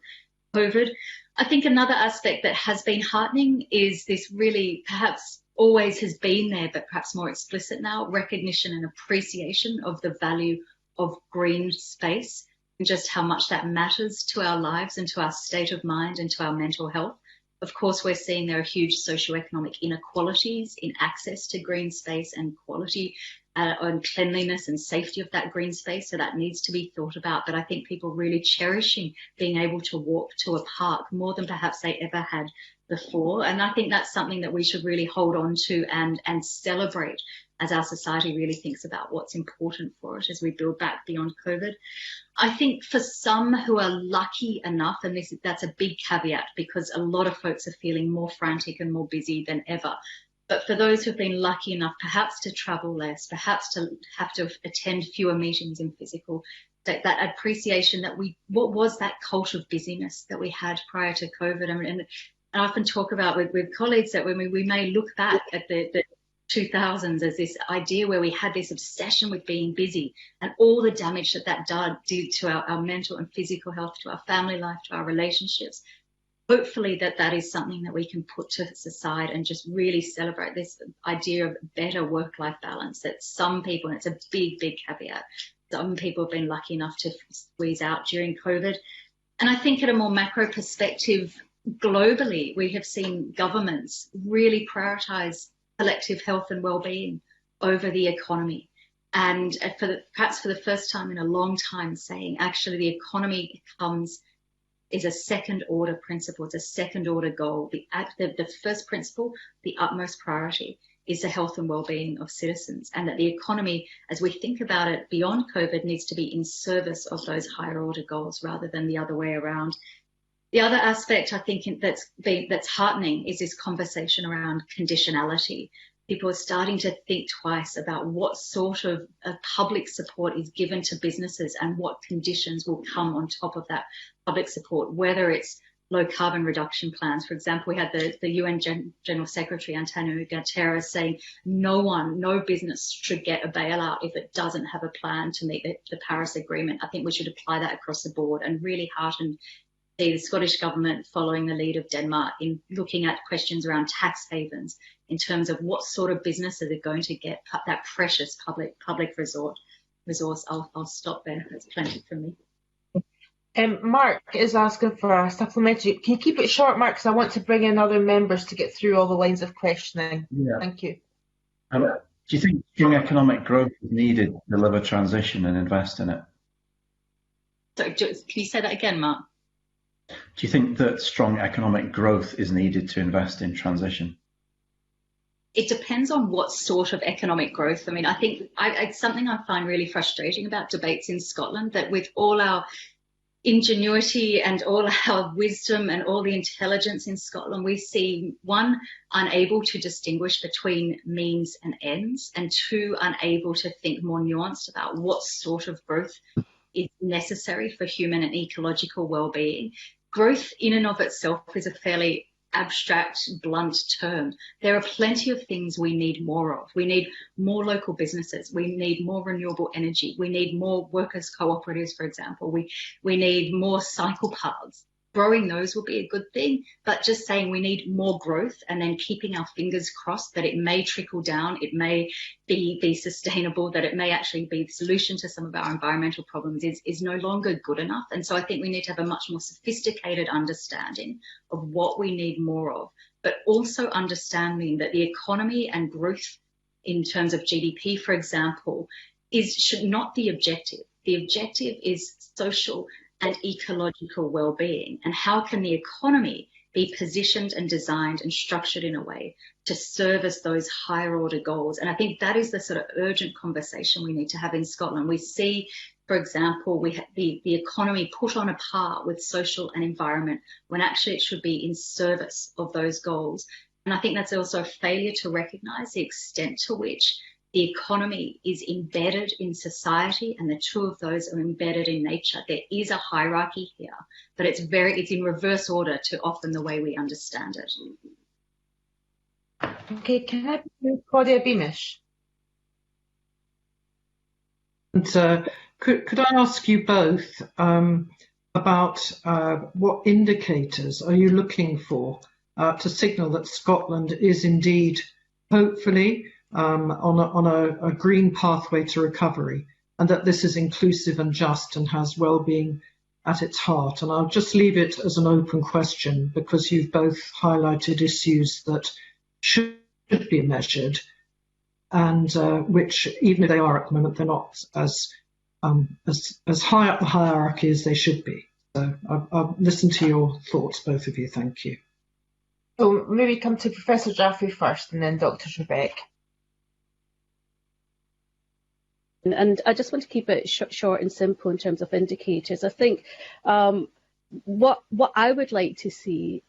COVID. I think another aspect that has been heartening is this really perhaps always has been there, but perhaps more explicit now, recognition and appreciation of the value of green space and just how much that matters to our lives and to our state of mind and to our mental health. Of course, we're seeing there are huge socioeconomic inequalities in access to green space and quality on cleanliness and safety of that green space. So that needs to be thought about. But I think people really cherishing being able to walk to a park more than perhaps they ever had before. And I think that's something that we should really hold on to and celebrate as our society really thinks about what's important for it as we build back beyond COVID. I think for some who are lucky enough, and that's a big caveat because a lot of folks are feeling more frantic and more busy than ever. But for those who've been lucky enough perhaps to travel less, perhaps to have to attend fewer meetings in physical, that appreciation that what was that cult of busyness that we had prior to COVID. And I often talk about with colleagues that when we may look back at the 2000s as this idea where we had this obsession with being busy and all the damage that did to our mental and physical health, to our family life, to our relationships. Hopefully that is something that we can put to the side and just really celebrate this idea of better work-life balance that some people, and it's a big, big caveat, some people have been lucky enough to squeeze out during COVID. And I think at a more macro perspective, globally, we have seen governments really prioritise collective health and well-being over the economy. And perhaps for the first time in a long time saying, actually, the economy is a second-order principle. It's a second-order goal. The first principle, the utmost priority, is the health and well-being of citizens, and that the economy, as we think about it beyond COVID, needs to be in service of those higher-order goals rather than the other way around. The other aspect I think that's heartening is this conversation around conditionality. People are starting to think twice about what sort of public support is given to businesses and what conditions will come on top of that public support, whether it's low carbon reduction plans. For example, we had the UN General Secretary, Antonio Guterres, saying no business should get a bailout if it doesn't have a plan to meet the Paris Agreement. I think we should apply that across the board, and really heartened the Scottish Government following the lead of Denmark in looking at questions around tax havens in terms of what sort of businesses are going to get that precious public resource. I'll stop there. That's plenty from me. Mark is asking for a supplementary. Can you keep it short, Mark, because I want to bring in other members to get through all the lines of questioning. Yeah. Thank you. Do you think strong economic growth is needed to deliver transition and invest in it? So, can you say that again, Mark? Do you think that strong economic growth is needed to invest in transition? It depends on what sort of economic growth. I mean, I think it's something I find really frustrating about debates in Scotland, that with all our ingenuity and all our wisdom and all the intelligence in Scotland, we see, one, unable to distinguish between means and ends, and two, unable to think more nuanced about what sort of growth is necessary for human and ecological well-being. Growth in and of itself is a fairly abstract, blunt term. There are plenty of things we need more of. We need more local businesses. We need more renewable energy. We need more workers' cooperatives, for example. We need more cycle paths. Growing those will be a good thing, but just saying we need more growth and then keeping our fingers crossed that it may trickle down, it may be sustainable, that it may actually be the solution to some of our environmental problems is no longer good enough. And so I think we need to have a much more sophisticated understanding of what we need more of, but also understanding that the economy and growth in terms of GDP, for example, should not be the objective. The objective is social and ecological well-being, and how can the economy be positioned and designed and structured in a way to service those higher order goals. And I think that is the sort of urgent conversation we need to have in Scotland. We see, for example, we have the economy put on a par with social and environment when actually it should be in service of those goals. And I think that's also a failure to recognise the extent to which the economy is embedded in society, and the two of those are embedded in nature. There is a hierarchy here, but it's in reverse order to often the way we understand it. Okay, can I do Claudia Beamish? And could I ask you both about what indicators are you looking for to signal that Scotland is indeed, hopefully, on a green pathway to recovery, and that this is inclusive and just and has well-being at its heart? And I'll just leave it as an open question, because you've both highlighted issues that should be measured, and which, even if they are at the moment, they're not as high up the hierarchy as they should be. So I'll listen to your thoughts, both of you. Thank you. So maybe come to Professor Jaffrey first, and then Dr. Trebek. And I just want to keep it short and simple in terms of indicators. I think what I would like to see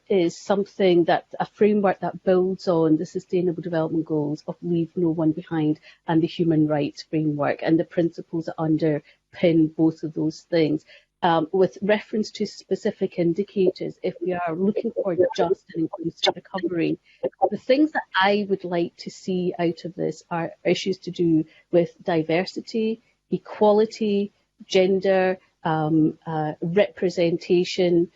is something a framework that builds on the Sustainable Development Goals of Leave No One Behind and the Human Rights Framework and the principles that underpin both of those things. With reference to specific indicators, if we are looking for just and inclusive recovery, the things that I would like to see out of this are issues to do with diversity, equality, gender, representation,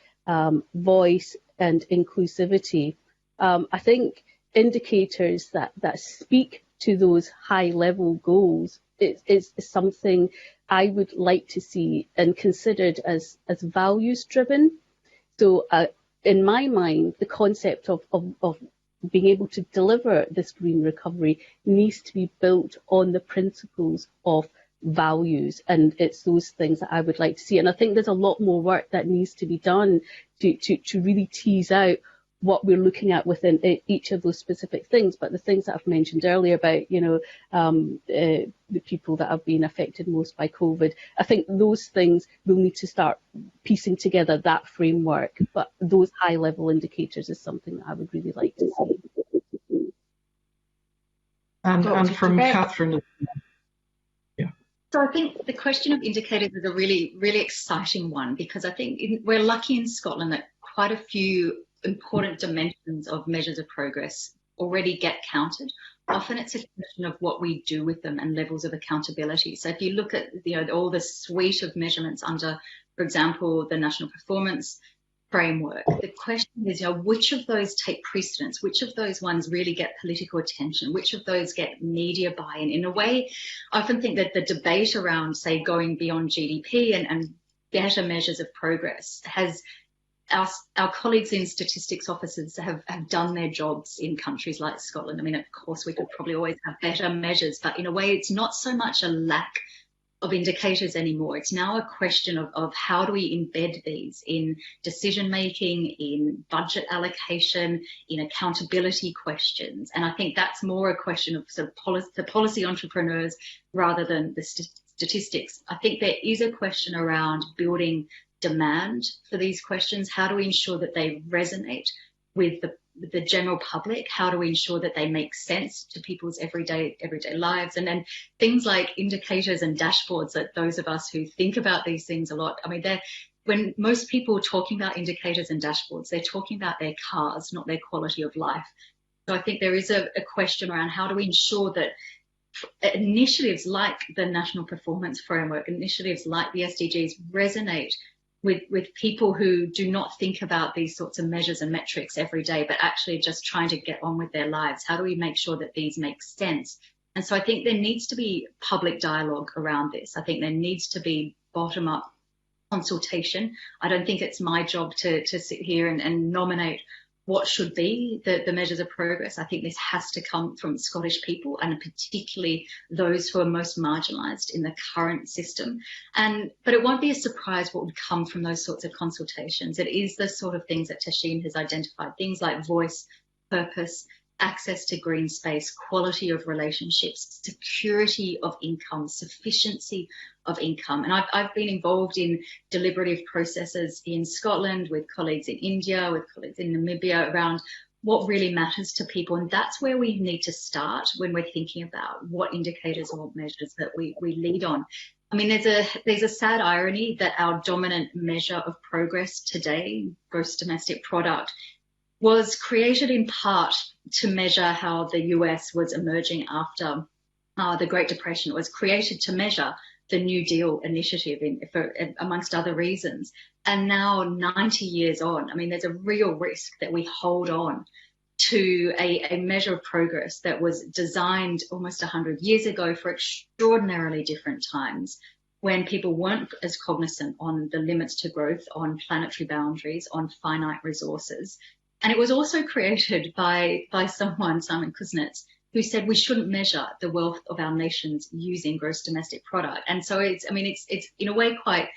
voice and inclusivity. I think indicators that speak to those high level goals is something I would like to see and considered as values driven. So in my mind, the concept of being able to deliver this green recovery needs to be built on the principles of values, and it's those things that I would like to see. And I think there's a lot more work that needs to be done to really tease out what we're looking at within each of those specific things. But the things that I've mentioned earlier about, the people that have been affected most by COVID, I think those things will need to start piecing together that framework. But those high level indicators is something that I would really like to see. And from Catherine. So I think the question of indicators is a really, really exciting one, because I think we're lucky in Scotland that quite a few important dimensions of measures of progress already get counted. Often it's a question of what we do with them and levels of accountability. So if you look at all the suite of measurements under, for example, the National Performance Framework, the question is, which of those take precedence? Which of those ones really get political attention? Which of those get media buy-in? In a way, I often think that the debate around, say, going beyond GDP and better measures of progress has our colleagues in statistics offices have done their jobs in countries like Scotland. I mean, of course, we could probably always have better measures, but in a way, it's not so much a lack of indicators anymore. It's now a question of how do we embed these in decision making, in budget allocation, in accountability questions. And I think that's more a question of sort of the policy entrepreneurs rather than the statistics. I think there is a question around building demand for these questions. How do we ensure that they resonate with the general public? How do we ensure that they make sense to people's everyday lives? And then things like indicators and dashboards, that those of us who think about these things a lot, I mean, when most people are talking about indicators and dashboards, they're talking about their cars, not their quality of life. So I think there is a question around how do we ensure that initiatives like the National Performance Framework, initiatives like the SDGs resonate with people who do not think about these sorts of measures and metrics every day, but actually just trying to get on with their lives. How do we make sure that these make sense? And so I think there needs to be public dialogue around this. I think there needs to be bottom-up consultation. I don't think it's my job to sit here and nominate what should be the measures of progress. I think this has to come from Scottish people, and particularly those who are most marginalised in the current system. But it won't be a surprise what would come from those sorts of consultations. It is the sort of things that Tashin has identified, things like voice, purpose, access to green space, quality of relationships, security of income, sufficiency of income. And I've been involved in deliberative processes in Scotland with colleagues in India, with colleagues in Namibia around what really matters to people. And that's where we need to start when we're thinking about what indicators or measures that we lead on. I mean, there's a sad irony that our dominant measure of progress today, gross domestic product, was created in part to measure how the US was emerging after the Great Depression. It was created to measure the New Deal initiative, amongst other reasons. And now, 90 years on, I mean, there's a real risk that we hold on to a measure of progress that was designed almost 100 years ago for extraordinarily different times, when people weren't as cognizant on the limits to growth, on planetary boundaries, on finite resources. And it was also created by someone, Simon Kuznets, who said we shouldn't measure the wealth of our nations using gross domestic product. And so it's in a way quite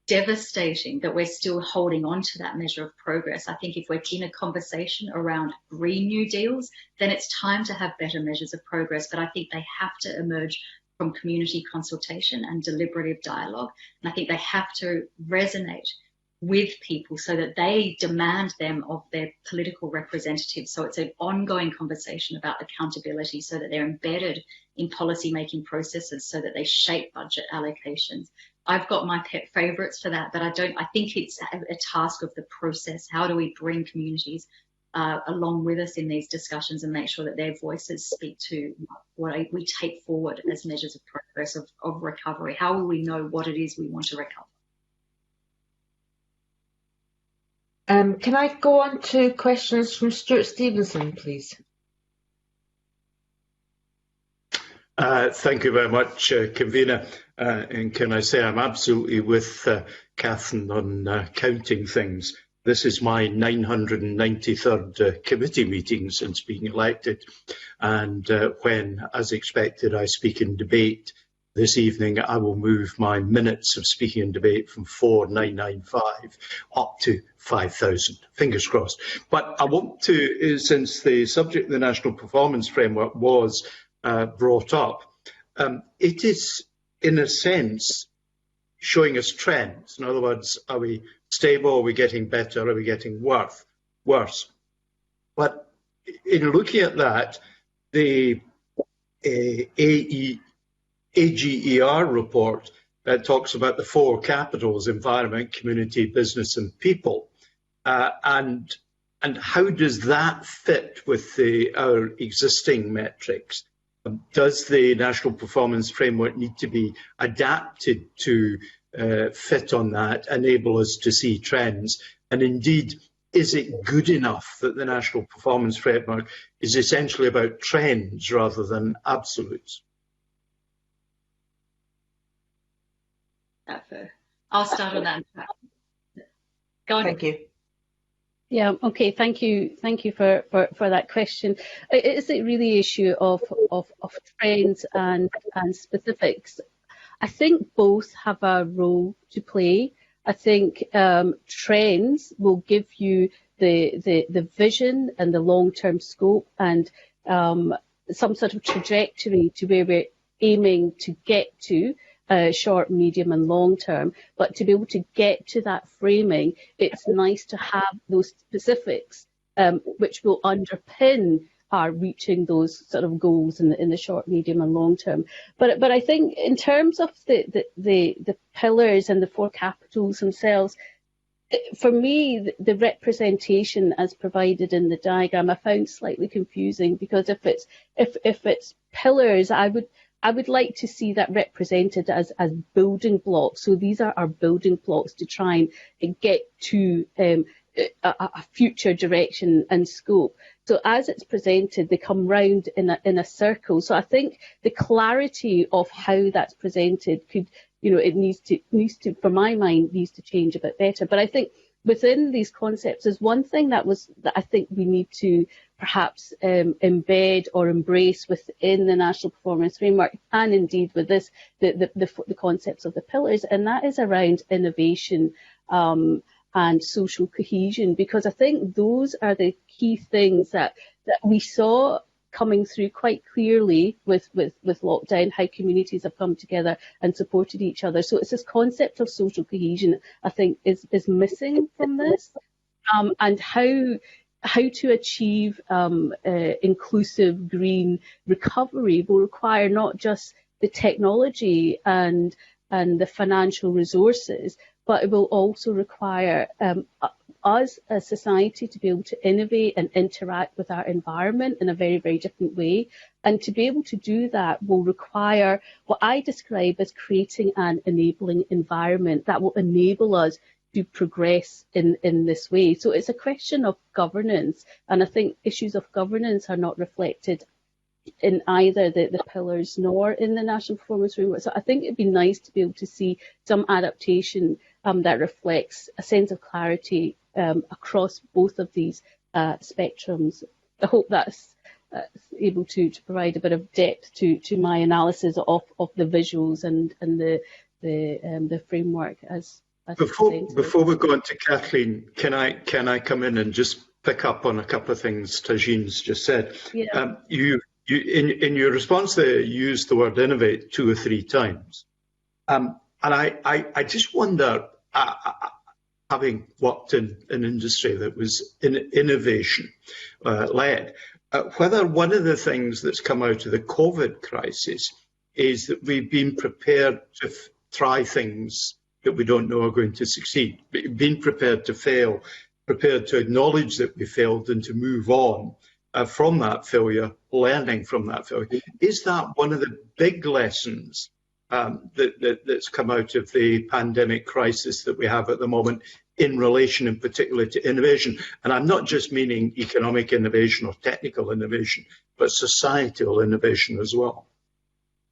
devastating that we're still holding on to that measure of progress. I think if we're in a conversation around Green New Deals, then it's time to have better measures of progress. But I think they have to emerge from community consultation and deliberative dialogue. And I think they have to resonate with people so that they demand them of their political representatives. So it's an ongoing conversation about accountability so that they're embedded in policy-making processes so that they shape budget allocations. I've got my pet favourites for that, but I think it's a task of the process. How do we bring communities along with us in these discussions and make sure that their voices speak to what we take forward as measures of progress of recovery? How will we know what it is we want to recover? Can I go on to questions from Stuart Stevenson, please? Thank you very much, Convener. And can I say I'm absolutely with Catherine on counting things. This is my 993rd committee meeting since being elected. And when, as expected, I speak in debate this evening, I will move my minutes of speaking in debate from 4,995 up to 5,000. Fingers crossed. But I want to, since the subject of the National Performance Framework was brought up, it is, in a sense, showing us trends. In other words, are we stable? Are we getting better? Are we getting worse? But in looking at that, the AGER report talks about the four capitals: environment, community, business and people. And how does that fit with our existing metrics? Does the National Performance Framework need to be adapted to fit on that, enable us to see trends? And indeed, is it good enough that the National Performance Framework is essentially about trends rather than absolutes? I'll start on that. Go on. Thank you. Yeah, okay, thank you for that question. It is a really issue of trends and specifics. I think both have a role to play. I think trends will give you the vision and the long-term scope and some sort of trajectory to where we're aiming to get to, short, medium and long term. But to be able to get to that framing, it's nice to have those specifics which will underpin our reaching those sort of goals in the short, medium and long term. But I think in terms of the pillars and the four capitals themselves, for me, the representation as provided in the diagram I found slightly confusing, because if it's pillars, I would like to see that represented as building blocks. So these are our building blocks to try and get to a future direction and scope. So as it's presented, they come round in a circle. So I think the clarity of how that's presented could, it needs to, for my mind, needs to change a bit better. But I think within these concepts, there's one thing that I think we need to perhaps embed or embrace within the National Performance Framework, and indeed with this, the concepts of the pillars, and that is around innovation and social cohesion, because I think those are the key things that we saw coming through quite clearly with lockdown, how communities have come together and supported each other. So it's this concept of social cohesion, I think, is missing from this, and how to achieve inclusive green recovery will require not just the technology and the financial resources, but it will also require us as society to be able to innovate and interact with our environment in a very, very different way. And to be able to do that will require what I describe as creating an enabling environment that will enable us to progress in this way. So it's a question of governance, and I think issues of governance are not reflected in either the pillars nor in the National Performance Framework. So I think it'd be nice to be able to see some adaptation that reflects a sense of clarity across both of these spectrums. I hope that's able to provide a bit of depth to my analysis of the visuals and the framework as before we go on to Kathleen, can I come in and just pick up on a couple of things Tajin's just said? Yeah. in your response there, you used the word innovate 2 or 3 times. And I just wonder, having worked in an industry that was innovation led, whether one of the things that's come out of the COVID crisis is that we've been prepared to try things that we don't know are going to succeed, being prepared to fail, prepared to acknowledge that we failed and to move on from that failure, learning from that failure. Is that one of the big lessons that's come out of the pandemic crisis that we have at the moment in relation in particular to innovation? And I'm not just meaning economic innovation or technical innovation, but societal innovation as well.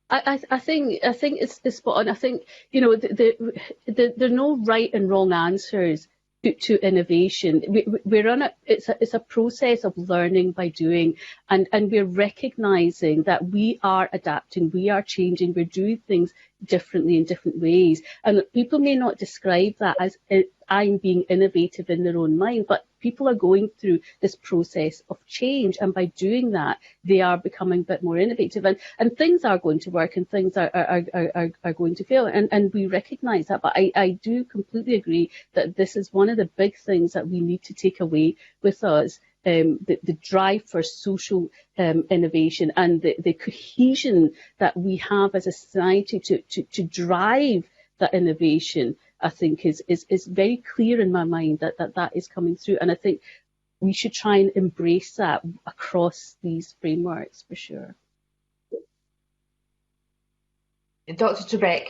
I think it's spot on. I think, you know, there are no right and wrong answers to innovation. We're on it's a process of learning by doing, and we're recognizing that we are adapting, we are changing, we're doing things differently in different ways. And people may not describe that as I'm being innovative in their own mind, but people are going through this process of change, and by doing that, they are becoming a bit more innovative, and things are going to work and things are going to fail, and we recognise that. But I do completely agree that this is one of the big things that we need to take away with us. The drive for social innovation and the cohesion that we have as a society to drive that innovation, I think is very clear in my mind that is coming through. And I think we should try and embrace that across these frameworks for sure. Dr. Trebek.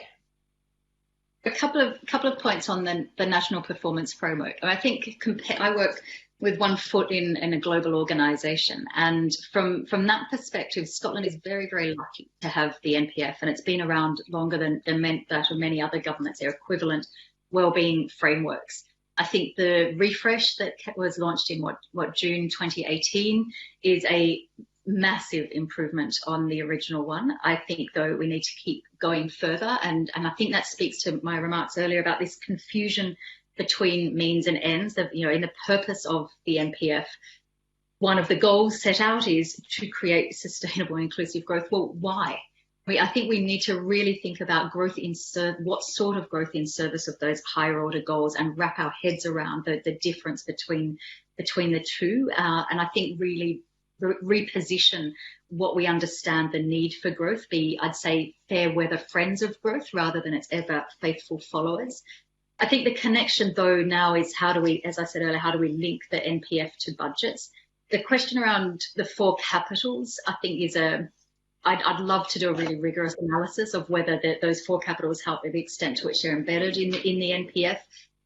A couple of points on the national performance framework. I think I work with one foot in a global organisation, and from that perspective, Scotland is very, very lucky to have the NPF, and it's been around longer than that of many other governments, their equivalent wellbeing frameworks. I think the refresh that was launched in June 2018 is a massive improvement on the original one. I think, though, we need to keep going further, and I think that speaks to my remarks earlier about this confusion between means and ends. That, you know, in the purpose of the NPF, one of the goals set out is to create sustainable and inclusive growth. Well, why? I think we need to really think about growth what sort of growth in service of those higher order goals, and wrap our heads around the difference between the two, and I think really reposition what we understand the need for growth, I'd say fair weather friends of growth rather than it's ever faithful followers. I think the connection though now is how do we, as I said earlier, how do we link the NPF to budgets? The question around the 4 capitals, I think is I'd love to do a really rigorous analysis of whether those 4 capitals help to the extent to which they're embedded in the NPF.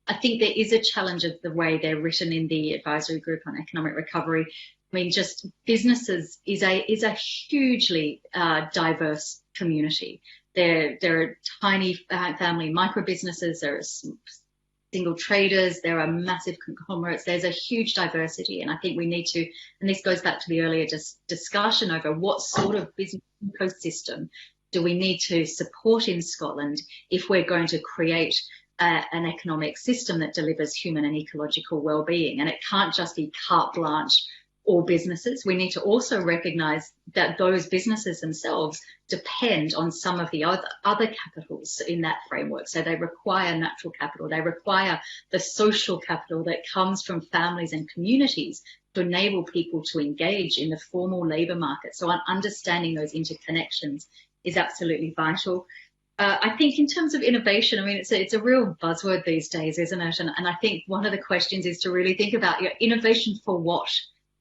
I think there is a challenge of the way they're written in the advisory group on economic recovery. I mean, just businesses is a hugely diverse community. There are tiny family micro businesses, there are single traders, there are massive conglomerates, there's a huge diversity, and I think we need to, and this goes back to the earlier discussion over what sort of business ecosystem do we need to support in Scotland if we're going to create an economic system that delivers human and ecological well-being. And it can't just be carte blanche all businesses. We need to also recognise that those businesses themselves depend on some of the other capitals in that framework. So they require natural capital, they require the social capital that comes from families and communities to enable people to engage in the formal labour market. So understanding those interconnections is absolutely vital. I think in terms of innovation, I mean, it's a real buzzword these days, isn't it? And I think one of the questions is to really think about innovation for what?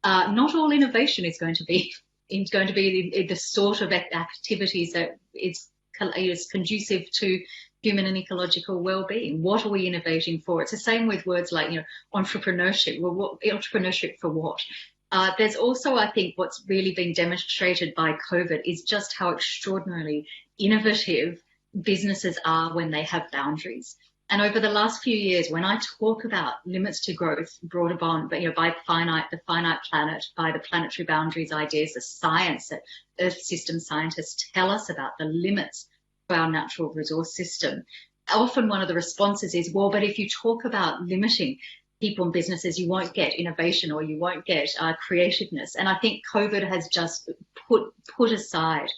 Not all innovation is going to be the sort of activities that is conducive to human and ecological well-being. What are we innovating for? It's the same with words like, entrepreneurship. Well, entrepreneurship for what? There's also, I think, what's really been demonstrated by COVID is just how extraordinarily innovative businesses are when they have boundaries. And over the last few years, when I talk about limits to growth brought about, by the finite planet, by the planetary boundaries ideas, the science that Earth system scientists tell us about the limits of our natural resource system, often one of the responses is, well, but if you talk about limiting, people and businesses, you won't get innovation or you won't get creativeness. And I think COVID has just put aside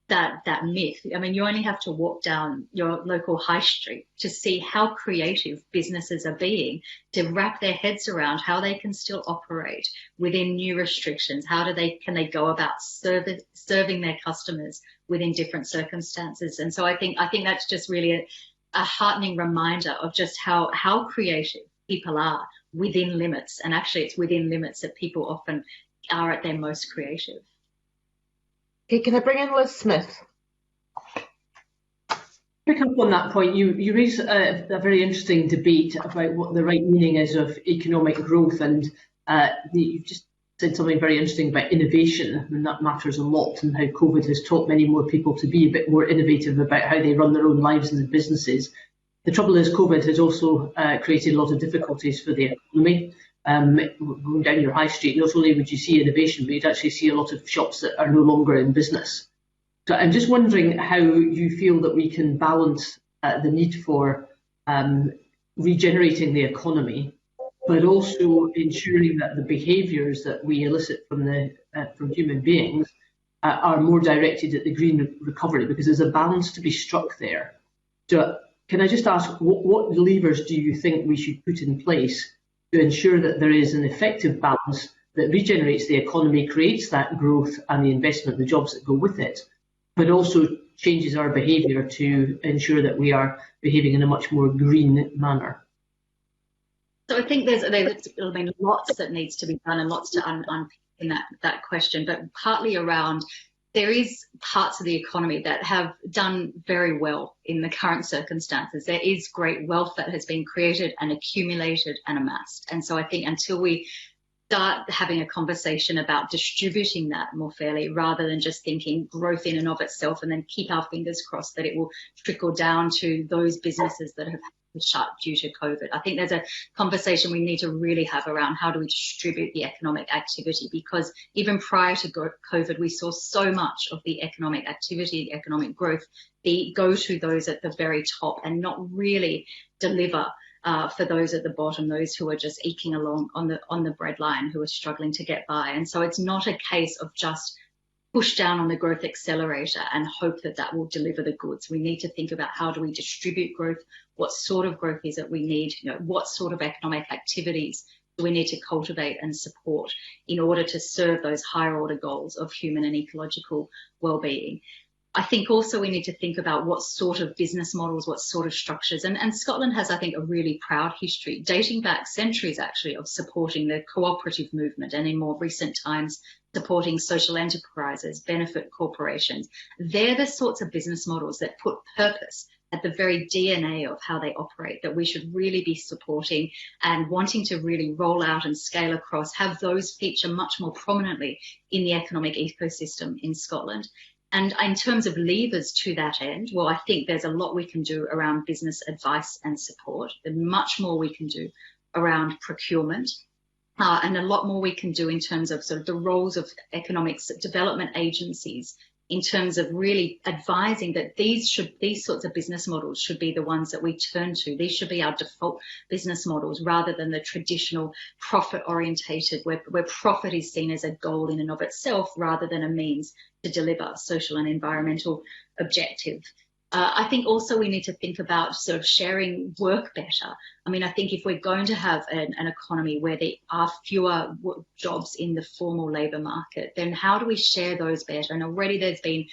that myth. I mean, you only have to walk down your local high street to see how creative businesses are being to wrap their heads around how they can still operate within new restrictions. Can they go about serving their customers within different circumstances? And so I think that's just really a heartening reminder of just how creative people are within limits. And actually, it's within limits that people often are at their most creative. Okay, can I bring in Liz Smith? Pick up on that point, you raise a very interesting debate about what the right meaning is of economic growth, and you just said something very interesting about innovation, and that matters a lot, and how COVID has taught many more people to be a bit more innovative about how they run their own lives and their businesses. The trouble is COVID has also created a lot of difficulties for the economy. Going down your high street, not only would you see innovation, but you'd actually see a lot of shops that are no longer in business. So I'm just wondering how you feel that we can balance the need for regenerating the economy, but also ensuring that the behaviours that we elicit from human beings are more directed at the green recovery, because there's a balance to be struck there. So can I just ask, what levers do you think we should put in place to ensure that there is an effective balance that regenerates the economy, creates that growth and the investment, the jobs that go with it, but also changes our behaviour to ensure that we are behaving in a much more green manner? So I think there's lots that needs to be done and lots to unpick in that question, but partly around there is parts of the economy that have done very well in the current circumstances. There is great wealth that has been created and accumulated and amassed. And so I think until we start having a conversation about distributing that more fairly, rather than just thinking growth in and of itself and then keep our fingers crossed that it will trickle down to those businesses that have shut due to COVID. I think there's a conversation we need to really have around how do we distribute the economic activity, because even prior to COVID, we saw so much of the economic activity, the economic growth, go to those at the very top and not really deliver for those at the bottom, those who are just eking along on the breadline, who are struggling to get by. And so it's not a case of just push down on the growth accelerator and hope that that will deliver the goods. We need to think about how do we distribute growth, what sort of growth is it we need, what sort of economic activities do we need to cultivate and support in order to serve those higher order goals of human and ecological well-being. I think also we need to think about what sort of business models, what sort of structures, and Scotland has, I think, a really proud history, dating back centuries actually, of supporting the cooperative movement, and in more recent times supporting social enterprises, benefit corporations. They're the sorts of business models that put purpose at the very DNA of how they operate, that we should really be supporting and wanting to really roll out and scale across, have those feature much more prominently in the economic ecosystem in Scotland. And in terms of levers to that end, well, I think there's a lot we can do around business advice and support. There's much more we can do around procurement, and a lot more we can do in terms of sort of the roles of economic development agencies, in terms of really advising that these sorts of business models should be the ones that we turn to. These should be our default business models, rather than the traditional profit-orientated, where profit is seen as a goal in and of itself, rather than a means to deliver social and environmental objectives. I think also we need to think about sort of sharing work better. I mean, I think if we're going to have an economy where there are fewer jobs in the formal labour market, then how do we share those better? And already there's been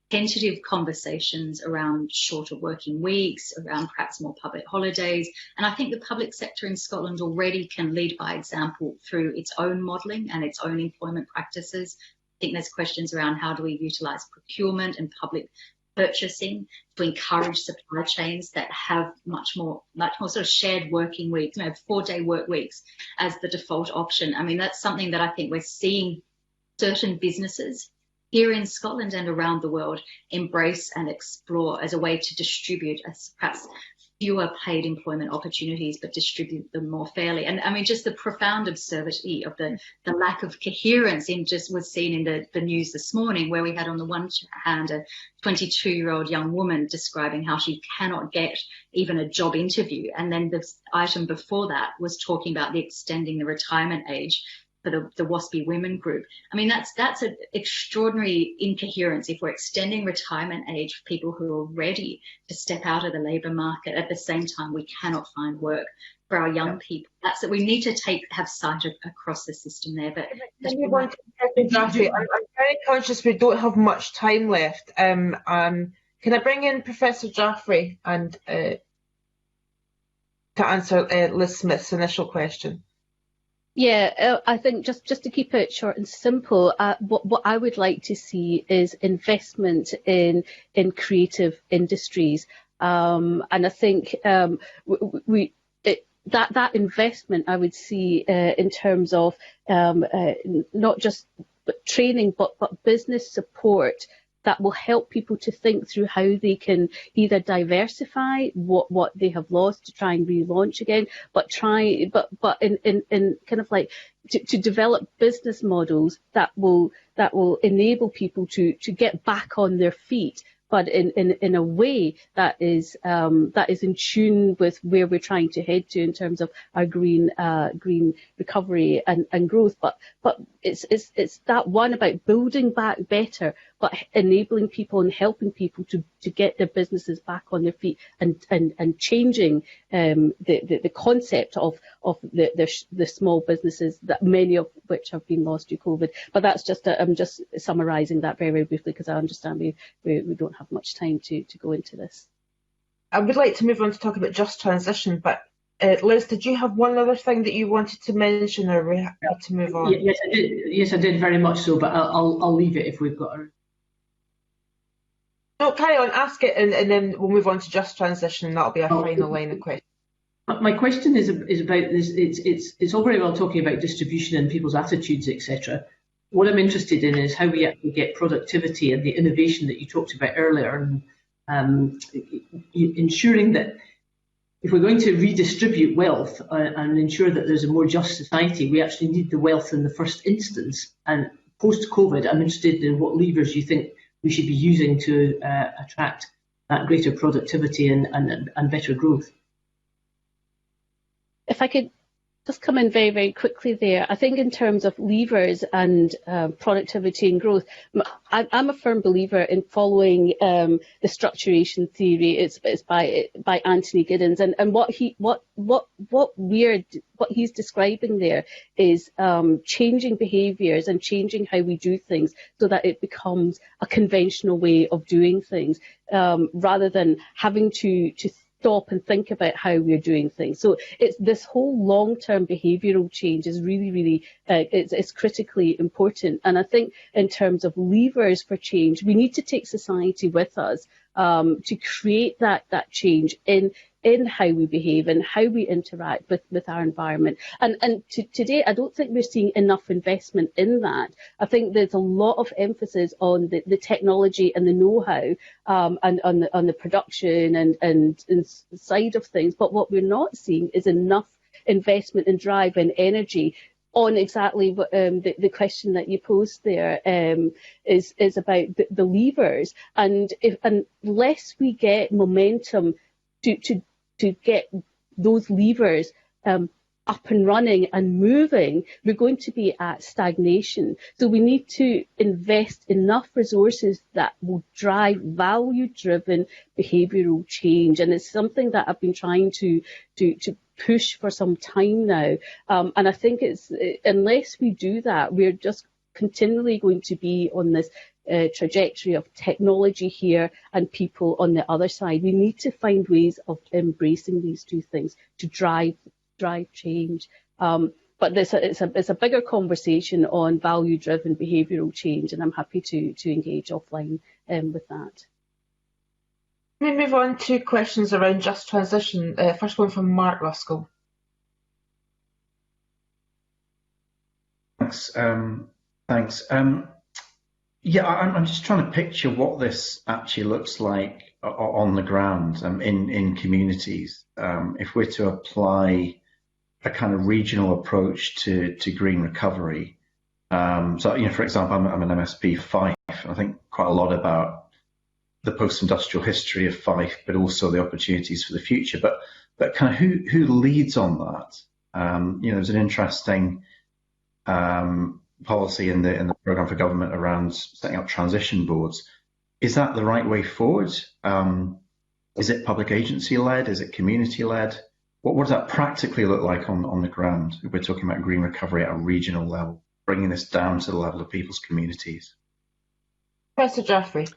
tentative conversations around shorter working weeks, around perhaps more public holidays. And I think the public sector in Scotland already can lead by example through its own modelling and its own employment practices. I think there's questions around how do we utilise procurement and public purchasing to encourage supply chains that have much more sort of shared working weeks, 4-day work weeks as the default option. I mean, that's something that I think we're seeing certain businesses here in Scotland and around the world embrace and explore as a way to distribute perhaps fewer paid employment opportunities but distribute them more fairly. And I mean, just the profound absurdity of the lack of coherence in just was seen in the news this morning, where we had on the one hand a 22-year-old young woman describing how she cannot get even a job interview. And then the item before that was talking about extending the retirement age for the WASPy women group. I mean, that's an extraordinary incoherence if we're extending retirement age for people who are ready to step out of the labour market. At the same time, we cannot find work for our young people. That's that we need to have sight across the system there. But I'm very conscious we don't have much time left. Can I bring in Professor Jaffrey and to answer Liz Smith's initial question? Yeah, I think just to keep it short and simple, what I would like to see is investment in creative industries, and I think that investment I would see in terms of not just training but business support that will help people to think through how they can either diversify what they have lost to try and relaunch again, but in kind of like to develop business models that will enable people to get back on their feet, but in a way that is in tune with where we're trying to head to in terms of our green recovery and growth. But it's that one about building back better, but enabling people and helping people to get their businesses back on their feet and changing the concept of the small businesses, that many of which have been lost due COVID. But that's just I'm just summarising that very, very briefly because I understand we don't have much time to go into this. I would like to move on to talk about just transition, but Liz, did you have one other thing that you wanted to mention, or we have to move on? Yes, I did. Yes, I did very much so, but I'll leave it if we've got a... No, carry on, ask it, and then we'll move on to just transition, and that'll be our final line of questions. My question is about this. It's all very well talking about distribution and people's attitudes, etc. What I'm interested in is how we actually get productivity and the innovation that you talked about earlier, and ensuring that if we're going to redistribute wealth and ensure that there's a more just society, we actually need the wealth in the first instance. And post-COVID, I'm interested in what levers you think we should be using to attract that greater productivity and better growth. If I could just come in very, very quickly there. I think in terms of levers and productivity and growth, I'm a firm believer in following the structuration theory. It's by Anthony Giddens, and what he's describing there is changing behaviours and changing how we do things so that it becomes a conventional way of doing things, rather than having to stop and think about how we're doing things. So it's this whole long-term behavioural change is really it's critically important. And I think in terms of levers for change, we need to take society with us to create that change in how we behave and how we interact with our environment. And today, I don't think we're seeing enough investment in that. I think there's a lot of emphasis on the technology and the know-how and on the production and side of things. But what we're not seeing is enough investment and drive and energy on exactly what, the question that you posed there is about the levers. And unless we get momentum to get those levers up and running and moving, we're going to be at stagnation. So we need to invest enough resources that will drive value-driven behavioural change. And it's something that I've been trying to push for some time now. And I think unless we do that, we're just continually going to be on this trajectory of technology here and people on the other side. We need to find ways of embracing these two things to drive change. But it's a bigger conversation on value-driven behavioural change, and I'm happy to engage offline with that. Let me move on to questions around just transition. First one from Mark Ruskell. Thanks. Yeah, I'm just trying to picture what this actually looks like on the ground in communities, if we're to apply a kind of regional approach to green recovery. So, for example, I'm an MSP Fife. I think quite a lot about the post-industrial history of Fife, but also the opportunities for the future. But kind of who leads on that? There's an interesting policy in the programme for government around setting up transition boards. Is that the right way forward? Is it public agency led? Is it community led? What does that practically look like on the ground if we're talking about green recovery at a regional level, bringing this down to the level of people's communities? Professor Jaffrey.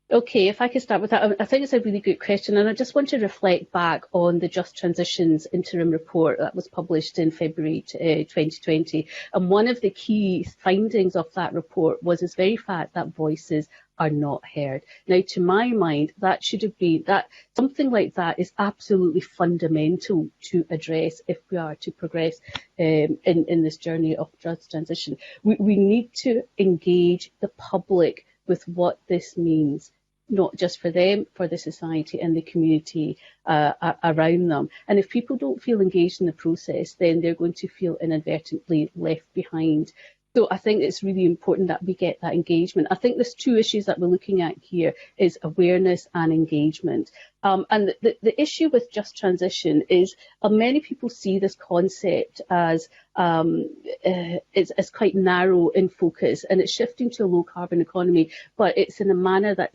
Okay, if I could start with that, I think it's a really good question, and I just want to reflect back on the Just Transitions interim report that was published in February 2020. And one of the key findings of that report was this very fact that voices are not heard. Now, to my mind, that should have been that something like that is absolutely fundamental to address if we are to progress in this journey of just transition. We need to engage the public with what this means, not just for them, for the society and the community around them. And if people don't feel engaged in the process, then they're going to feel inadvertently left behind. So I think it's really important that we get that engagement. I think there's two issues that we're looking at here is awareness and engagement. And the issue with just transition is many people see this concept as it's quite narrow in focus, and it's shifting to a low carbon economy, but it's in a manner that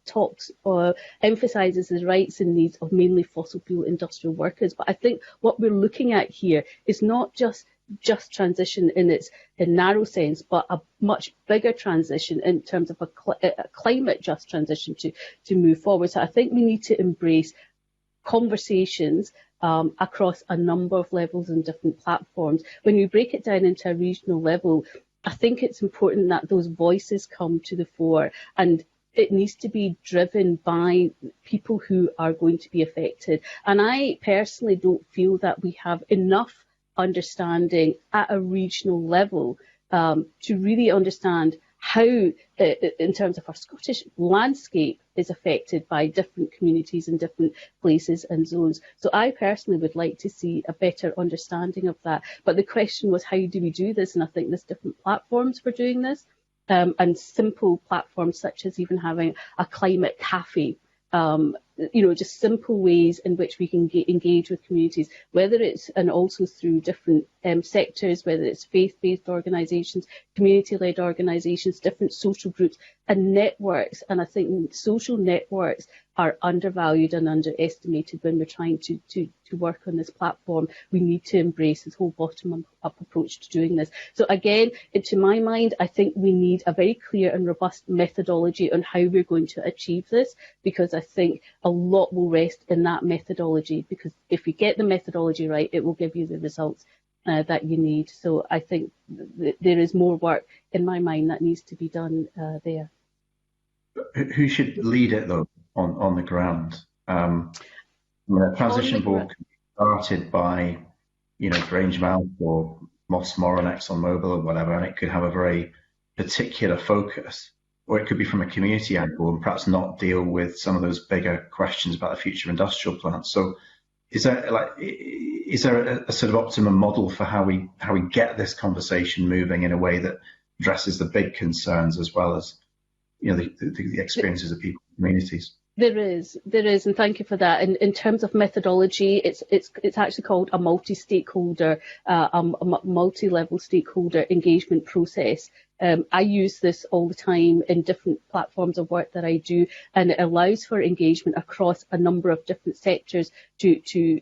talks or emphasises the rights and needs of mainly fossil fuel industrial workers. But I think what we're looking at here is not just transition in its narrow sense, but a much bigger transition in terms of a climate just transition to move forward. So I think we need to embrace conversations across a number of levels and different platforms. When we break it down into a regional level, I think it's important that those voices come to the fore, and it needs to be driven by people who are going to be affected. And I personally don't feel that we have enough understanding at a regional level to really understand how, in terms of our Scottish landscape, is affected by different communities in different places and zones. So I personally would like to see a better understanding of that. But the question was, how do we do this? And I think there's different platforms for doing this. And simple platforms such as even having a climate cafe, just simple ways in which we can engage with communities, whether it's and also through different sectors, whether it's faith-based organisations, community-led organisations, different social groups and networks. And I think social networks are undervalued and underestimated when we're trying to work on this platform. We need to embrace this whole bottom-up approach to doing this. So again, to my mind, I think we need a very clear and robust methodology on how we're going to achieve this, because I think a lot will rest in that methodology, because if we get the methodology right, it will give you the results that you need. So I think there is more work in my mind that needs to be done there. Who should lead it though on the ground? A transition board can be started by, Grangemouth or Moss Moran, ExxonMobil or whatever, and it could have a very particular focus, or it could be from a community angle and perhaps not deal with some of those bigger questions about the future of industrial plants. So is there a sort of optimum model for how we get this conversation moving in a way that addresses the big concerns as well as the experiences of people and communities? There is, and thank you for that. In terms of methodology, it's actually called a multi-stakeholder, multi-level stakeholder engagement process. I use this all the time in different platforms of work that I do, and it allows for engagement across a number of different sectors to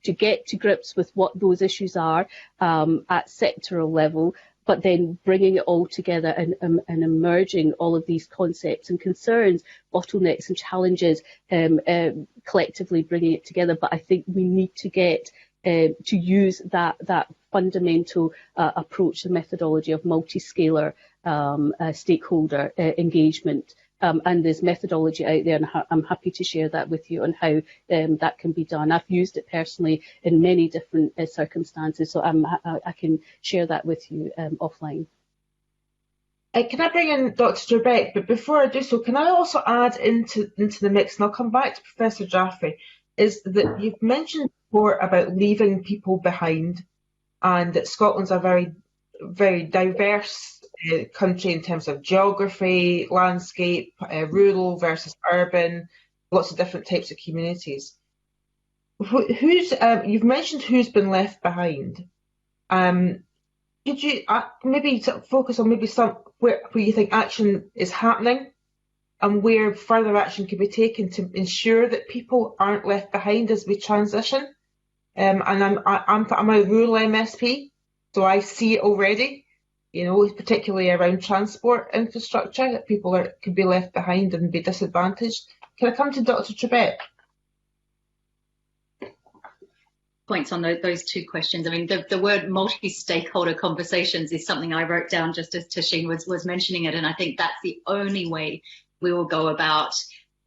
get to grips with what those issues are at sectoral level, but then bringing it all together and emerging all of these concepts and concerns, bottlenecks and challenges, collectively bringing it together. But I think we need to get to use that fundamental approach and methodology of multi-scalar stakeholder engagement. And there's methodology out there, and I'm happy to share that with you on how that can be done. I've used it personally in many different circumstances, so I can share that with you offline. Can I bring in Dr. Trebek? But before I do so, can I also add into the mix, and I'll come back to Professor Jaffrey, is that you've mentioned before about leaving people behind, and that Scotland's a very, very diverse country in terms of geography, landscape, rural versus urban, lots of different types of communities. You've mentioned who's been left behind. Could you maybe sort of focus on maybe some where you think action is happening, and where further action could be taken to ensure that people aren't left behind as we transition? And I'm a rural MSP, so I see it already. You know, particularly around transport infrastructure, that people could be left behind and be disadvantaged. Can I come to Dr. Trebek? Points on those two questions. I mean, the word multi-stakeholder conversations is something I wrote down just as Tashin was mentioning it, and I think that's the only way we will go about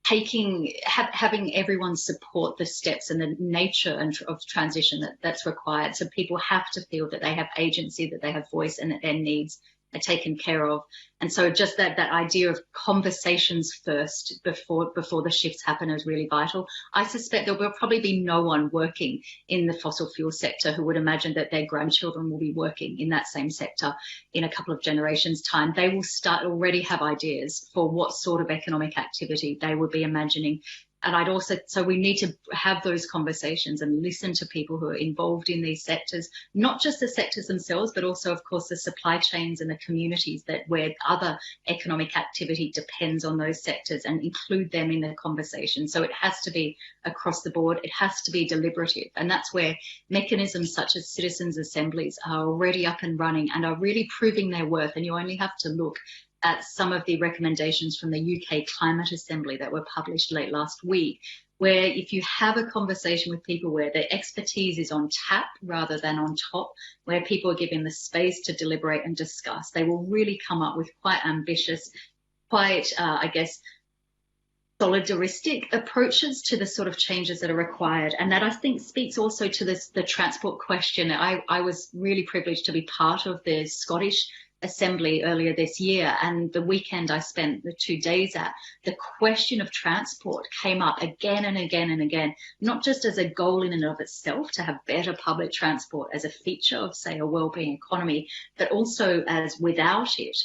having everyone support the steps and the nature of transition that's required. So people have to feel that they have agency, that they have voice, and that their needs are taken care of. And so just that idea of conversations first before the shifts happen is really vital. I suspect there will probably be no one working in the fossil fuel sector who would imagine that their grandchildren will be working in that same sector in a couple of generations' time. They will already have ideas for what sort of economic activity they would be imagining. And so we need to have those conversations and listen to people who are involved in these sectors, not just the sectors themselves, but also, of course, the supply chains and the communities where other economic activity depends on those sectors, and include them in the conversation. So it has to be across the board. It has to be deliberative. And that's where mechanisms such as citizens' assemblies are already up and running and are really proving their worth. And you only have to look at some of the recommendations from the UK Climate Assembly that were published late last week, where if you have a conversation with people where their expertise is on tap rather than on top, where people are given the space to deliberate and discuss, they will really come up with quite ambitious, quite, solidaristic approaches to the sort of changes that are required. And that, I think, speaks also to the transport question. I was really privileged to be part of the Scottish Assembly earlier this year, and the weekend I spent the 2 days at, the question of transport came up again and again and again, not just as a goal in and of itself to have better public transport as a feature of, say, a wellbeing economy, but also as, without it,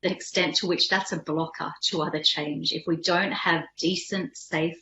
the extent to which that's a blocker to other change. If we don't have decent, safe,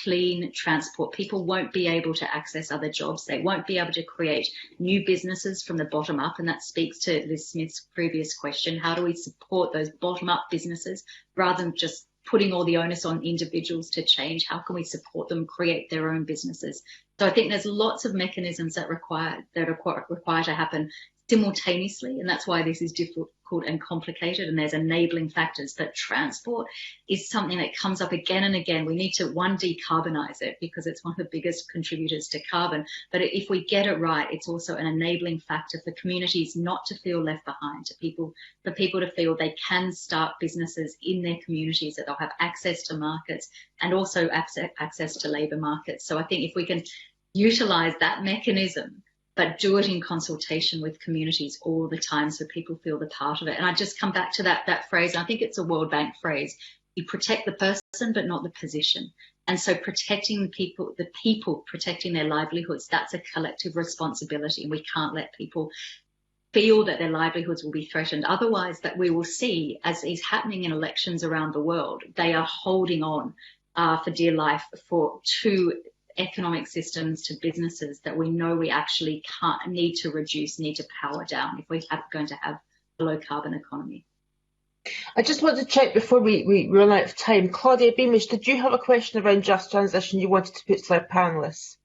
clean transport, people won't be able to access other jobs. They won't be able to create new businesses from the bottom up. And that speaks to Liz Smith's previous question. How do we support those bottom up businesses rather than just putting all the onus on individuals to change? How can we support them create their own businesses? So I think there's lots of mechanisms that require to happen simultaneously, and that's why this is difficult and complicated, and there's enabling factors. But transport is something that comes up again and again. We need to, one, decarbonise it because it's one of the biggest contributors to carbon, but if we get it right, it's also an enabling factor for communities not to feel left behind, for people to feel they can start businesses in their communities, that they'll have access to markets and also access to labour markets. So I think if we can utilise that mechanism, but do it in consultation with communities all the time so people feel the part of it. And I just come back to that phrase, and I think it's a World Bank phrase, you protect the person but not the position. And so protecting the people protecting their livelihoods, that's a collective responsibility, and we can't let people feel that their livelihoods will be threatened. Otherwise, that we will see, as is happening in elections around the world, they are holding on for dear life to economic systems, to businesses that we know we actually need to reduce, need to power down if we're going to have a low carbon economy. I just want to check before we run out of time. Claudia Beamish, did you have a question around just transition you wanted to put to our panellists?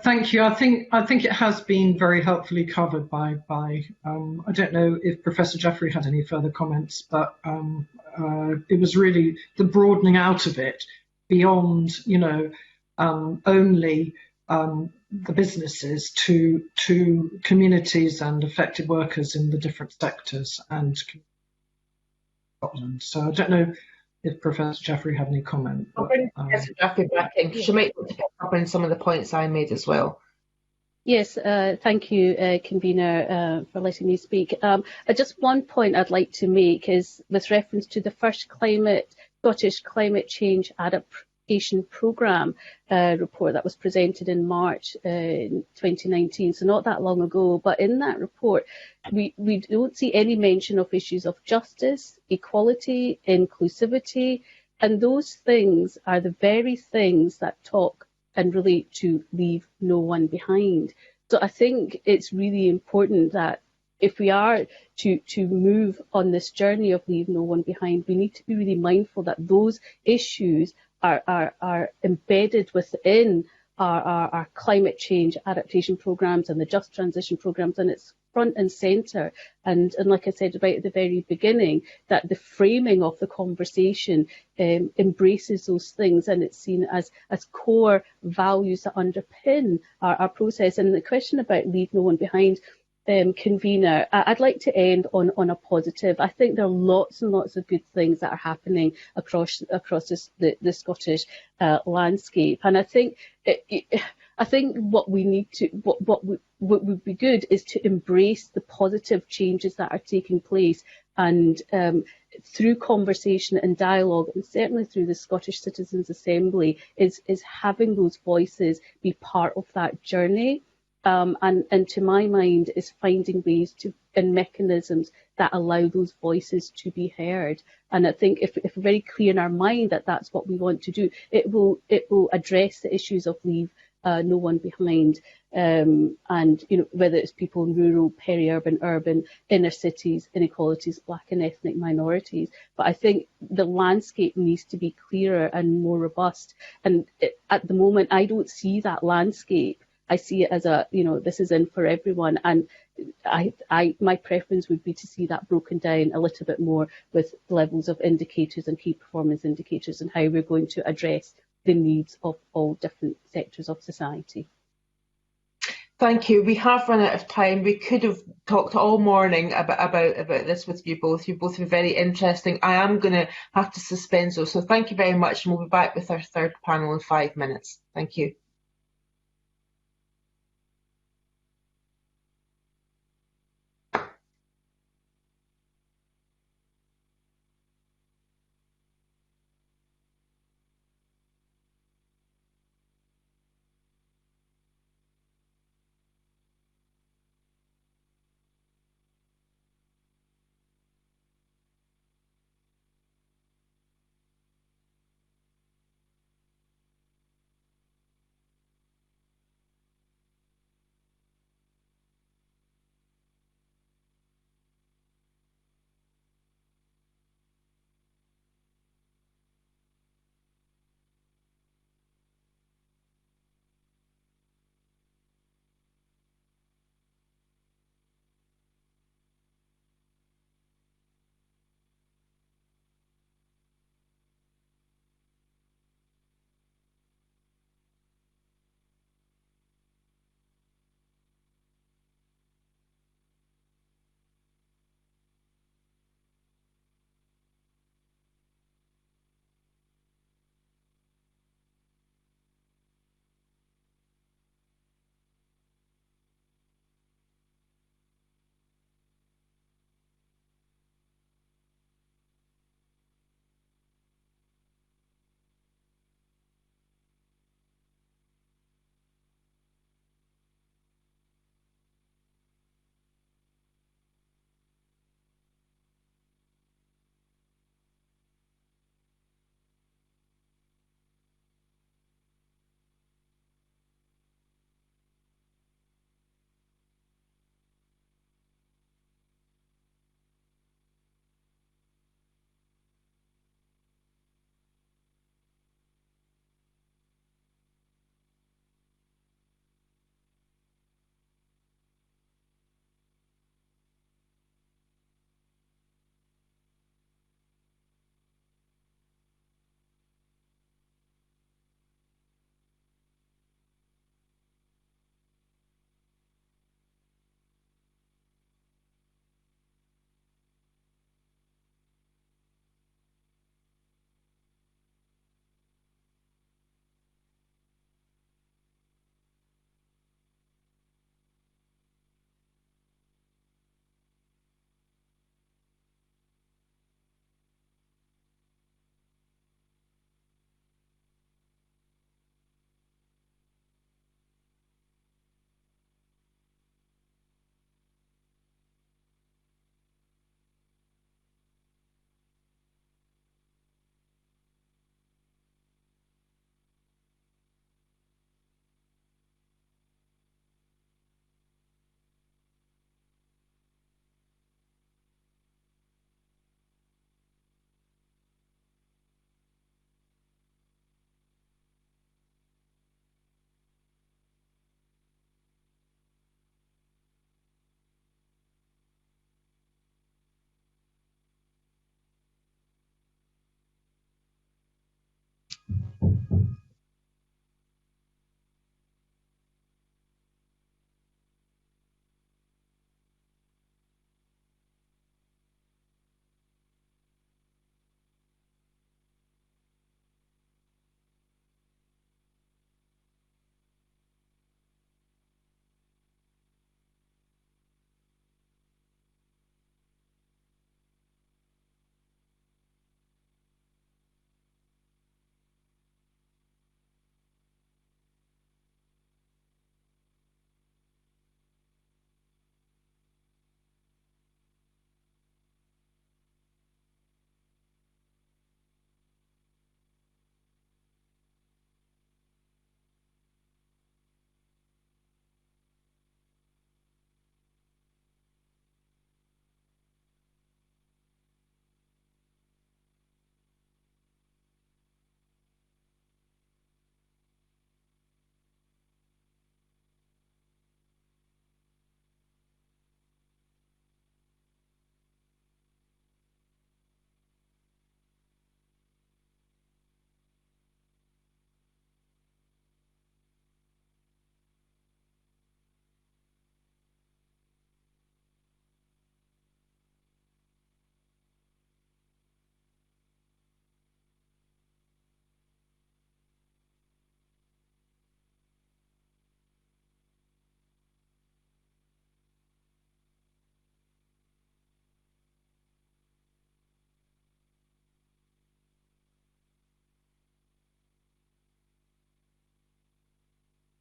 Thank you. I think it has been very helpfully covered by I don't know if Professor Jaffrey had any further comments, but it was really the broadening out of it beyond, only the businesses to communities and affected workers in the different sectors and Scotland. So I don't know if Professor Jaffrey had any comment. I'll bring Professor Jaffrey back in, because she might want to pick up on some of the points I made as well. Yes, thank you, convener, for letting me speak. Just one point I'd like to make is with reference to the first Scottish Climate Change Adaptation Programme report that was presented in March 2019, so not that long ago. But in that report, we don't see any mention of issues of justice, equality, inclusivity, and those things are the very things that talk and relate to leave no one behind. So I think it's really important that if we are to move on this journey of leave no one behind, we need to be really mindful that those issues are embedded within our climate change adaptation programmes and the just transition programmes, and it's front and centre. And like I said right at the very beginning, that the framing of the conversation embraces those things, and it's seen as core values that underpin our process. And the question about leave no one behind, convener, I'd like to end on a positive. I think there are lots and lots of good things that are happening across the Scottish landscape, and I think what we need to what would be good is to embrace the positive changes that are taking place, and through conversation and dialogue, and certainly through the Scottish Citizens Assembly, is having those voices be part of that journey. And to my mind is finding ways and mechanisms that allow those voices to be heard. And I think if we're very clear in our mind that that's what we want to do, it will address the issues of leave no one behind, and whether it's people in rural, peri-urban, urban, inner cities, inequalities, black and ethnic minorities. But I think the landscape needs to be clearer and more robust. And at the moment, I don't see that landscape. I see it as this is in for everyone, and my preference would be to see that broken down a little bit more with levels of indicators and key performance indicators and how we're going to address the needs of all different sectors of society. Thank you. We have run out of time. We could have talked all morning about this with you both. You both are very interesting. I am going to have to suspend those. So thank you very much, and we'll be back with our third panel in 5 minutes. Thank you.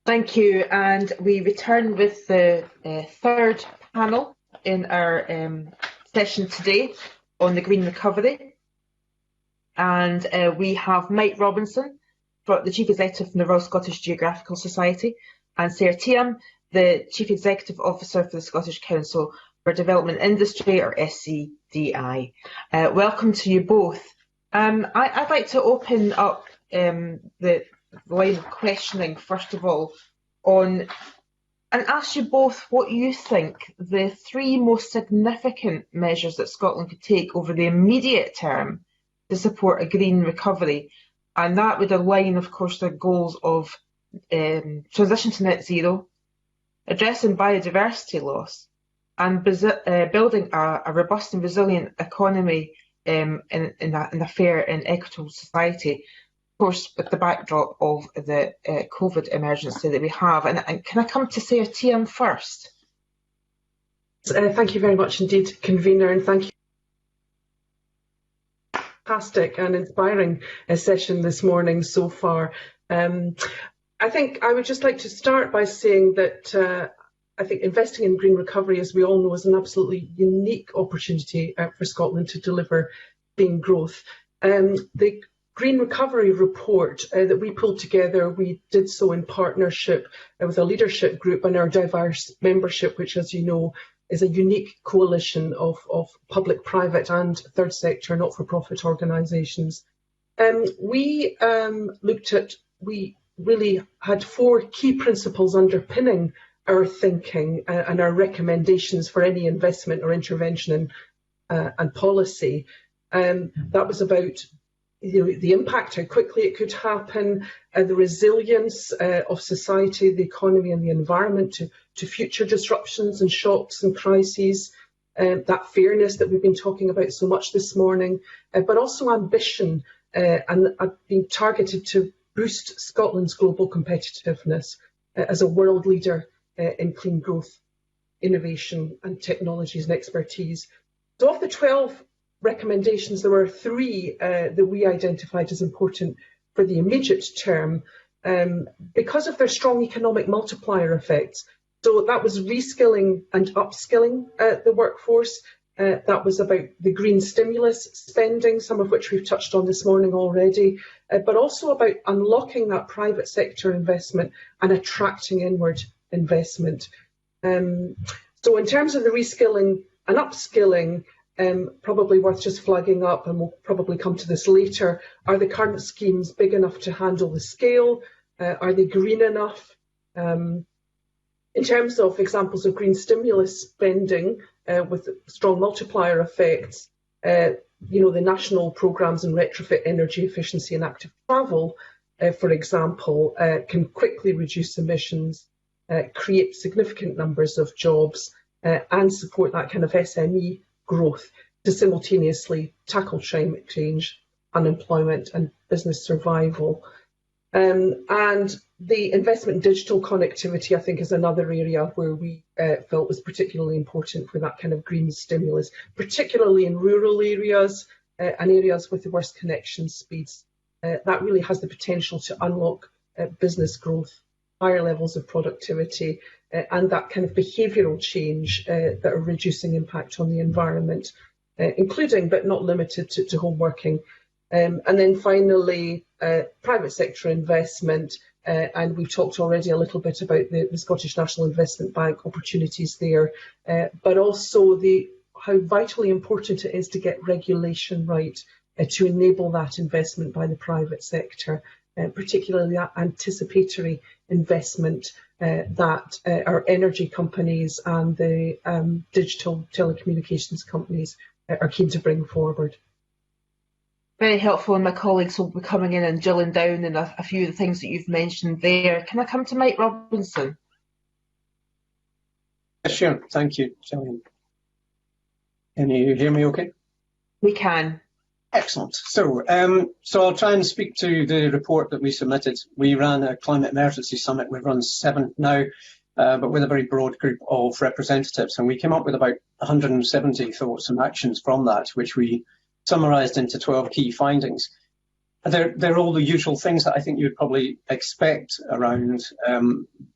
Thank you, and we return with the third panel in our session today on the green recovery. And we have Mike Robinson, the Chief Executive from the Royal Scottish Geographical Society, and Sarah Tiam, the Chief Executive Officer for the Scottish Council for Development Industry, or SCDI. Welcome to you both. I'd like to open up the line of questioning, first of all, and ask you both what you think the three most significant measures that Scotland could take over the immediate term to support a green recovery, and that would align, of course, their goals of transition to net zero, addressing biodiversity loss, and building a robust and resilient economy in a fair and equitable society. Of course, with the backdrop of the COVID emergency that we have. And can I come to Sarah Tiam first? Thank you very much indeed, Convener, and thank you. Fantastic and inspiring session this morning so far. I think I would just like to start by saying that I think investing in green recovery, as we all know, is an absolutely unique opportunity for Scotland to deliver clean growth. The Green Recovery report that we pulled together, we did so in partnership with a leadership group and our diverse membership, which, as you know, is a unique coalition of public, private and third sector not-for-profit organisations. We really had four key principles underpinning our thinking and our recommendations for any investment or intervention and policy. That was about the impact, how quickly it could happen, the resilience of society, the economy and the environment to future disruptions and shocks and crises, that fairness that we've been talking about so much this morning, but also ambition and being targeted to boost Scotland's global competitiveness as a world leader in clean growth, innovation and technologies and expertise. So of the 12 recommendations, there were three that we identified as important for the immediate term because of their strong economic multiplier effects. So that was reskilling and upskilling the workforce. That was about the green stimulus spending, some of which we've touched on this morning already, but also about unlocking that private sector investment and attracting inward investment. So in terms of the reskilling and upskilling, probably worth just flagging up, and we'll probably come to this later, are the current schemes big enough to handle the scale? Are they green enough? In terms of examples of green stimulus spending with strong multiplier effects, the national programmes in retrofit, energy efficiency and active travel, for example, can quickly reduce emissions, create significant numbers of jobs, and support that kind of SME growth to simultaneously tackle climate change, unemployment and business survival. And the investment in digital connectivity, I think, is another area where we felt was particularly important for that kind of green stimulus, particularly in rural areas and areas with the worst connection speeds. That really has the potential to unlock business growth, higher levels of productivity, and that kind of behavioural change that are reducing impact on the environment, including but not limited to home working. And then finally, private sector investment, and we've talked already a little bit about the Scottish National Investment Bank opportunities there, but also how vitally important it is to get regulation right to enable that investment by the private sector, particularly that anticipatory investment that our energy companies and the digital telecommunications companies are keen to bring forward. Very helpful, and my colleagues will be coming in and drilling down in a few of the things that you've mentioned there. Can I come to Mike Robinson? Sure, thank you, Gillian. Can you hear me okay? We can. Excellent. So I'll try and speak to the report that we submitted. We ran a climate emergency summit. We've run 7 now, but with a very broad group of representatives. And we came up with about 170 thoughts and actions from that, which we summarised into 12 key findings. They're all the usual things that I think you'd probably expect around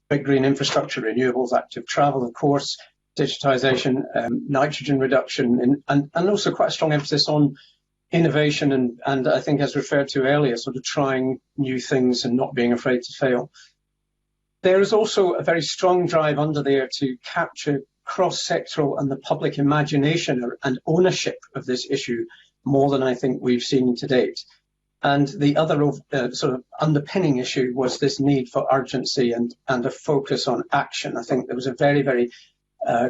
big green infrastructure, renewables, active travel, of course, digitisation, nitrogen reduction, and also quite a strong emphasis on innovation and I think, as referred to earlier, sort of trying new things and not being afraid to fail. There is also a very strong drive under there to capture cross-sectoral and the public imagination and ownership of this issue more than I think we've seen to date. And the other sort of underpinning issue was this need for urgency and a focus on action. I think there was a very, very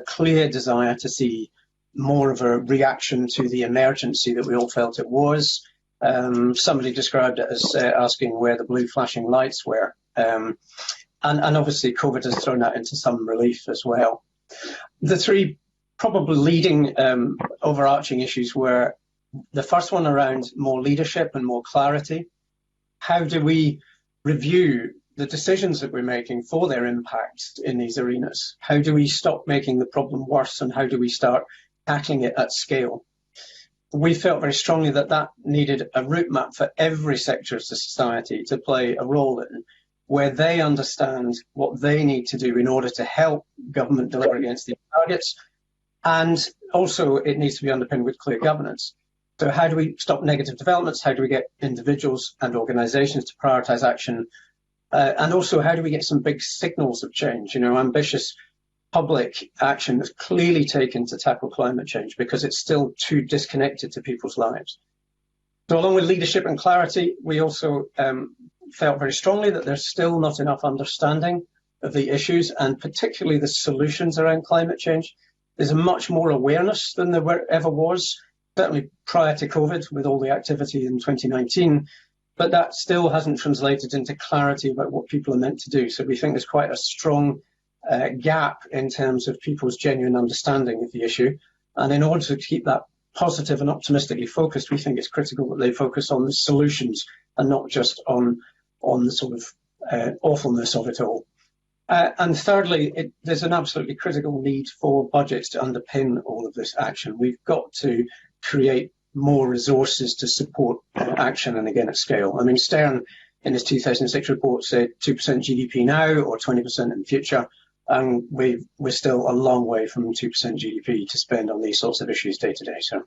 clear desire to see more of a reaction to the emergency that we all felt it was. Somebody described it as asking where the blue flashing lights were. And obviously COVID has thrown that into some relief as well. The 3 probably leading overarching issues were the first one around more leadership and more clarity. How do we review the decisions that we're making for their impact in these arenas? How do we stop making the problem worse, and how do we start tackling it at scale? We felt very strongly that that needed a route map for every sector of society to play a role in, where they understand what they need to do in order to help government deliver against these targets. And also it needs to be underpinned with clear governance. So how do we stop negative developments? How do we get individuals and organisations to prioritise action? And also, how do we get some big signals of change? You know, ambitious public action is clearly taken to tackle climate change because it's still too disconnected to people's lives. So along with leadership and clarity, we also felt very strongly that there's still not enough understanding of the issues and particularly the solutions around climate change. There's much more awareness than there ever was, certainly prior to COVID with all the activity in 2019, but that still hasn't translated into clarity about what people are meant to do. So we think there's quite a strong gap in terms of people's genuine understanding of the issue. And in order to keep that positive and optimistically focused, we think it's critical that they focus on the solutions and not just on the sort of awfulness of it all. And thirdly, there's an absolutely critical need for budgets to underpin all of this action. We've got to create more resources to support action, and again at scale. I mean, Stern in his 2006 report said 2% GDP now or 20% in the future, and we're still a long way from 2% GDP to spend on these sorts of issues day to day. So.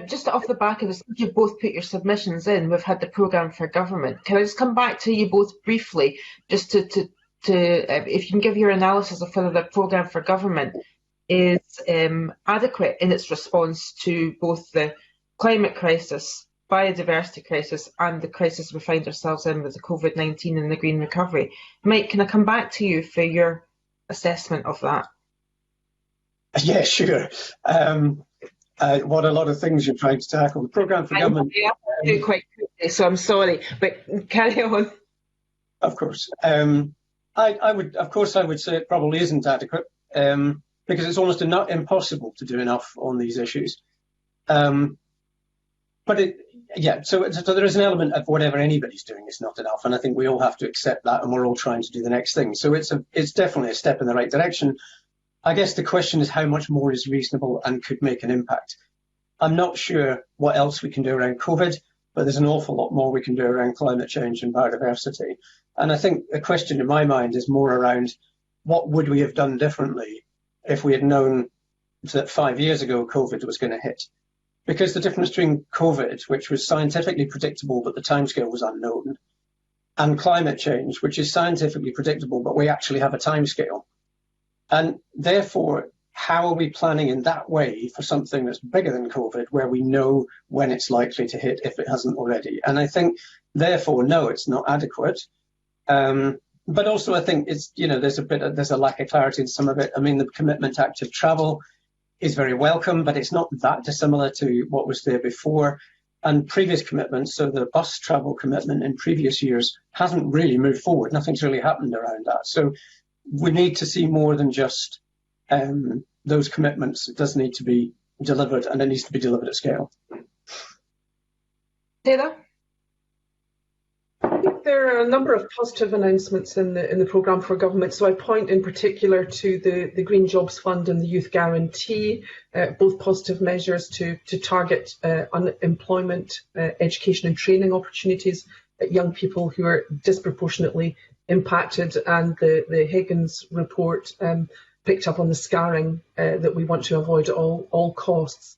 Just off the back of this, you've both put your submissions in. We've had the programme for government. Can I just come back to you both briefly, just to if you can give your analysis of whether the programme for government is adequate in its response to both the climate crisis, biodiversity crisis, and the crisis we find ourselves in with the COVID-19 and the green recovery. Mike, can I come back to you for your assessment of that? Yeah, sure. what a lot of things you're trying to tackle. The programme for government. Yeah, I do quite quickly, so I'm sorry, but carry on. Of course. I would say it probably isn't adequate, because it's almost impossible to do enough on these issues. So there is an element of whatever anybody's doing is not enough, and I think we all have to accept that, and we're all trying to do the next thing. So it's definitely a step in the right direction. I guess the question is how much more is reasonable and could make an impact. I'm not sure what else we can do around COVID, but there's an awful lot more we can do around climate change and biodiversity. And I think the question in my mind is more around what would we have done differently if we had known that 5 years ago COVID was going to hit. Because the difference between COVID, which was scientifically predictable but the timescale was unknown, and climate change, which is scientifically predictable but we actually have a timescale. And therefore, how are we planning in that way for something that's bigger than COVID, where we know when it's likely to hit if it hasn't already? And I think, therefore, no, it's not adequate. But also, I think it's, there's a lack of clarity in some of it. I mean, the commitment to active travel is very welcome, but it's not that dissimilar to what was there before. And previous commitments, so the bus travel commitment in previous years hasn't really moved forward. Nothing's really happened around that. So we need to see more than just those commitments. It does need to be delivered, and it needs to be delivered at scale. Taylor? I think there are a number of positive announcements in the programme for government. So I point in particular to the Green Jobs Fund and the Youth Guarantee, both positive measures to target unemployment, education and training opportunities at young people who are disproportionately impacted, and the Higgins report picked up on the scarring that we want to avoid at all costs.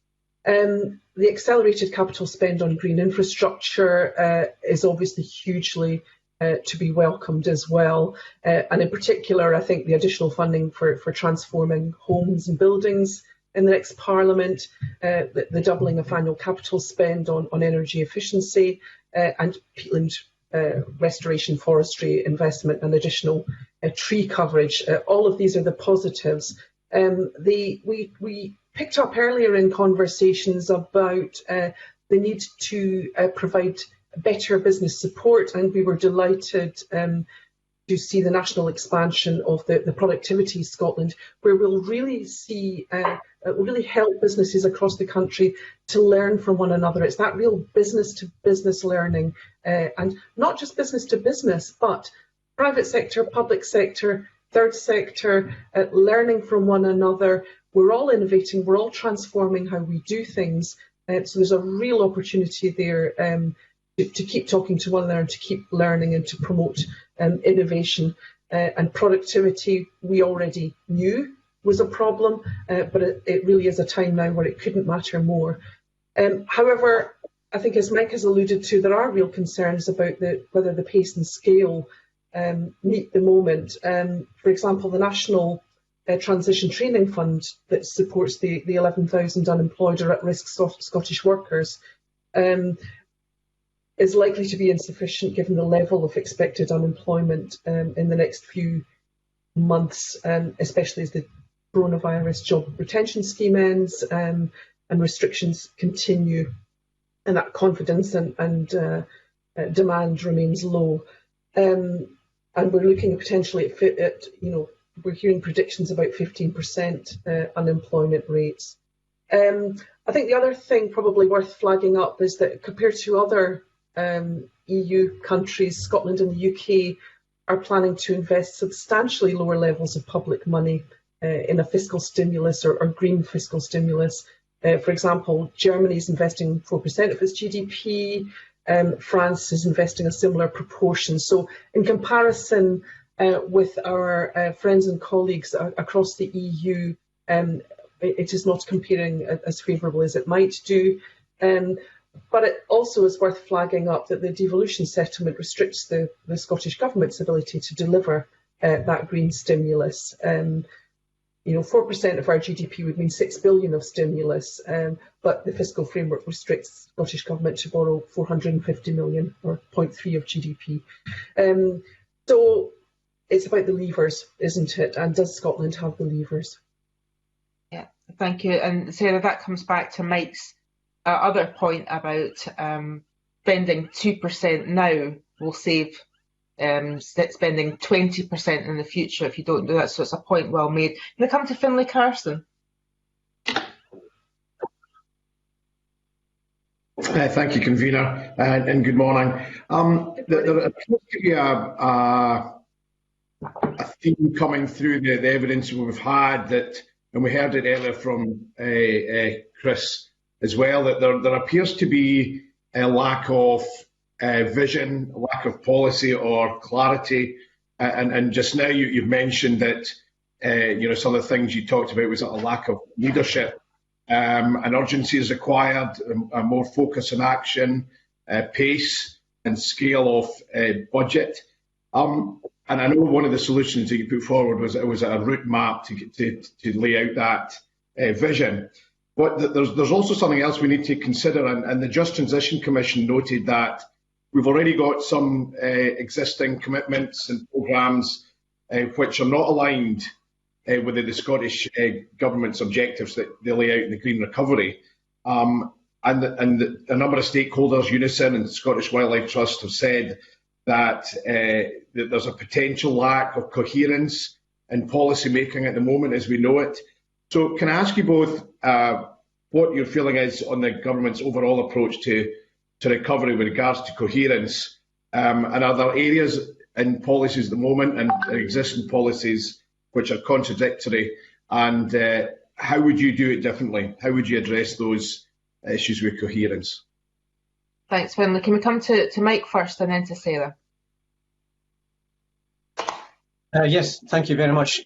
The accelerated capital spend on green infrastructure is obviously hugely to be welcomed as well. And in particular, I think the additional funding for transforming homes and buildings in the next Parliament, the doubling of annual capital spend on energy efficiency and peatland restoration, forestry investment and additional tree coverage. All of these are the positives. We picked up earlier in conversations about the need to provide better business support, and we were delighted to see the national expansion of the Productivity Scotland, where we'll really see really help businesses across the country to learn from one another. It's that real business to business learning, and not just business to business, but private sector, public sector, third sector, learning from one another. We're all innovating, we're all transforming how we do things. So there's a real opportunity there to keep talking to one another, to keep learning and to promote innovation. And productivity, we already knew was a problem, but it really is a time now where it couldn't matter more. However, I think as Mike has alluded to, there are real concerns about whether the pace and scale meet the moment. For example, the National Transition Training Fund that supports the 11,000 unemployed or at-risk Scottish workers is likely to be insufficient given the level of expected unemployment in the next few months, especially as the coronavirus job retention scheme ends and restrictions continue, and that confidence and demand remains low. And we're looking potentially at we're hearing predictions about 15% unemployment rates. I think the other thing probably worth flagging up is that compared to other EU countries, Scotland and the UK are planning to invest substantially lower levels of public money in a fiscal stimulus or green fiscal stimulus. For example, Germany is investing 4% of its GDP. France is investing a similar proportion. So in comparison with our friends and colleagues across the EU, it is not comparing as favourable as it might do. But it also is worth flagging up that the devolution settlement restricts the Scottish Government's ability to deliver that green stimulus. 4% of our GDP would mean 6 billion of stimulus, but the fiscal framework restricts the Scottish Government to borrow 450 million, or 0.3 of GDP. So it's about the levers, isn't it? And does Scotland have the levers? Yeah, Thank you. And Sarah, that comes back to Mike's other point about spending 2% now will save spending 20% in the future if you don't do that. So it's a point well made. Can I come to Finlay Carson? Thank you, convener, and good morning. There appears to be a theme coming through the evidence we've had that, and we heard it earlier from Chris as well, that there appears to be a lack of vision, a lack of policy or clarity. And just now you've mentioned that some of the things you talked about was a lack of leadership. An urgency is required, a more focus on action, pace and scale of budget. And I know one of the solutions that you put forward was a route map to lay out that vision. But there's also something else we need to consider, and the Just Transition Commission noted that we've already got some existing commitments and programmes which are not aligned with the Scottish Government's objectives that they lay out in the Green Recovery. And a number of stakeholders, Unison and Scottish Wildlife Trust, have said that there's a potential lack of coherence in policy making at the moment as we know it. So can I ask you both what your feeling is on the government's overall approach to recovery with regards to coherence? And are there areas in policies at the moment and existing policies which are contradictory? And how would you do it differently? How would you address those issues with coherence? Thanks, Finlay. Can we come to Mike first and then to Sarah? Yes, thank you very much.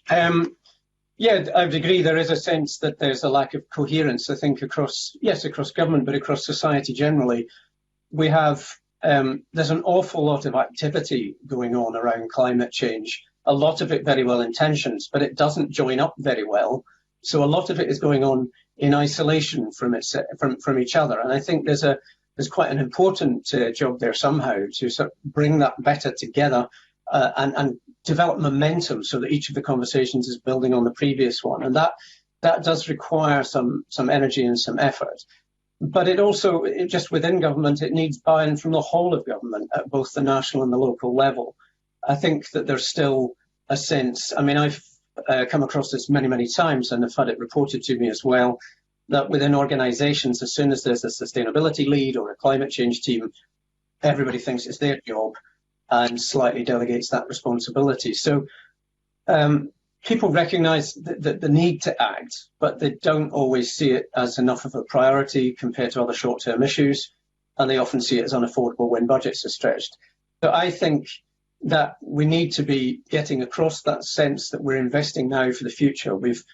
Yeah, I would agree there is a sense that there's a lack of coherence, I think, across government, but across society generally. We have, there's an awful lot of activity going on around climate change, a lot of it very well intentioned, but it doesn't join up very well. So a lot of it is going on in isolation from each other. And I think there's quite an important job there somehow to sort of bring that better together and develop momentum so that each of the conversations is building on the previous one. And that does require some energy and some effort. But it also, just within government, it needs buy-in from the whole of government at both the national and the local level. I think that there's still a sense, I mean, I've come across this many, many times and have had it reported to me as well, that within organisations, as soon as there's a sustainability lead or a climate change team, everybody thinks it's their job and slightly delegates that responsibility. So people recognise the need to act, but they don't always see it as enough of a priority compared to other short-term issues, and they often see it as unaffordable when budgets are stretched. So I think that we need to be getting across that sense that we're investing now for the future. We've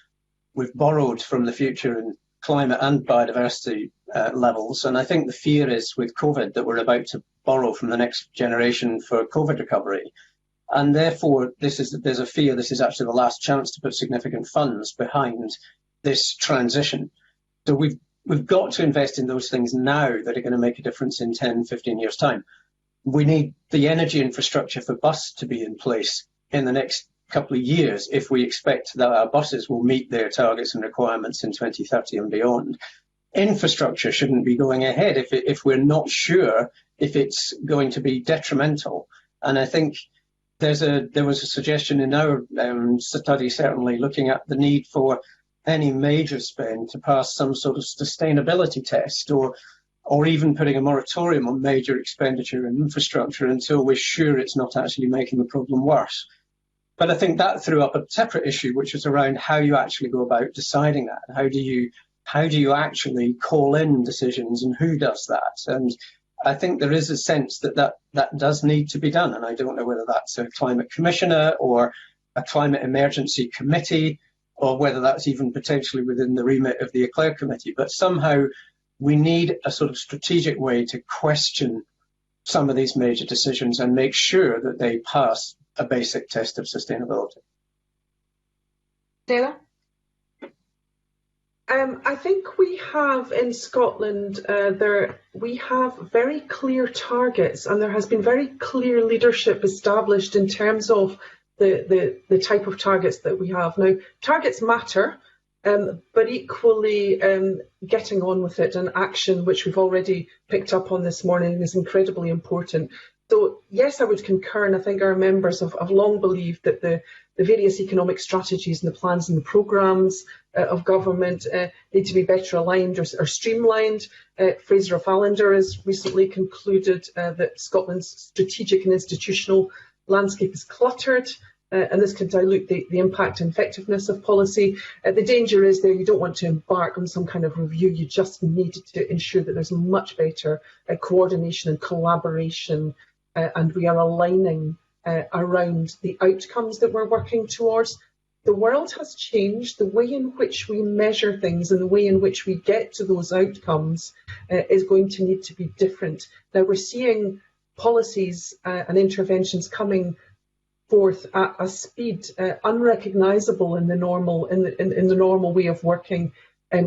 borrowed from the future in climate and biodiversity levels, and I think the fear is with COVID that we're about to borrow from the next generation for COVID recovery. And therefore, there's a fear this is actually the last chance to put significant funds behind this transition. So we've got to invest in those things now that are going to make a difference in 10, 15 years' time. We need the energy infrastructure for bus to be in place in the next couple of years if we expect that our buses will meet their targets and requirements in 2030 and beyond. Infrastructure shouldn't be going ahead if we're not sure if it's going to be detrimental. And I think there was a suggestion in our study, certainly, looking at the need for any major spend to pass some sort of sustainability test or even putting a moratorium on major expenditure in infrastructure until we're sure it's not actually making the problem worse. But I think that threw up a separate issue, which was around how you actually go about deciding that. How do you actually call in decisions and who does that? And I think there is a sense that does need to be done. And I don't know whether that's a climate commissioner or a climate emergency committee, or whether that's even potentially within the remit of the Eclair committee. But somehow we need a sort of strategic way to question some of these major decisions and make sure that they pass a basic test of sustainability. Sarah? I think we have in Scotland, we have very clear targets, and there has been very clear leadership established in terms of the type of targets that we have. Now, targets matter, but equally getting on with it, and action, which we've already picked up on this morning, is incredibly important. So yes, I would concur, and I think our members have long believed that the various economic strategies and the plans and the programmes of government need to be better aligned or streamlined. Fraser of Allender has recently concluded that Scotland's strategic and institutional landscape is cluttered, and this can dilute the impact and effectiveness of policy. The danger is there, you don't want to embark on some kind of review, you just need to ensure that there's much better coordination and collaboration, and we are aligning around the outcomes that we're working towards. The world has changed. The way in which we measure things and the way in which we get to those outcomes is going to need to be different. Now we're seeing policies and interventions coming forth at a speed unrecognisable in the normal in the normal way of working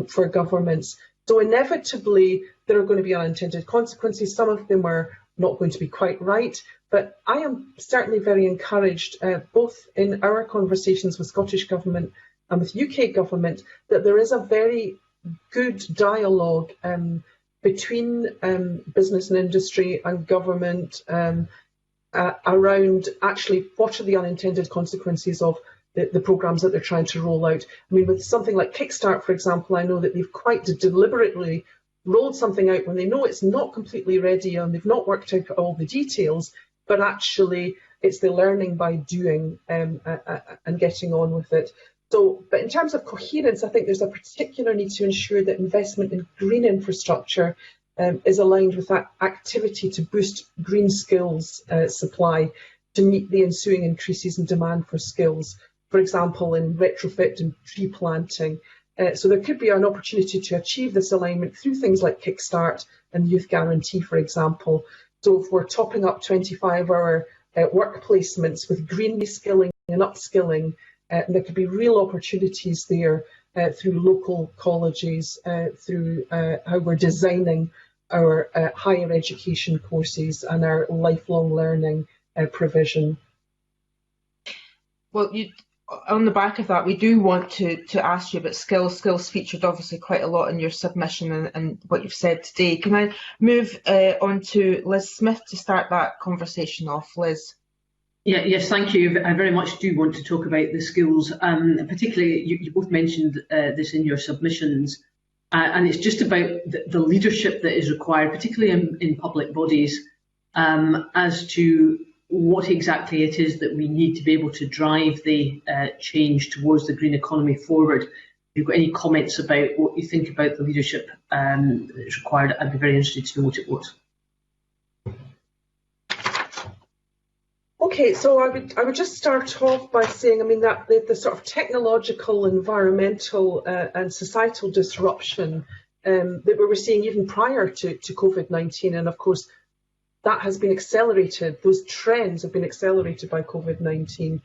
for governments. So inevitably there are going to be unintended consequences. Some of them are not going to be quite right, but I am certainly very encouraged, both in our conversations with Scottish Government and with UK Government, that there is a very good dialogue between business and industry and government around actually what are the unintended consequences of the programmes that they're trying to roll out. I mean, with something like Kickstart, for example, I know that they've quite deliberately rolled something out when they know it's not completely ready and they've not worked out all the details, but actually it's the learning by doing and getting on with it. So, but in terms of coherence, I think there's a particular need to ensure that investment in green infrastructure is aligned with that activity to boost green skills supply to meet the ensuing increases in demand for skills, for example, in retrofit and tree planting. So there could be an opportunity to achieve this alignment through things like Kickstart and Youth Guarantee, for example. So if we're topping up 25-hour work placements with green reskilling and upskilling, there could be real opportunities there through local colleges, through how we're designing our higher education courses and our lifelong learning provision. Well, on the back of that, we do want to ask you about skills. Skills featured obviously quite a lot in your submission and what you've said today. Can I move on to Liz Smith to start that conversation off? Liz. Yes, thank you. I very much do want to talk about the skills, particularly you both mentioned this in your submissions, and it's just about the leadership that is required, particularly in public bodies, as to what exactly it is that we need to be able to drive the change towards the green economy forward. If you've got any comments about what you think about the leadership that is required, I'd be very interested to know what it was. Okay, so I would just start off by saying, I mean, that the sort of technological, environmental and societal disruption that we were seeing even prior to COVID-19, and of course that has been accelerated, those trends have been accelerated by COVID-19,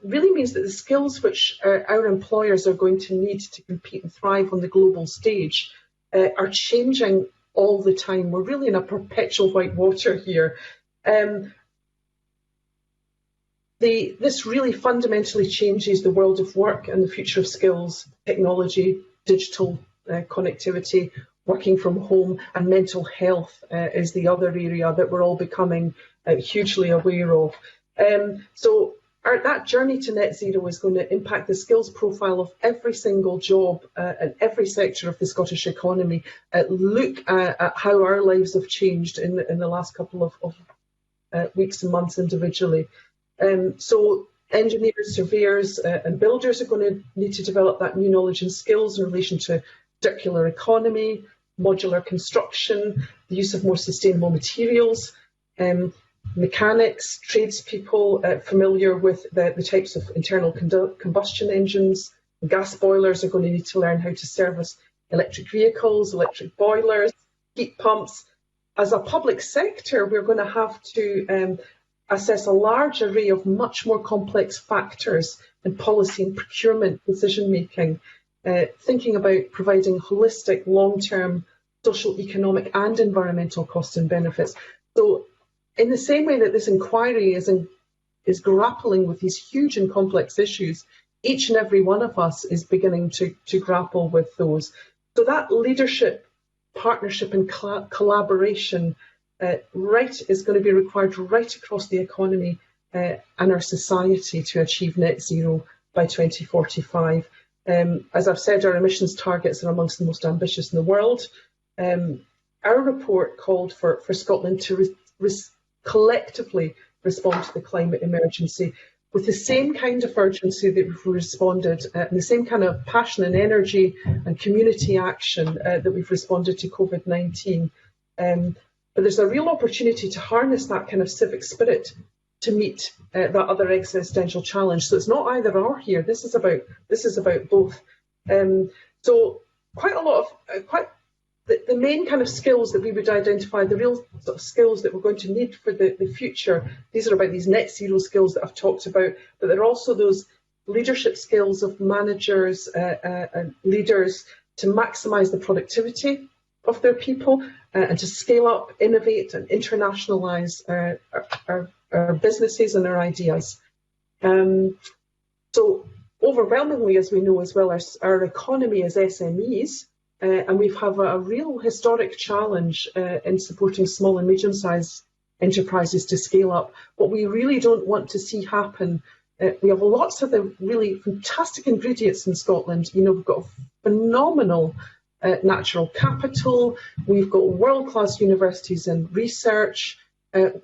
really means that the skills which our employers are going to need to compete and thrive on the global stage are changing all the time. We're really in a perpetual white water here. This really fundamentally changes the world of work and the future of skills, technology, digital connectivity, working from home, and mental health is the other area that we're all becoming hugely aware of. So that journey to net zero is going to impact the skills profile of every single job and every sector of the Scottish economy. Look at how our lives have changed in the last couple of weeks and months individually. So engineers, surveyors and builders are going to need to develop that new knowledge and skills in relation to circular economy, modular construction, the use of more sustainable materials, mechanics, tradespeople familiar with the types of internal combustion engines, gas boilers are going to need to learn how to service electric vehicles, electric boilers, heat pumps. As a public sector, we're going to have to assess a large array of much more complex factors in policy and procurement decision making, thinking about providing holistic, long-term social, economic and environmental costs and benefits. So in the same way that this inquiry is grappling with these huge and complex issues, each and every one of us is beginning to grapple with those. So that leadership, partnership and collaboration is going to be required right across the economy and our society to achieve net zero by 2045. As I've said, our emissions targets are amongst the most ambitious in the world. Our report called for Scotland to collectively respond to the climate emergency with the same kind of urgency that we've responded, and the same kind of passion and energy and community action that we've responded to COVID-19. But there's a real opportunity to harness that kind of civic spirit to meet that other existential challenge. So it's not either or here. This is about both. So quite a lot of the main kind of skills that we would identify, the real sort of skills that we're going to need for the future. These are about these net zero skills that I've talked about, but there are also those leadership skills of managers and leaders to maximise the productivity of their people and to scale up, innovate and internationalise our businesses and our ideas. So overwhelmingly, as we know as well, our economy is SMEs, and we have a real historic challenge in supporting small and medium-sized enterprises to scale up. What we really don't want to see happen, we have lots of the really fantastic ingredients in Scotland. You know, we've got phenomenal natural capital, we've got world-class universities and research.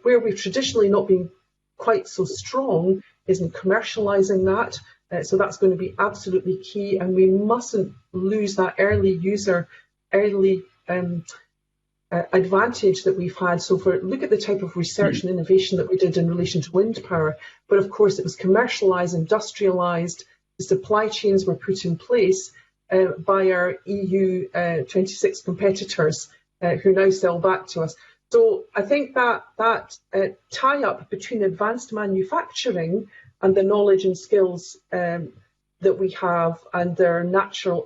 Where we've traditionally not been quite so strong is in commercialising that. So that's going to be absolutely key, and we mustn't lose that early advantage that we've had. So look at the type of research and innovation that we did in relation to wind power, but of course it was commercialised, industrialised, the supply chains were put in place by our EU 26 competitors who now sell back to us. So I think that tie-up between advanced manufacturing and the knowledge and skills that we have and our natural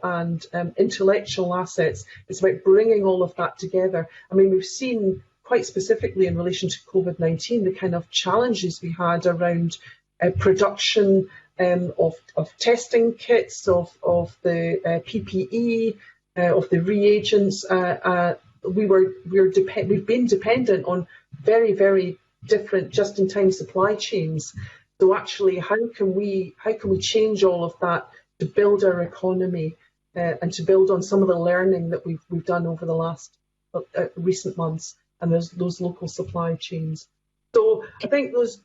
and intellectual assets, it's about bringing all of that together. I mean, we've seen quite specifically in relation to COVID-19 the kind of challenges we had around production of testing kits, of the PPE, of the reagents. We've been dependent on very, very different just-in-time supply chains. So actually, how can we change all of that to build our economy and to build on some of the learning that we've done over the last recent months and those local supply chains. So I think those,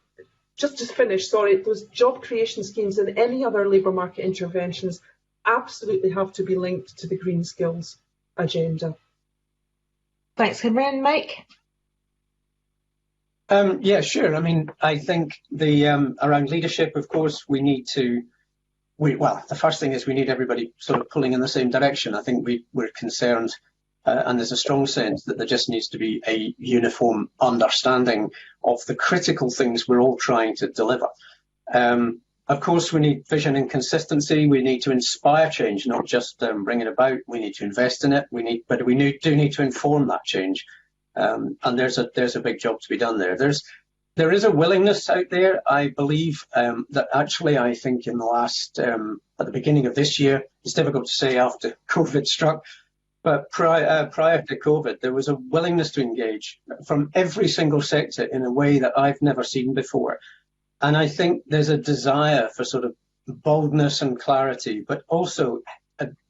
just to finish, those job creation schemes and any other labour market interventions absolutely have to be linked to the green skills agenda. Thanks, Cameron. Mike? Yeah, sure. I mean, I think the around leadership, of course, the first thing is we need everybody sort of pulling in the same direction. I think we're concerned, and there's a strong sense that there just needs to be a uniform understanding of the critical things we're all trying to deliver. Of course, we need vision and consistency. We need to inspire change, not just bring it about. We need to invest in it. But we do need to inform that change. And there's a big job to be done there. There is a willingness out there. I believe that actually, I think in the last at the beginning of this year, it's difficult to say after COVID struck, but prior to COVID, there was a willingness to engage from every single sector in a way that I've never seen before. And I think there's a desire for sort of boldness and clarity, but also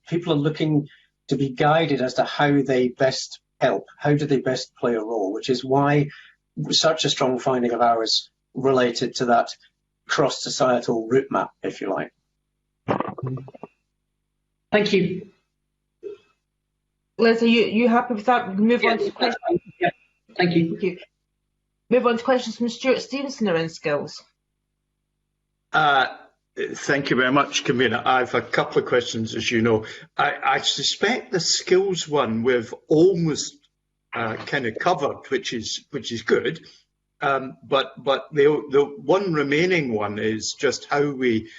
people are looking to be guided as to how they best help, how do they best play a role, which is why such a strong finding of ours related to that cross-societal route map, if you like. Thank you. Liz, are you happy with that? Move on to questions. Yeah. Thank you. Thank you. Move on to questions from Stuart Stevenson around skills. Thank you very much, Camina. I have a couple of questions, as you know. I suspect the skills one we've almost kind of covered, which is good. But the one remaining one is just how we,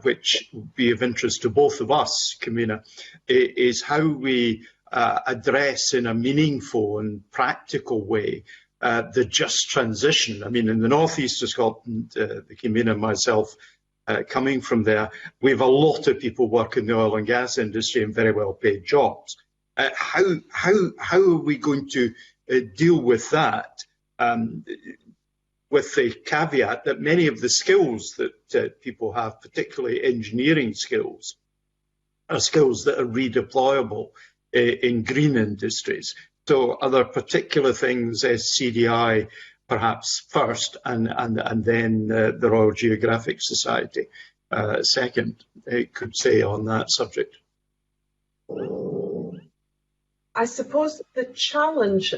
which will be of interest to both of us, Camina, is how we address in a meaningful and practical way the just transition. I mean, in the northeast of Scotland, Camina and myself coming from there. We have a lot of people work in the oil and gas industry in very well paid jobs. How are we going to deal with that, with the caveat that many of the skills that people have, particularly engineering skills, are skills that are redeployable in green industries? So are there particular things as CDI perhaps first, and then the Royal Geographic Society second, could say on that subject? I suppose the challenge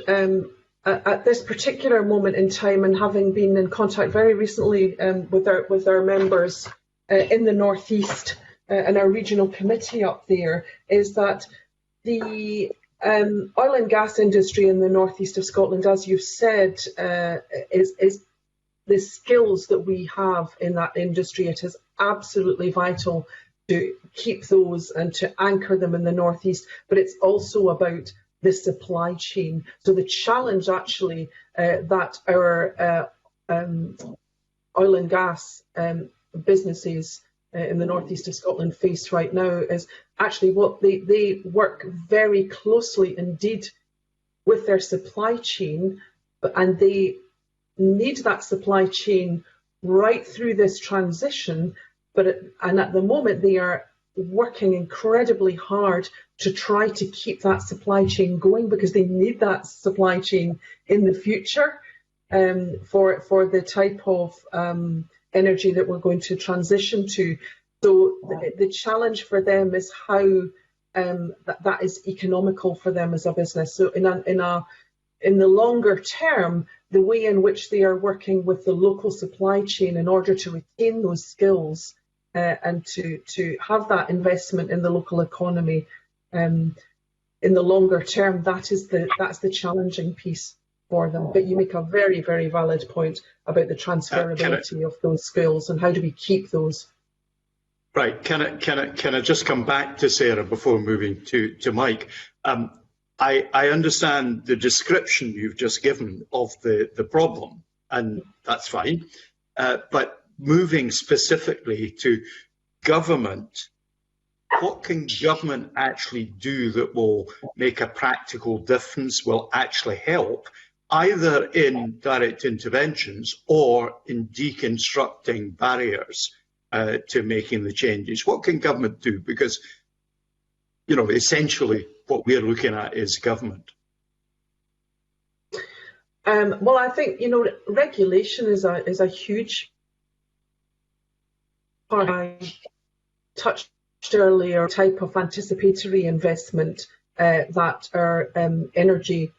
at this particular moment in time, and having been in contact very recently with our members in the North East and our regional committee up there, is that the oil and gas industry in the northeast of Scotland, as you've said, is the skills that we have in that industry. It is absolutely vital to keep those and to anchor them in the northeast, but it's also about the supply chain. So the challenge actually that our oil and gas businesses in the northeast of Scotland face right now is actually what they work very closely indeed with their supply chain, and they need that supply chain right through this transition. And at the moment they are working incredibly hard to try to keep that supply chain going, because they need that supply chain in the future for the type of energy that we're going to transition to. So the challenge for them is how that is economical for them as a business. So in the longer term, the way in which they are working with the local supply chain in order to retain those skills and to have that investment in the local economy, in the longer term, that's the challenging piece for them. But you make a very, very valid point about the transferability of those skills and how do we keep those. Right. Can I just come back to Sarah before moving to Mike? I understand the description you've just given of the problem, and that's fine. But moving specifically to government, what can government actually do that will make a practical difference, will actually help, either in direct interventions or in deconstructing barriers to making the changes? What can government do? Because, you know, essentially what we're looking at is government. Well, I think, you know, regulation is a huge part. I touched earlier, type of anticipatory investment that our energy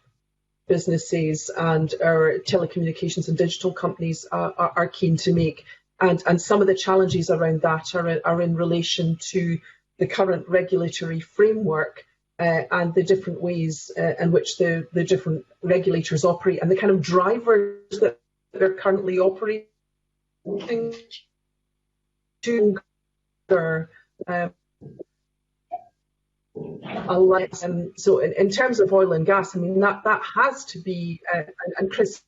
businesses and our telecommunications and digital companies are keen to make. And some of the challenges around that are in relation to the current regulatory framework and the different ways in which the different regulators operate and the kind of drivers that they're currently operating to so in terms of oil and gas, I mean, that has to be, and Chris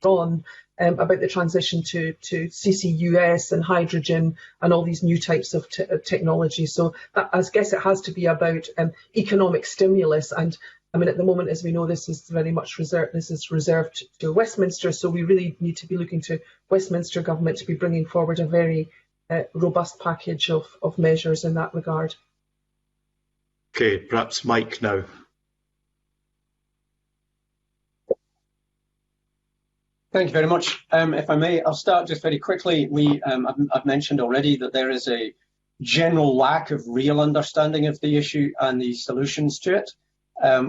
on about the transition to CCUS and hydrogen and all these new types of technology. So that, I guess it has to be about economic stimulus. And I mean, at the moment, as we know, this is very much reserved to Westminster. So we really need to be looking to Westminster government to be bringing forward a very robust package of measures in that regard. Okay, perhaps Mike now. Thank you very much. If I may, I'll start just very quickly. I've mentioned already that there is a general lack of real understanding of the issue and the solutions to it.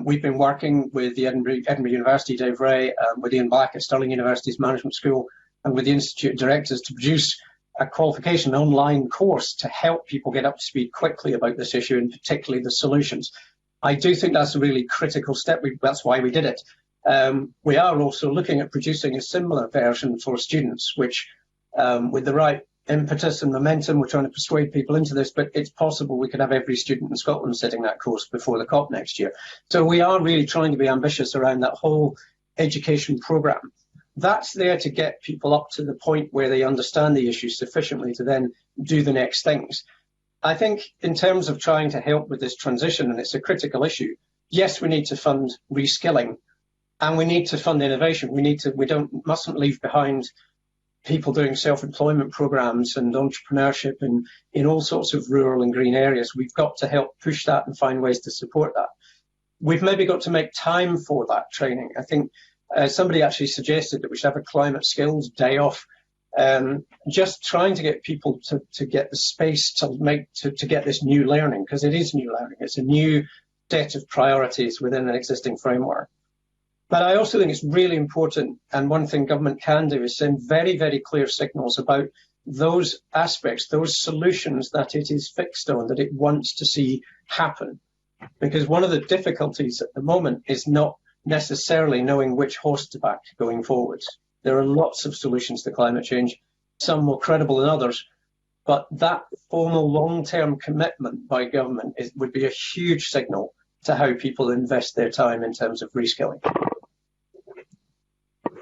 We've been working with the Edinburgh University, Dave Ray, with Ian Black at Stirling University's Management School, and with the Institute directors to produce a qualification online course to help people get up to speed quickly about this issue, and particularly the solutions. I do think that's a really critical step. That's why we did it. We are also looking at producing a similar version for students, which with the right impetus and momentum, we're trying to persuade people into this, but it's possible we could have every student in Scotland sitting that course before the COP next year. So we are really trying to be ambitious around that whole education programme. that's there to get people up to the point where they understand the issue sufficiently to then do the next things. I think in terms of trying to help with this transition, and it's a critical issue, yes, we need to fund reskilling and we need to fund innovation. We mustn't leave behind people doing self-employment programs and entrepreneurship in all sorts of rural and green areas. We've got to help push that and find ways to support that. We've maybe got to make time for that training. I think somebody actually suggested that we should have a climate skills day off. Just trying to get people to get the space to get this new learning, because it is new learning. It's a new set of priorities within an existing framework. But I also think it's really important, and one thing government can do is send very, very clear signals about those aspects, those solutions that it is fixed on, that it wants to see happen. Because one of the difficulties at the moment is not necessarily knowing which horse to back going forwards. There are lots of solutions to climate change, some more credible than others, but that formal long-term commitment by government would be a huge signal to how people invest their time in terms of reskilling.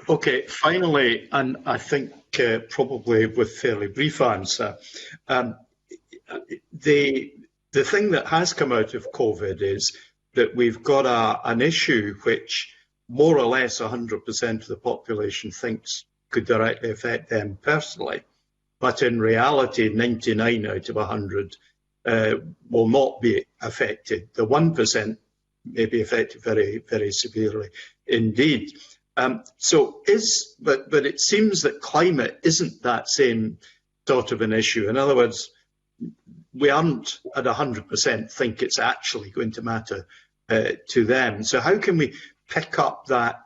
Okay, finally, and I think probably with fairly brief answer, the thing that has come out of COVID is that we've got an issue which more or less 100% of the population thinks could directly affect them personally, but in reality 99 out of 100 will not be affected. The 1% may be affected very, very severely indeed. But it seems that climate isn't that same sort of an issue. In other words, we aren't at 100% think it's actually going to matter to them. So how can we pick up that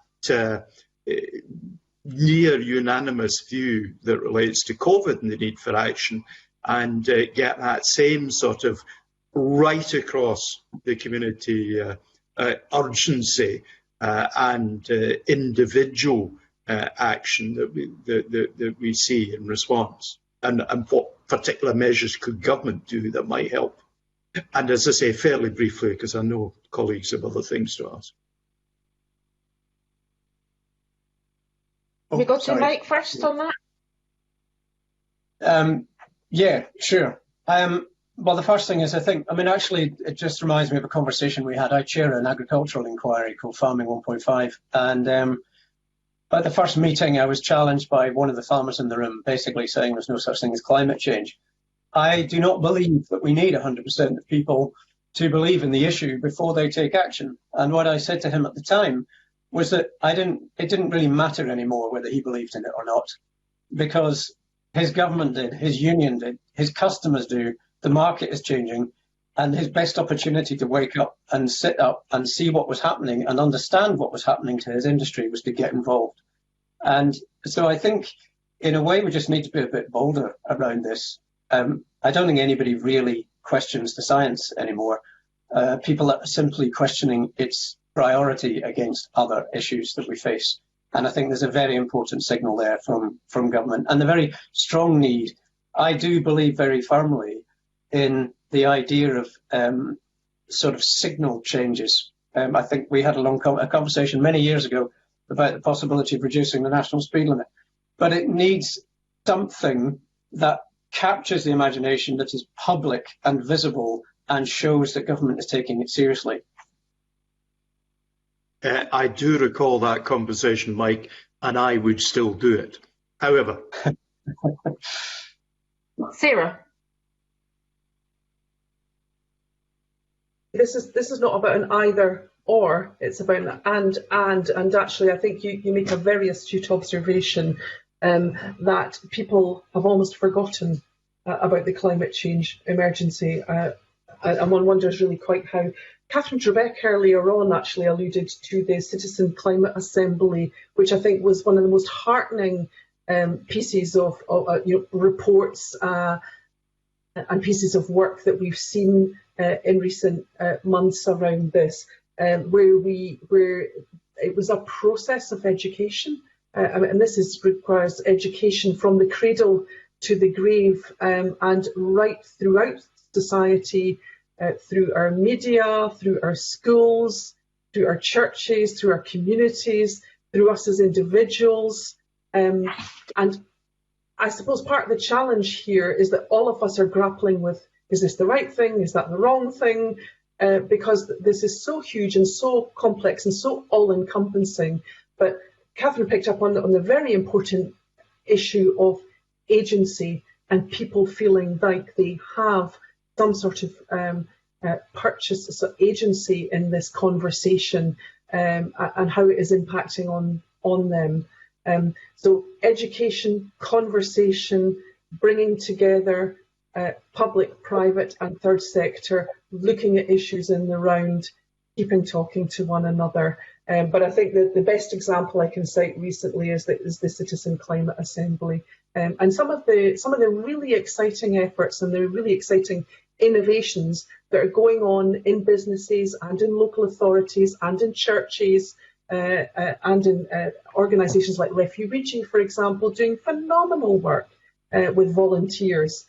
near unanimous view that relates to COVID and the need for action, and get that same sort of right across the community urgency and individual action that we see in response, and what particular measures could government do that might help? And as I say, fairly briefly, because I know colleagues have other things to ask. Can we go to Mike first on that? Yeah, sure. Well, the first thing is, actually, it just reminds me of a conversation we had. I chair an agricultural inquiry called Farming 1.5, and by the first meeting, I was challenged by one of the farmers in the room, basically saying there's no such thing as climate change. I do not believe that we need 100% of people to believe in the issue before they take action. And what I said to him at the time was that it didn't really matter anymore whether he believed in it or not, because his government did, his union did, his customers do, the market is changing, and his best opportunity to wake up and sit up and see what was happening and understand what was happening to his industry was to get involved. And so I think, in a way, we just need to be a bit bolder around this. I don't think anybody really questions the science anymore. People are simply questioning its priority against other issues that we face. And I think there's a very important signal there from government, and the very strong need. I do believe very firmly in the idea of sort of signal changes. I think we had a conversation many years ago about the possibility of reducing the national speed limit, but it needs something that captures the imagination, that is public and visible and shows that government is taking it seriously. I do recall that conversation, Mike, and I would still do it. However. Sarah. This is not about an either or, it's about an and actually I think you make a very astute observation that people have almost forgotten about the climate change emergency, and one wonders really quite how. Catherine Trebek earlier on actually alluded to the Citizen Climate Assembly, which I think was one of the most heartening pieces of reports and pieces of work that we've seen in recent months around this, where it was a process of education, and this requires education from the cradle to the grave, and right throughout society, through our media, through our schools, through our churches, through our communities, through us as individuals, And I suppose part of the challenge here is that all of us are grappling with, is this the right thing? Is that the wrong thing? Because this is so huge and so complex and so all-encompassing. But Catherine picked up on the very important issue of agency and people feeling like they have some sort of purchase agency in this conversation, and how it is impacting on them. So education, conversation, bringing together public, private and third sector, looking at issues in the round, keeping talking to one another. But I think that the best example I can cite recently is the Citizen Climate Assembly, and some of the really exciting efforts and the really exciting innovations that are going on in businesses and in local authorities and in churches and in organisations like Refugee, for example, doing phenomenal work with volunteers.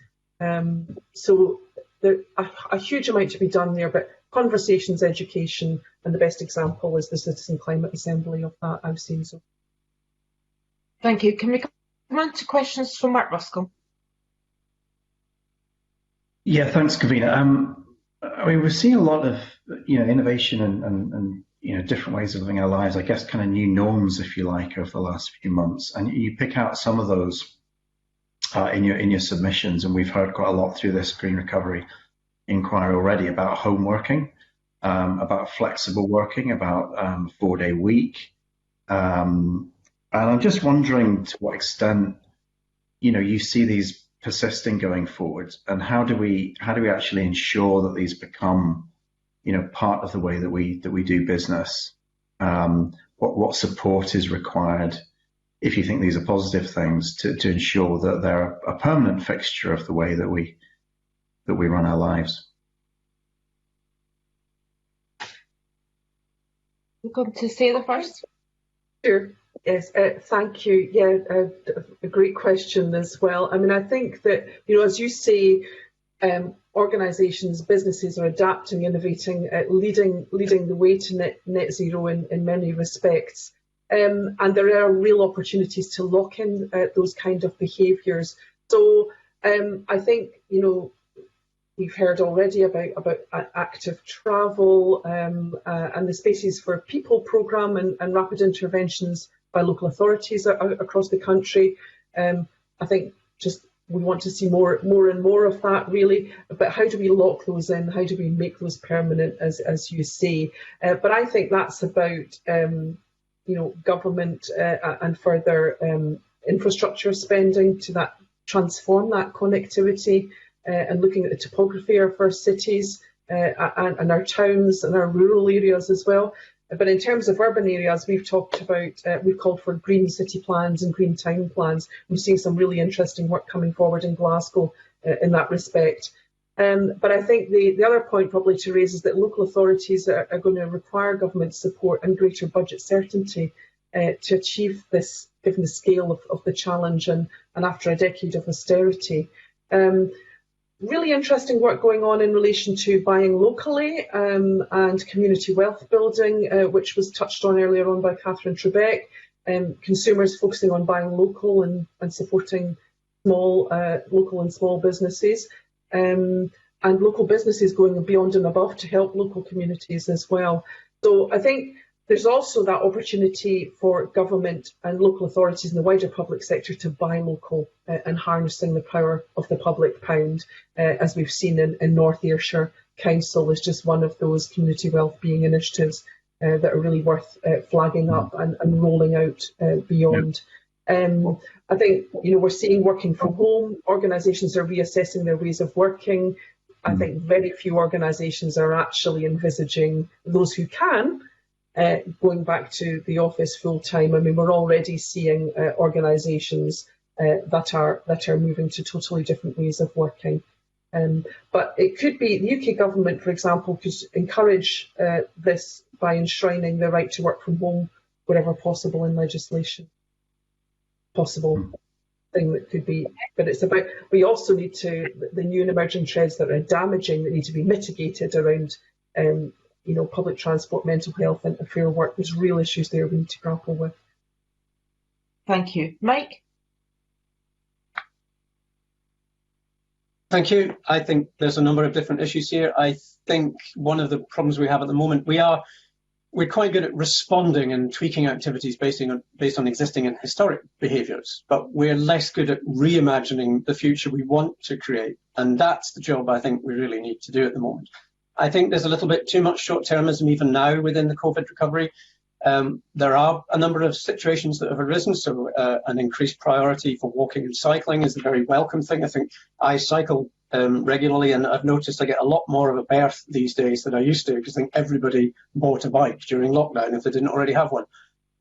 So a huge amount to be done there, but conversations, education, and the best example is the Citizen Climate Assembly of that I've seen. So, thank you. Can we come on to questions from Mark Ruskell? Yeah, thanks, Kavina. I mean, we've seen a lot of innovation and different ways of living our lives. I guess kind of new norms, if you like, over the last few months. And you pick out some of those in your submissions, and we've heard quite a lot through this Green Recovery inquiry already about home working, about flexible working, about 4-day week, and I'm just wondering to what extent you see these persisting going forward, and how do we actually ensure that these become part of the way that we do business? What support is required, if you think these are positive things, to ensure that they're a permanent fixture of the way that we run our lives? We're going to say the first. Sure. Yes. Thank you. Yeah, a great question as well. I mean, I think that as you say, organisations, businesses are adapting, innovating, leading the way to net zero in many respects. And there are real opportunities to lock in those kind of behaviours. So I think we've heard already about active travel and the Spaces for People programme and rapid interventions by local authorities across the country. I think just we want to see more and more of that, really. But how do we lock those in? How do we make those permanent, as you say? But I think that's about government and further infrastructure spending to transform that connectivity. And looking at the topography of our cities and our towns and our rural areas as well. But in terms of urban areas, we've talked about, we've called for green city plans and green town plans. We're seeing some really interesting work coming forward in Glasgow in that respect. But I think the other point probably to raise is that local authorities are going to require government support and greater budget certainty to achieve this, given the scale of the challenge and after a decade of austerity. Really interesting work going on in relation to buying locally and community wealth building, which was touched on earlier on by Catherine Trebeck. Consumers focusing on buying local and supporting local and small businesses, and local businesses going beyond and above to help local communities as well. So I think there's also that opportunity for government and local authorities in the wider public sector to buy local and harnessing the power of the public pound, as we've seen in North Ayrshire Council is just one of those community wellbeing initiatives that are really worth flagging up and rolling out beyond. I think we're seeing working from home. Organisations are reassessing their ways of working. I think very few organisations are actually envisaging those who can going back to the office full time. I mean, we're already seeing organisations that are moving to totally different ways of working. But it could be the UK government, for example, could encourage this by enshrining the right to work from home wherever possible in legislation. Possible thing that could be, but it's about, we also need to, the new and emerging trends that are damaging that need to be mitigated around public transport, mental health and fair work. There's real issues there we need to grapple with. Thank you. Mike? Thank you. I think there's a number of different issues here. I think one of the problems we have at the moment, we're quite good at responding and tweaking activities based on existing and historic behaviours, but we're less good at reimagining the future we want to create. And that's the job I think we really need to do at the moment. I think there's a little bit too much short-termism even now within the COVID recovery. There are a number of situations that have arisen, so an increased priority for walking and cycling is a very welcome thing. I think I cycle regularly, and I've noticed I get a lot more of a berth these days than I used to, because I think everybody bought a bike during lockdown if they didn't already have one.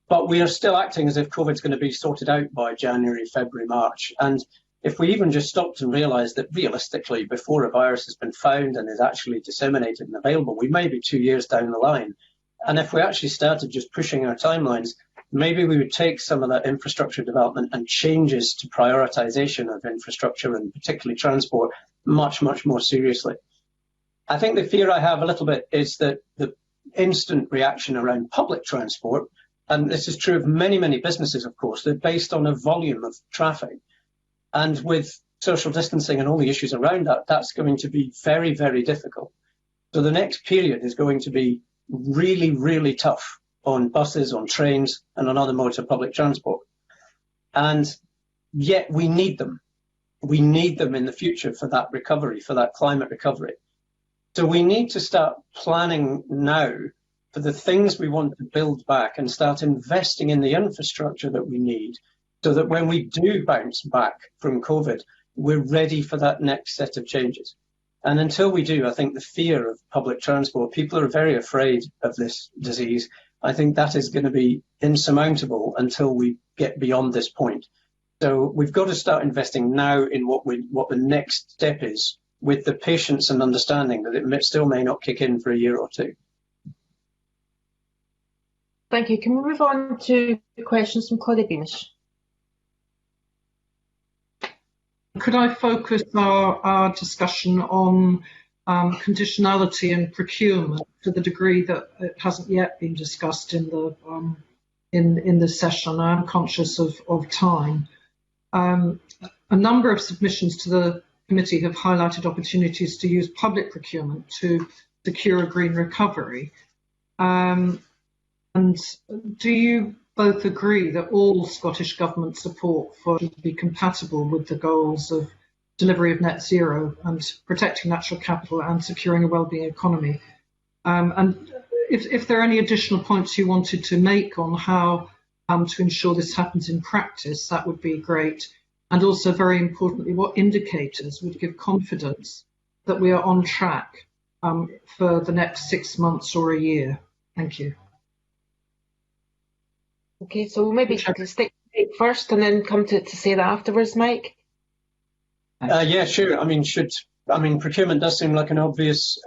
But we are still acting as if COVID's going to be sorted out by January, February, March. And if we even just stopped and realised that realistically, before a virus has been found and is actually disseminated and available, we may be 2 years down the line. And if we actually started just pushing our timelines, maybe we would take some of that infrastructure development and changes to prioritisation of infrastructure and particularly transport much, much more seriously. I think the fear I have a little bit is that the instant reaction around public transport, and this is true of many, many businesses, of course, they're based on a volume of traffic. And with social distancing and all the issues around that, that's going to be very, very difficult. So the next period is going to be really, really tough on buses, on trains, and on other modes of public transport. And yet we need them. We need them in the future for that recovery, for that climate recovery. So we need to start planning now for the things we want to build back and start investing in the infrastructure that we need, so that when we do bounce back from COVID, we're ready for that next set of changes. And until we do, I think the fear of public transport, people are very afraid of this disease. I think that is going to be insurmountable until we get beyond this point. So we've got to start investing now in what the next step is, with the patience and understanding that it still may not kick in for a year or two. Thank you. Can we move on to questions from Claudia Beamish? Could I focus our discussion on conditionality and procurement to the degree that it hasn't yet been discussed in the session? I'm conscious of time. A number of submissions to the committee have highlighted opportunities to use public procurement to secure a green recovery. And do you both agree that all Scottish Government support should be compatible with the goals of delivery of net zero and protecting natural capital and securing a wellbeing economy? And if there are any additional points you wanted to make on how to ensure this happens in practice, that would be great. And also, very importantly, what indicators would give confidence that we are on track for the next 6 months or a year? Thank you. Okay, so maybe I can stick first and then come to say that afterwards, Mike. Yeah, sure. I mean, procurement does seem like an obvious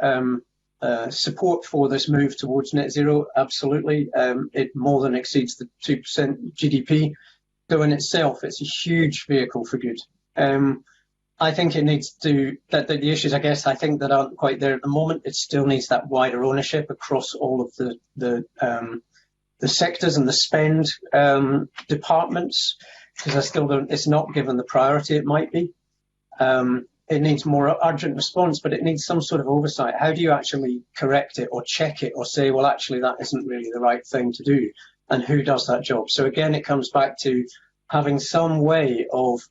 support for this move towards net zero. Absolutely, it more than exceeds the 2% GDP. So in itself, it's a huge vehicle for good. I think it needs to, the issues, I guess, I think that aren't quite there at the moment. It still needs that wider ownership across all of the sectors and the spend departments, because I still don't, it's not given the priority it might be. It needs more urgent response, but it needs some sort of oversight. How do you actually correct it or check it or say, well, actually, that isn't really the right thing to do? And who does that job? So again, it comes back to having some way of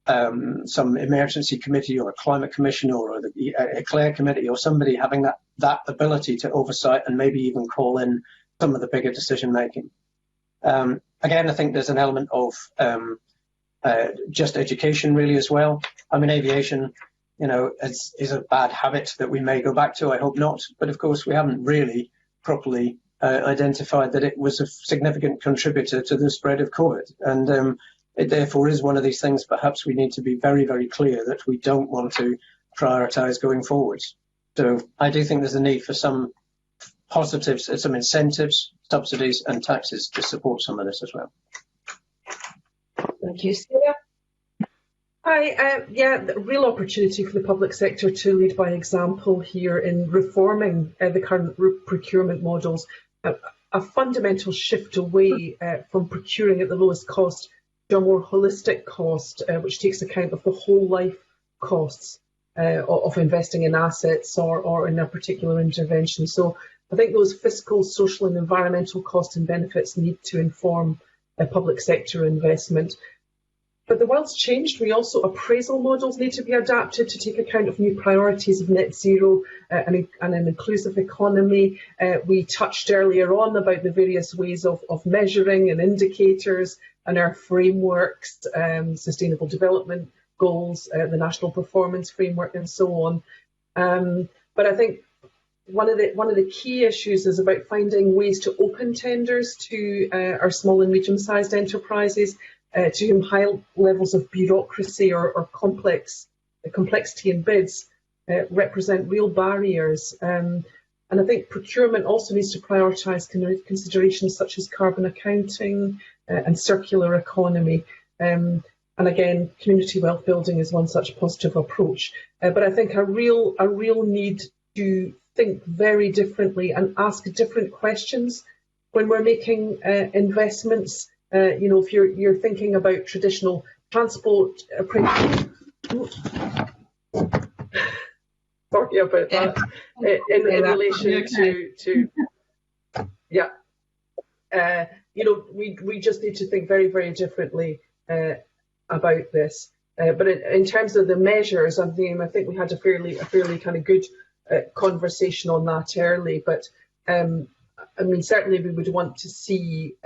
some emergency committee or a climate commission or a Clare committee or somebody having that ability to oversight and maybe even call in some of the bigger decision making. Again, I think there's an element of just education really as well. I mean, aviation, you know, is a bad habit that we may go back to. I hope not. But of course, we haven't really properly identified that it was a significant contributor to the spread of COVID. And it therefore is one of these things perhaps we need to be very, very clear that we don't want to prioritise going forwards. So I do think there's a need for some positives, some incentives, subsidies and taxes to support some of this as well. Thank you, Sarah. Hi, yeah, the real opportunity for the public sector to lead by example here in reforming the current procurement models. A fundamental shift away from procuring at the lowest cost a more holistic cost, which takes account of the whole life costs of investing in assets or in a particular intervention. So I think those fiscal, social and environmental costs and benefits need to inform public sector investment. But the world's changed. Appraisal models need to be adapted to take account of new priorities of net zero and an inclusive economy. We touched earlier on about the various ways of measuring and indicators and our frameworks, sustainable development goals, the national performance framework and so on. But I think one of the key issues is about finding ways to open tenders to our small and medium-sized enterprises, to whom high levels of bureaucracy or complexity in bids represent real barriers. And I think procurement also needs to prioritise considerations such as carbon accounting and circular economy. And again, community wealth building is one such positive approach. But I think a real need to think very differently and ask different questions when we're making investments. If you're thinking about traditional transport, sorry about that, in relation to we just need to think very, very differently about this. But in terms of the measures, I think we had a fairly kind of good conversation on that early. But certainly we would want to see.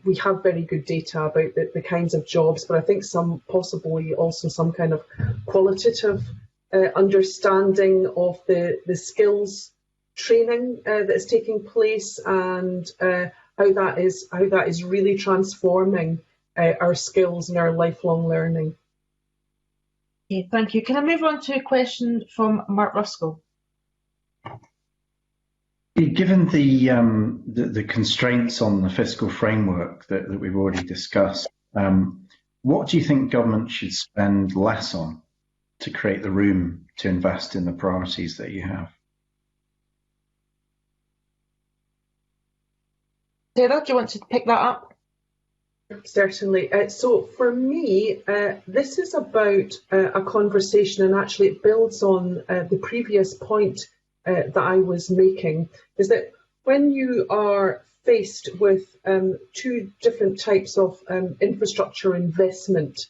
We have very good data about the kinds of jobs, but I think possibly also some kind of qualitative understanding of the skills training that is taking place and how that is really transforming our skills and our lifelong learning. Okay, thank you. Can I move on to a question from Mark Ruskell? Given the constraints on the fiscal framework that we've already discussed, what do you think government should spend less on to create the room to invest in the priorities that you have? Sarah, do you want to pick that up? Certainly. So for me, this is about a conversation, and actually it builds on the previous point that I was making, is that when you are faced with two different types of infrastructure investment,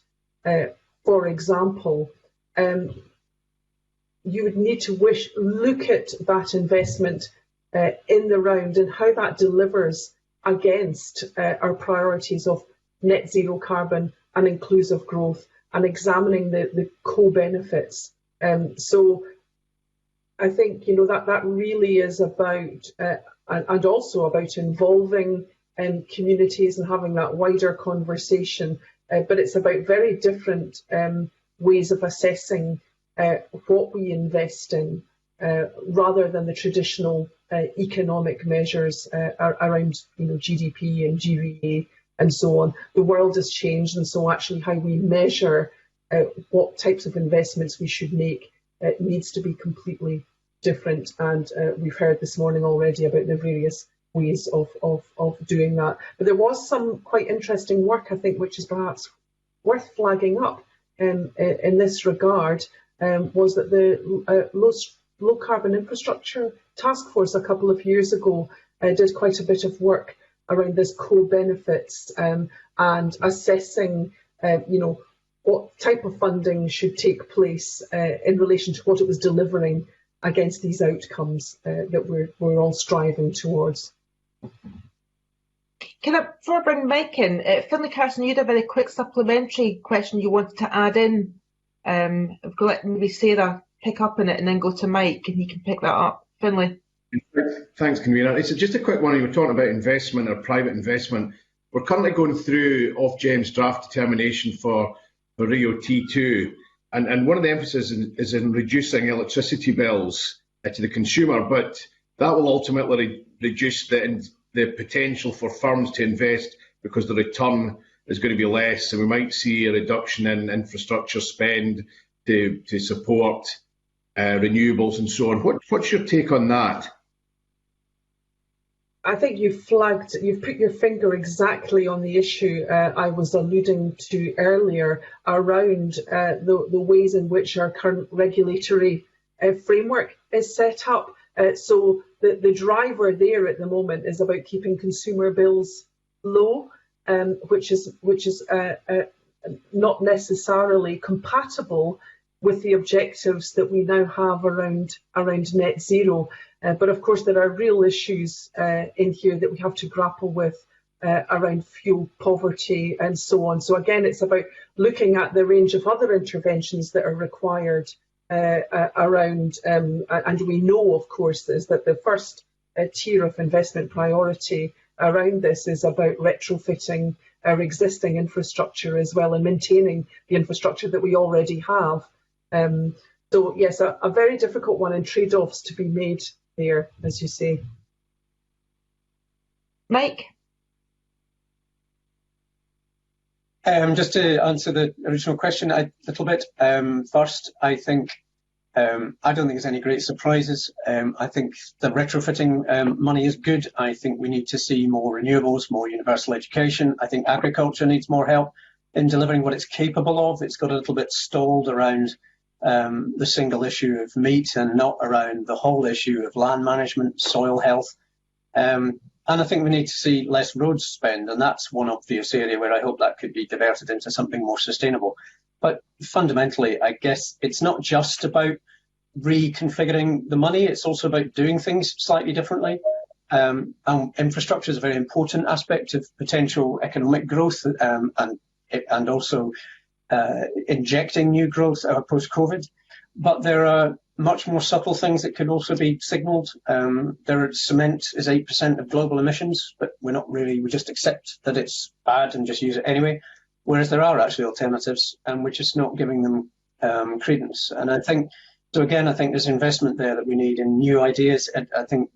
for example, you would need to look at that investment in the round and how that delivers against our priorities of net zero carbon and inclusive growth, and examining the co-benefits. So I think that really is about and also about involving communities and having that wider conversation. But it's about very different ways of assessing what we invest in, rather than the traditional economic measures around GDP and GVA and so on. The world has changed, and so actually how we measure what types of investments we should make needs to be completely different, and we've heard this morning already about the various ways of doing that. But there was some quite interesting work, I think, which is perhaps worth flagging up in this regard, was that the Low Carbon Infrastructure Task Force a couple of years ago did quite a bit of work around this co-benefits and assessing what type of funding should take place in relation to what it was delivering against these outcomes that we're all striving towards. Before I bring Mike in, Finlay Carson, you had a very quick supplementary question you wanted to add in. I've got to let maybe Sarah pick up on it and then go to Mike and he can pick that up. Finlay. Thanks, Convener. It's just a quick one. You were talking about investment or private investment. We're currently going through Ofgem's draft determination for Rio T2. And one of the emphasis is in reducing electricity bills to the consumer, but that will ultimately reduce the potential for firms to invest because the return is going to be less. So we might see a reduction in infrastructure spend to support renewables and so on. What's your take on that? I think you've put your finger exactly on the issue I was alluding to earlier around the ways in which our current regulatory framework is set up. So the driver there at the moment is about keeping consumer bills low, which is not necessarily compatible with the objectives that we now have around net zero. But of course, there are real issues in here that we have to grapple with around fuel poverty and so on. So again, it's about looking at the range of other interventions that are required around, and we know, of course, is that the first tier of investment priority around this is about retrofitting our existing infrastructure as well and maintaining the infrastructure that we already have. So yes, a very difficult one and trade-offs to be made there, as you say. Mike? Just to answer the original question a little bit. First, I think I don't think there's any great surprises. I think the retrofitting money is good. I think we need to see more renewables, more universal education. I think agriculture needs more help in delivering what it's capable of. It's got a little bit stalled around the single issue of meat and not around the whole issue of land management, soil health. And I think we need to see less roads spend, and that's one obvious area where I hope that could be diverted into something more sustainable. But fundamentally, I guess it's not just about reconfiguring the money, it's also about doing things slightly differently. And infrastructure is a very important aspect of potential economic growth and also injecting new growth post-COVID. But there are much more subtle things that could also be signalled. Cement is 8% of global emissions, but we just accept that it's bad and just use it anyway. Whereas there are actually alternatives, and we're just not giving them credence. And I think, so again, I think there's investment there that we need in new ideas. I think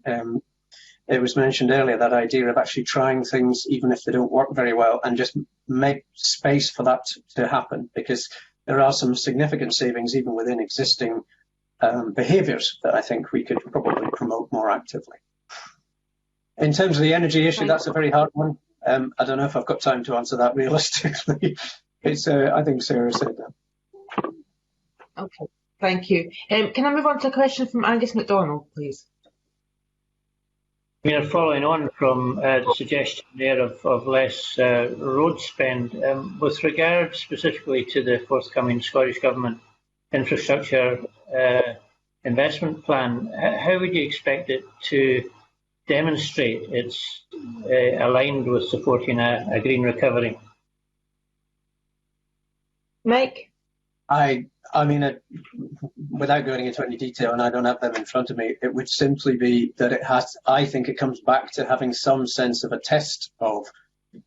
it was mentioned earlier, that idea of actually trying things, even if they don't work very well, and just make space for that to happen, because there are some significant savings even within existing behaviours that I think we could probably promote more actively. In terms of the energy issue, that's a very hard one. I don't know if I've got time to answer that realistically. I think Sarah said that. Okay, thank you. Can I move on to a question from Angus MacDonald, please? We are following on from the suggestion there of less road spend. With regard specifically to the forthcoming Scottish Government infrastructure investment plan, how would you expect it to demonstrate it's aligned with supporting a green recovery? Mike? I mean, without going into any detail, and I don't have them in front of me, it would simply be that I think it comes back to having some sense of a test of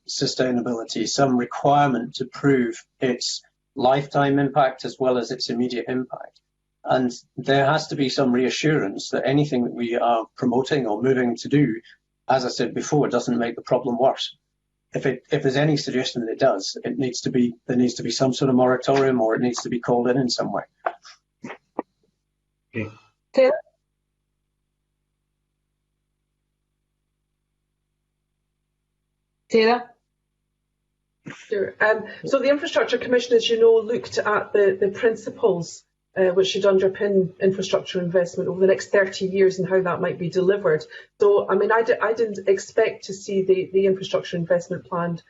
sustainability, some requirement to prove its lifetime impact as well as its immediate impact. And there has to be some reassurance that anything that we are promoting or moving to do, as I said before, doesn't make the problem worse. If there's any suggestion that it does, there needs to be some sort of moratorium, or it needs to be called in some way. Okay. Sarah? Sarah? Sure. So the Infrastructure Commission, as you know, looked at the principles which should underpin infrastructure investment over the next 30 years and how that might be delivered. So, I mean, I didn't expect to see the infrastructure investment plan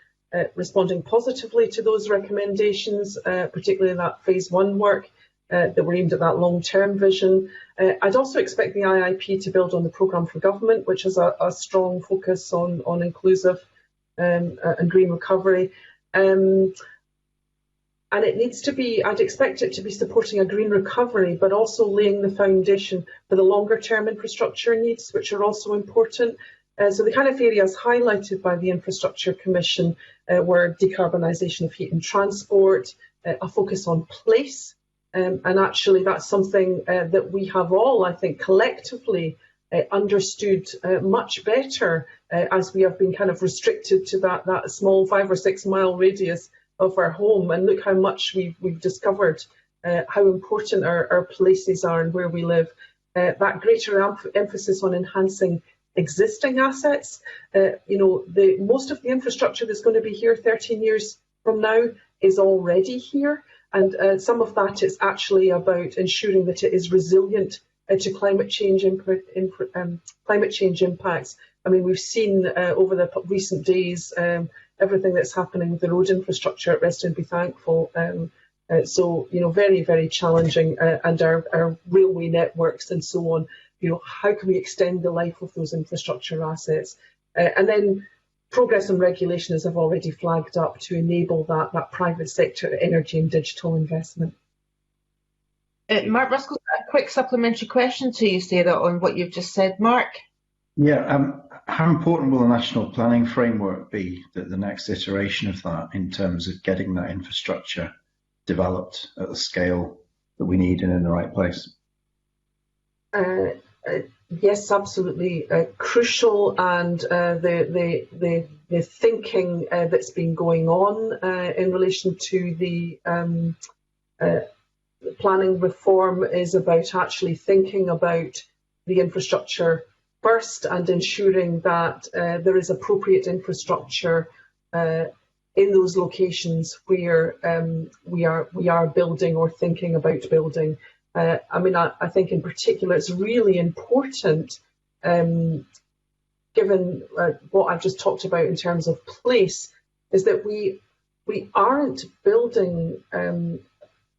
responding positively to those recommendations, particularly in that phase one work that were aimed at that long-term vision. I'd also expect the IIP to build on the programme for government, which has a strong focus on inclusive and green recovery. And it needs to be, I'd expect it to be supporting a green recovery, but also laying the foundation for the longer term infrastructure needs, which are also important. So the kind of areas highlighted by the Infrastructure Commission were decarbonisation of heat and transport, a focus on place, and actually that's something that we have all, I think, collectively understood much better as we have been kind of restricted to that small 5 or 6 mile radius of our home, and look how much we've discovered how important our places are and where we live. That greater emphasis on enhancing existing assets. Most of the infrastructure that's going to be here 13 years from now is already here, and some of that is actually about ensuring that it is resilient to climate change impacts. I mean, we've seen over the recent days everything that's happening with the road infrastructure at Rest and Be Thankful. So, very, very challenging, and our railway networks and so on. How can we extend the life of those infrastructure assets? And then progress on regulation, as I've already flagged up, to enable that private sector energy and digital investment. Mark Ruskell's got a quick supplementary question to you, Sarah, on what you've just said. Mark? Yeah, how important will the national planning framework be, the next iteration of that, in terms of getting that infrastructure developed at the scale that we need and in the right place? Yes, absolutely crucial, and the thinking that's been going on in relation to the planning reform is about actually thinking about the infrastructure first and ensuring that there is appropriate infrastructure in those locations where we are building or thinking about building. I think in particular it's really important, given what I've just talked about in terms of place, is that we aren't building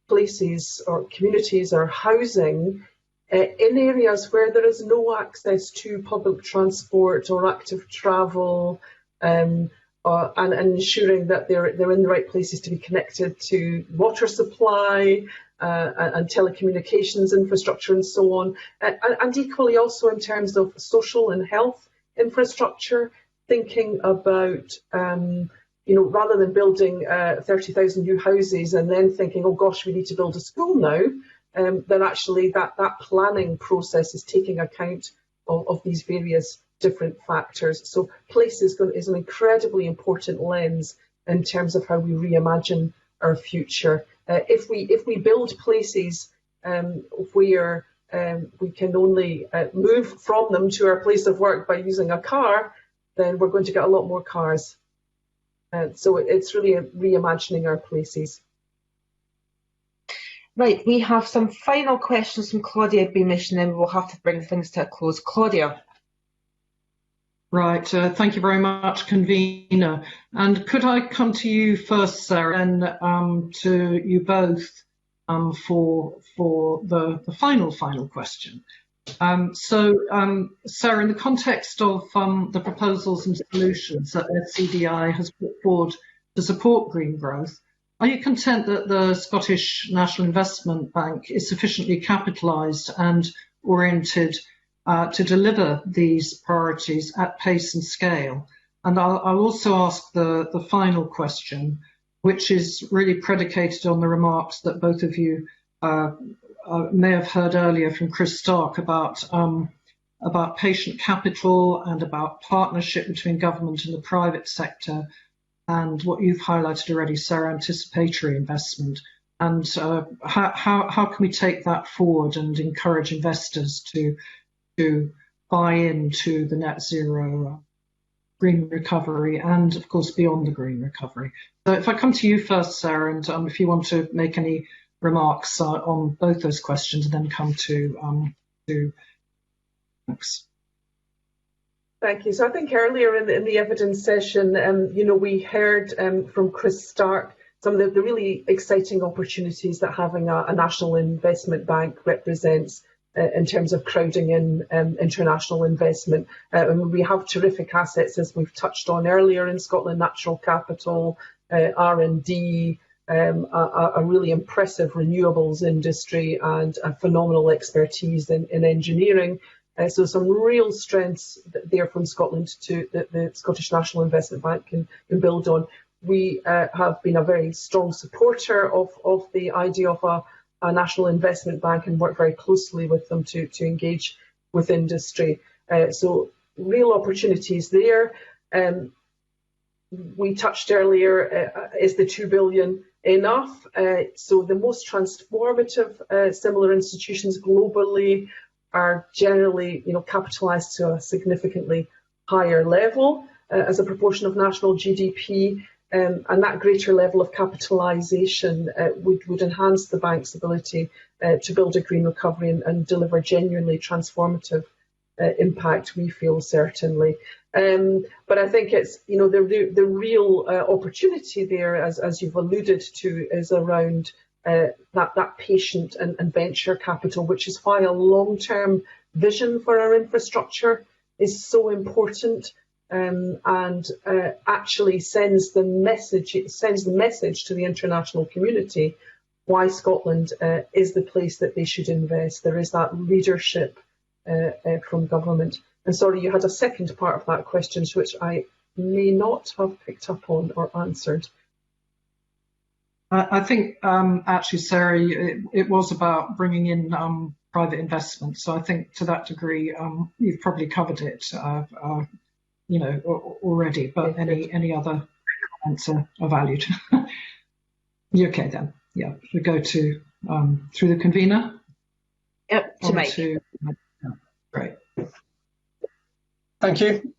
places or communities or housing in areas where there is no access to public transport or active travel, and ensuring that they're in the right places to be connected to water supply and telecommunications infrastructure and so on, and equally also in terms of social and health infrastructure, thinking about rather than building 30,000 new houses and then thinking, oh gosh, we need to build a school now, then actually that planning process is taking account of these various different factors. So place is an incredibly important lens in terms of how we reimagine our future. If we build places where we can only move from them to our place of work by using a car, then we're going to get a lot more cars. So it's really reimagining our places. Right, we have some final questions from Claudia Beamish, and then we'll have to bring things to a close. Claudia. Right, thank you very much, convener. And could I come to you first, Sarah, and to you both for the final question. Sarah, in the context of the proposals and solutions that FCDI has put forward to support green growth, are you content that the Scottish National Investment Bank is sufficiently capitalised and oriented to deliver these priorities at pace and scale? And I'll also ask the final question, which is really predicated on the remarks that both of you may have heard earlier from Chris Stark about patient capital and about partnership between government and the private sector, and what you've highlighted already, Sarah, anticipatory investment. And how can we take that forward and encourage investors to buy into the net zero green recovery and, of course, beyond the green recovery? So if I come to you first, Sarah, and if you want to make any remarks on both those questions, and then come to thanks. Thank you. So I think earlier in the evidence session, we heard from Chris Stark some of the really exciting opportunities that having a national investment bank represents in terms of crowding in international investment. We have terrific assets, as we've touched on earlier, in Scotland: natural capital, R&D, a really impressive renewables industry, and a phenomenal expertise in engineering. So some real strengths there from Scotland to the Scottish National Investment Bank can build on. We have been a very strong supporter of the idea of a national investment bank and work very closely with them to engage with industry. So real opportunities there. We touched earlier, is the 2 billion enough? So the most transformative similar institutions globally are generally, capitalised to a significantly higher level as a proportion of national GDP, and that greater level of capitalisation would enhance the bank's ability to build a green recovery and deliver genuinely transformative impact, we feel, certainly. But I think it's, the real opportunity there, as you've alluded to, is around that patient and venture capital, which is why a long-term vision for our infrastructure is so important, and actually sends the message to the international community why Scotland is the place that they should invest. There is that leadership from government. And sorry, you had a second part of that question, which I may not have picked up on or answered. I think, actually, Sarah, it was about bringing in private investment. So I think to that degree, you've probably covered it, already. But any other comments are valued. Okay, then. Yeah, we go to through the convener. Yep, to Mike. Great. Thank you.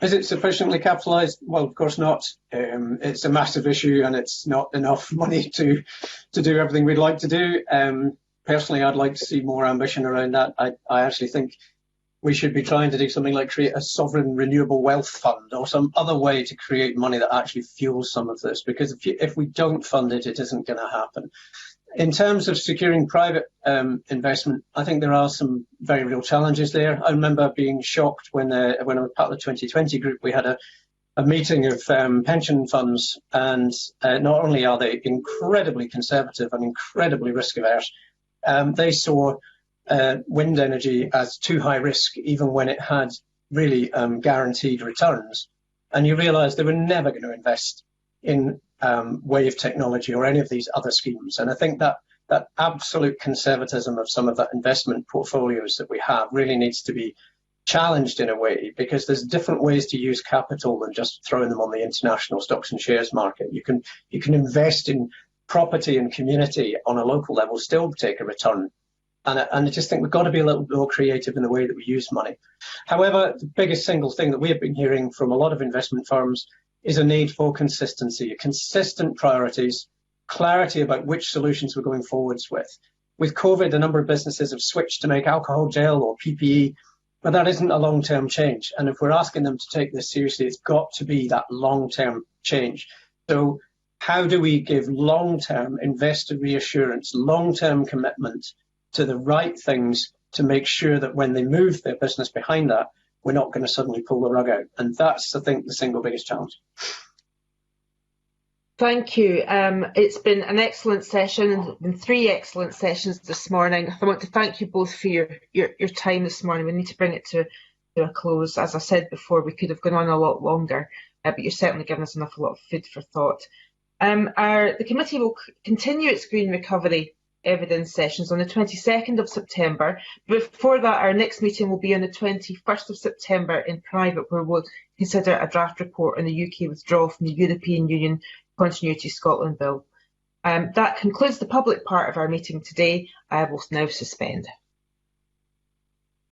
Is it sufficiently capitalised? Well, of course not. It's a massive issue, and it's not enough money to do everything we'd like to do. Personally, I'd like to see more ambition around that. I actually think we should be trying to do something like create a sovereign renewable wealth fund or some other way to create money that actually fuels some of this, because if we don't fund it, it isn't going to happen. In terms of securing private investment, I think there are some very real challenges there. I remember being shocked when I was part of the 2020 group. We had a meeting of pension funds, and not only are they incredibly conservative and incredibly risk averse, they saw wind energy as too high risk, even when it had really guaranteed returns. And you realise they were never going to invest in wave technology or any of these other schemes. And I think that absolute conservatism of some of that investment portfolios that we have really needs to be challenged in a way, because there's different ways to use capital than just throwing them on the international stocks and shares market. You can invest in property and community on a local level, still take a return. And I just think we've got to be a little more creative in the way that we use money. However, the biggest single thing that we have been hearing from a lot of investment firms is a need for consistency, consistent priorities, clarity about which solutions we're going forwards with. With COVID, a number of businesses have switched to make alcohol gel or PPE, but that isn't a long-term change. And if we're asking them to take this seriously, it's got to be that long-term change. So how do we give long-term investor reassurance, long-term commitment to the right things to make sure that when they move their business behind that, we're not going to suddenly pull the rug out? And that's, I think, the single biggest challenge. Thank you. It's been an excellent session, and 3 excellent sessions this morning. I want to thank you both for your time this morning. We need to bring it to a close. As I said before, we could have gone on a lot longer, but you're certainly given us an awful lot of food for thought. The committee will continue its green recovery evidence sessions on the 22nd of September. Before that, our next meeting will be on the 21st of September in private, where we'll consider a draft report on the UK withdrawal from the European Union Continuity Scotland Bill. That concludes the public part of our meeting today. I will now suspend.